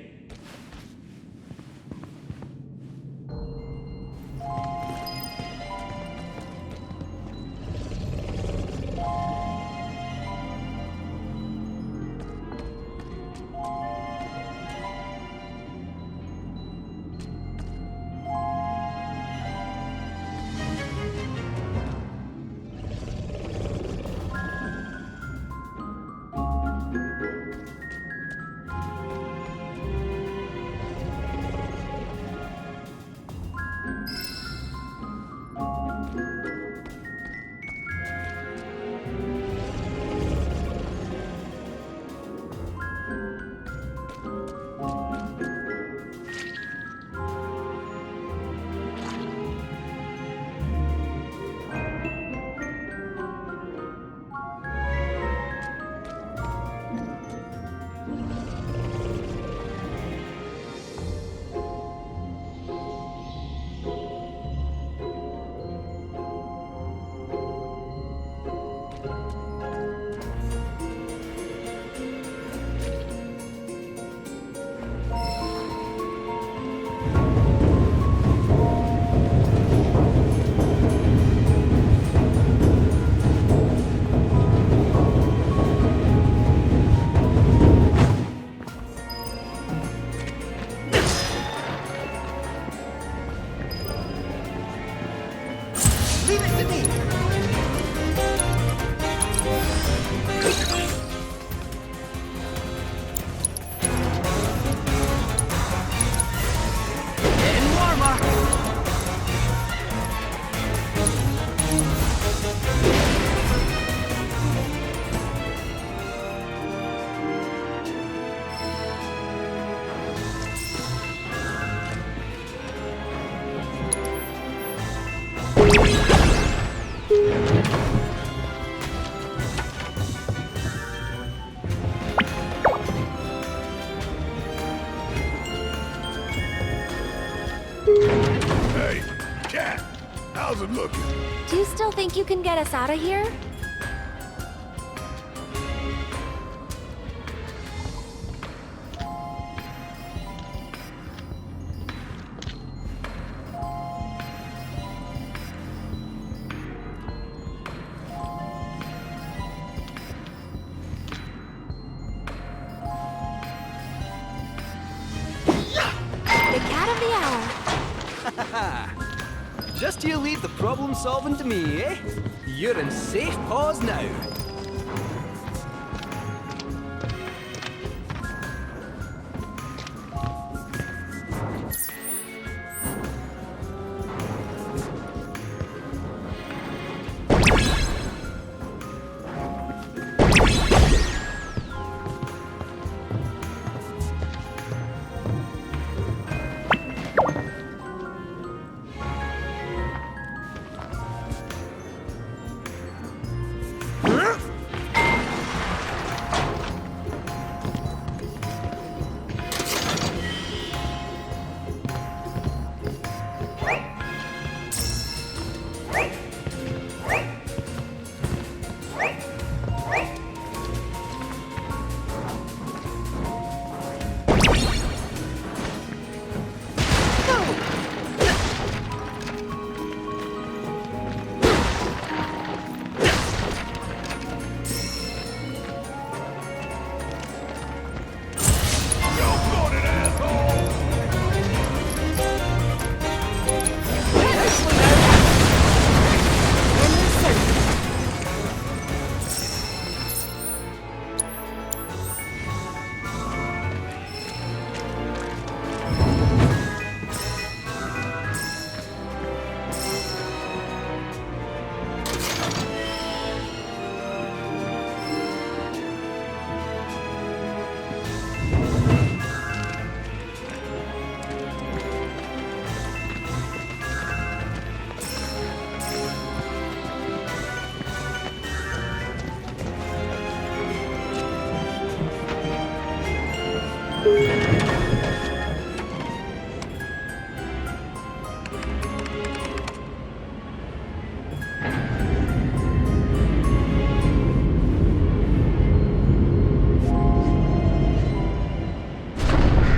How's it looking? Do you still think you can get us out of here? The cat of the hour. Just you leave the problem solving to me, eh? You're in safe paws now.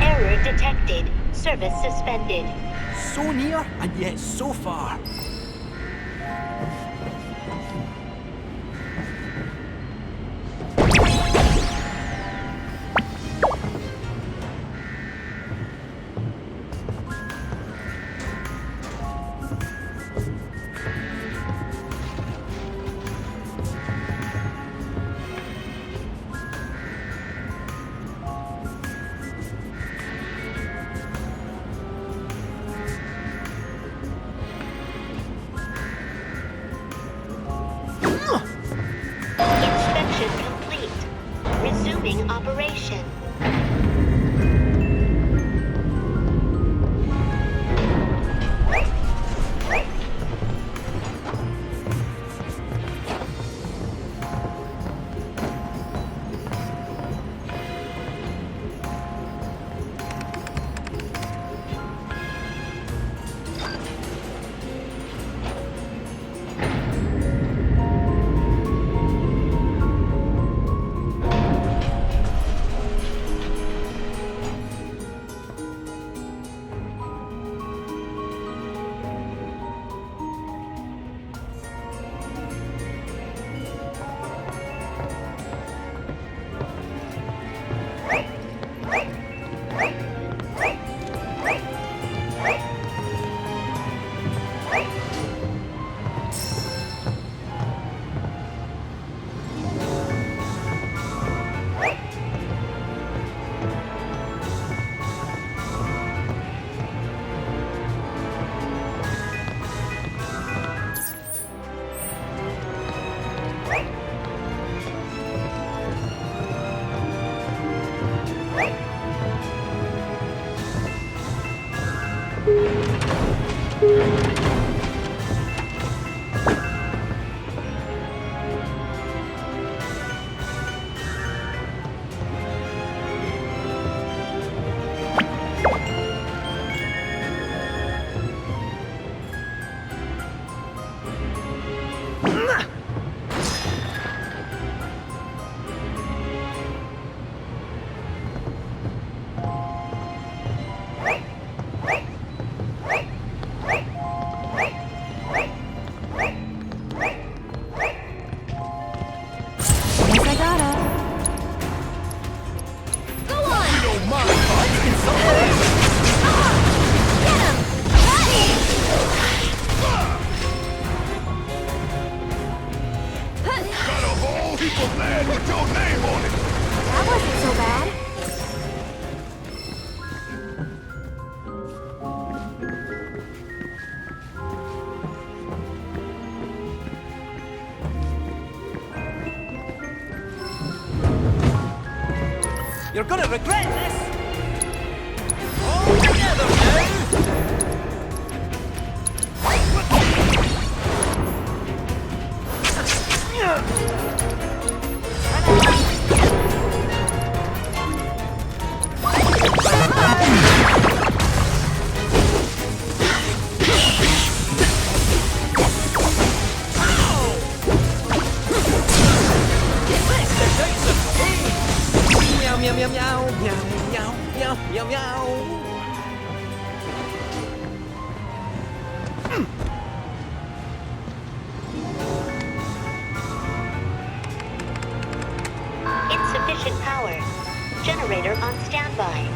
Error detected. Service suspended. So near, and yet so far. Inspection complete. Resuming operation. pad with your name on it! That wasn't so bad. You're gonna regret this! All together now! Meow, meow, meow, meow, meow, meow, meow, meow. Insufficient power. Generator on standby.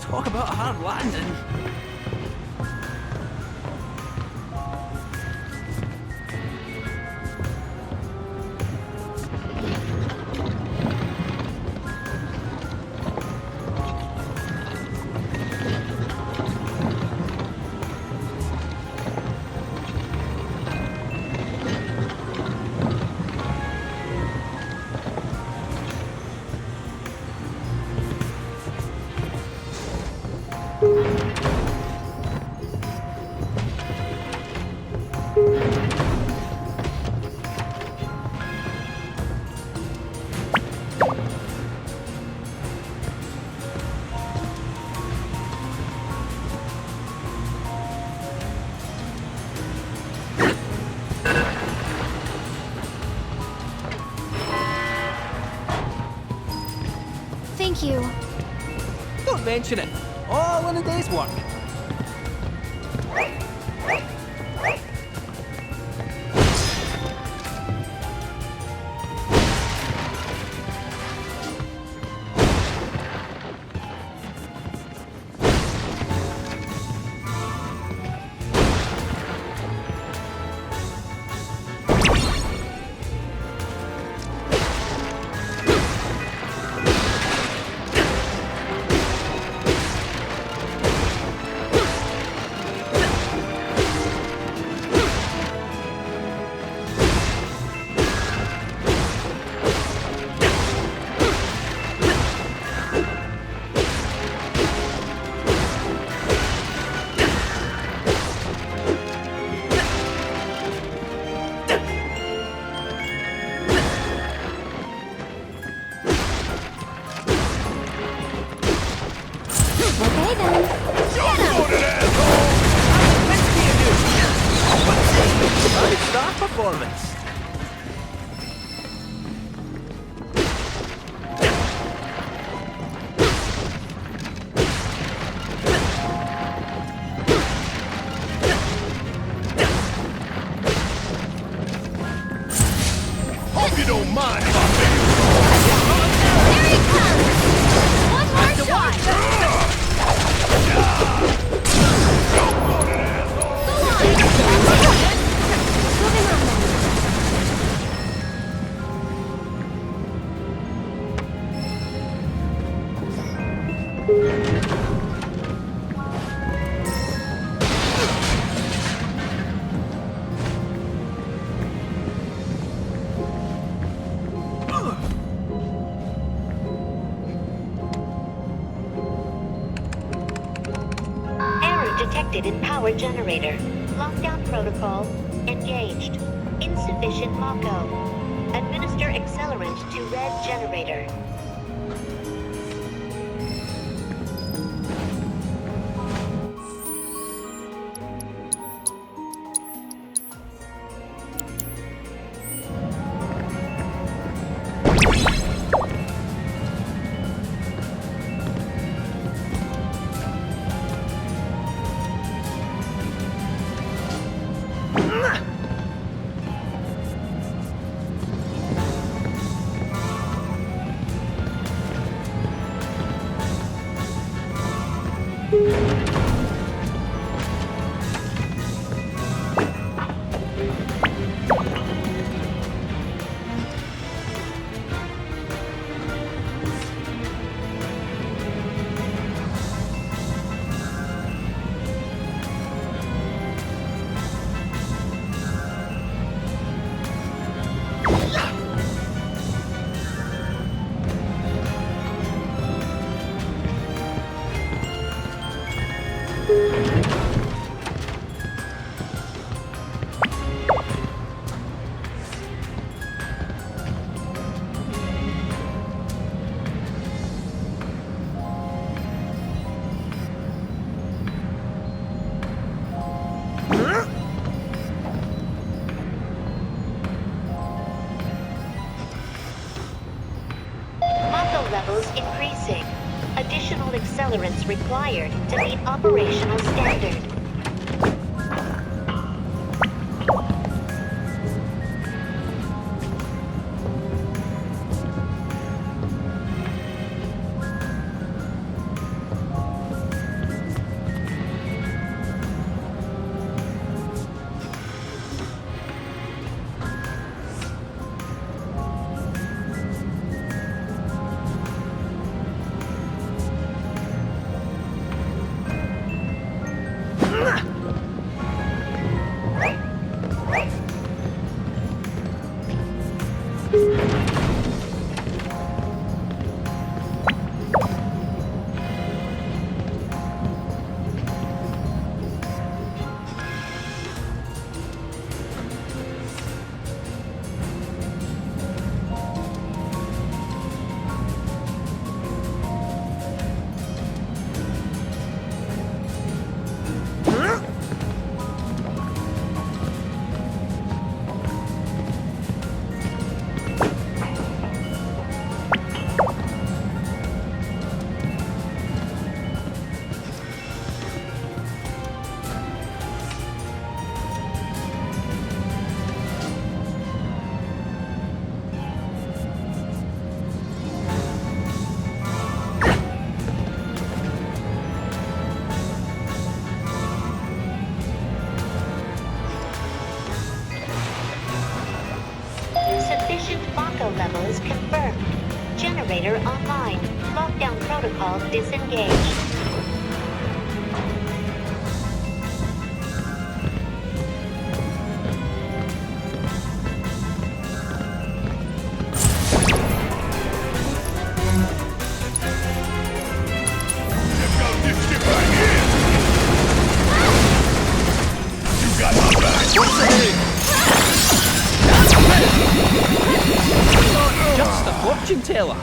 Talk about a hard landing. Thank you. Don't mention it. All in a day's work. Okay then. Star performance. Hope you don't mind if I Here he comes! One more shot! detected in power generator. Lockdown protocol engaged. Insufficient Mako. Administer accelerant to red generator. Levels increasing. Additional accelerants required to meet operational standard. Levels confirmed. Generator online. Lockdown protocol disengaged. Just a fortune teller.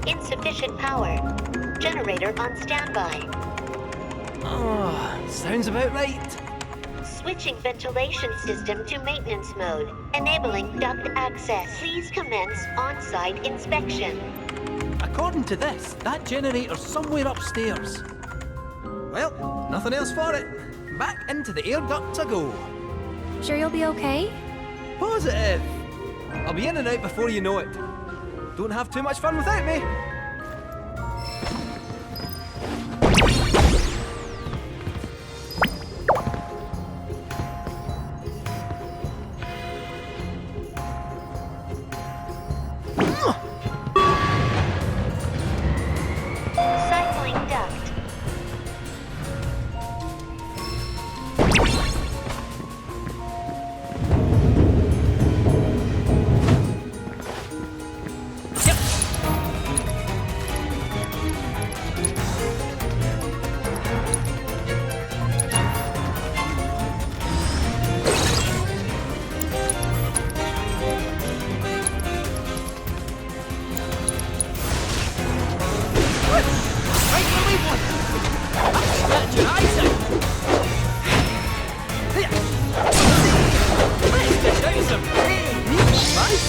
Insufficient power. Generator on standby. Oh, sounds about right. Switching ventilation system to maintenance mode, enabling duct access. Please commence on-site inspection. According to this, that generator's somewhere upstairs. Well, nothing else for it. Back into the air duct to go. Sure you'll be okay? Positive. I'll be in and out before you know it. Don't have too much fun without me. Cycling duct.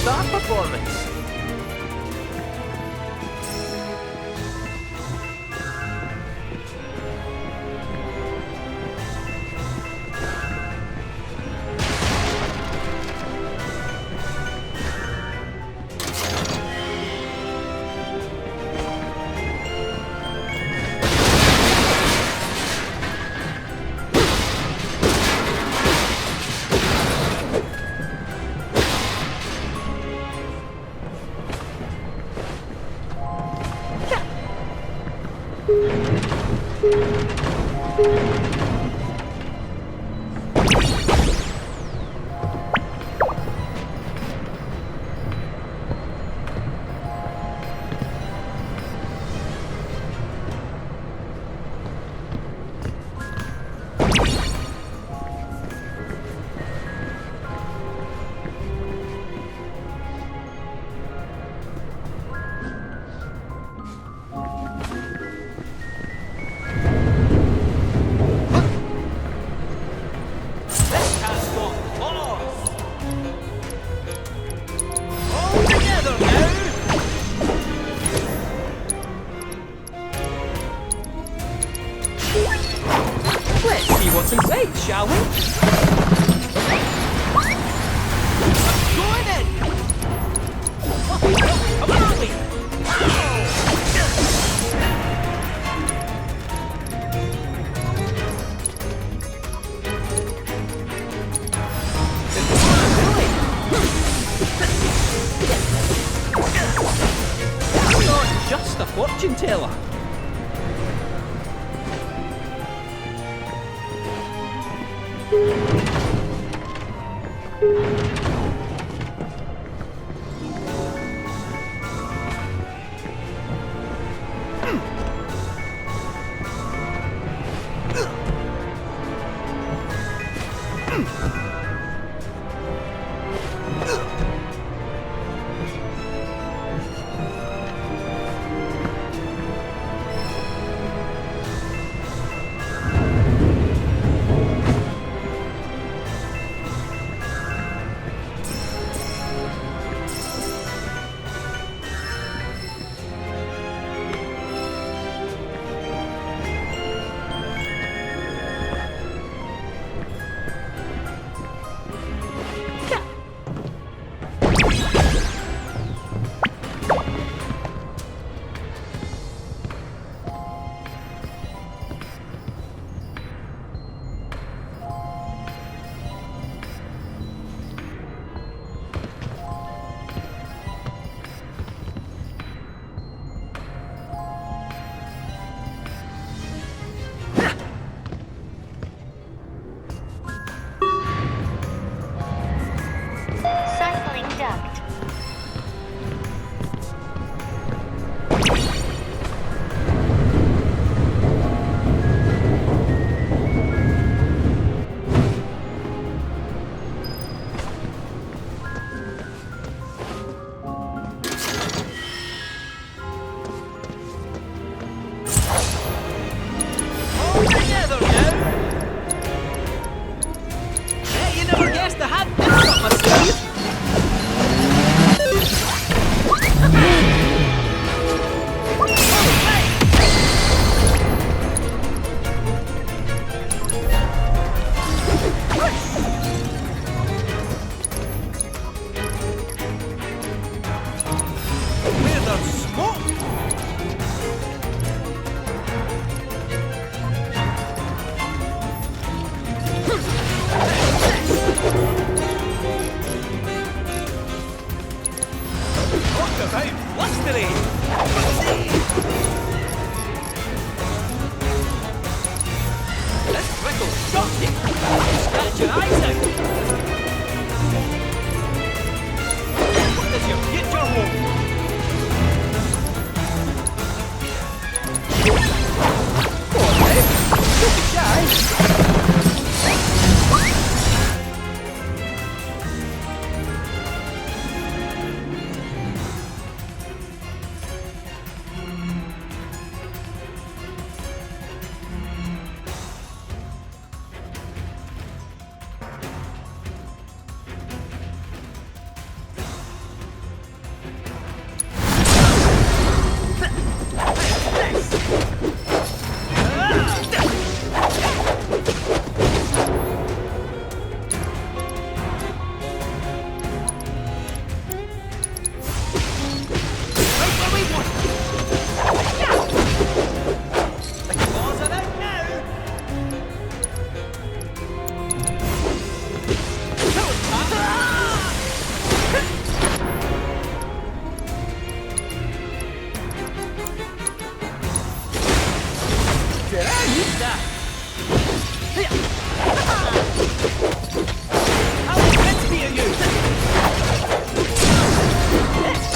Star performance. Let's see what's inside, shall we? Going in! Come on, me! I'm not just a fortune teller. delivery! This trickle'll shock you! Scratch your eyes out! What is your future home? Go on, then! Don't be shy!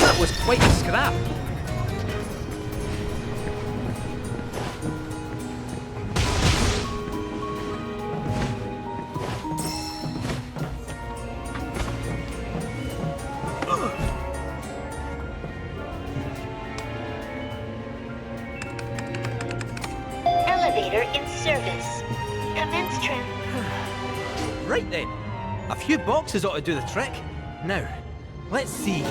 That was quite a scrap. Elevator in service. Commence trim. Right then. A few boxes ought to do the trick. Now, let's see.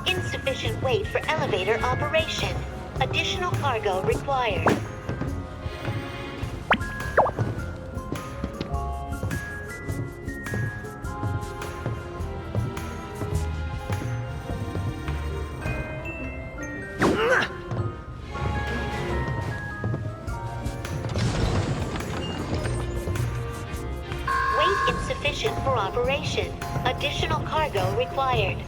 Insufficient weight for elevator operation. Additional cargo required. Weight insufficient for operation. Additional cargo required.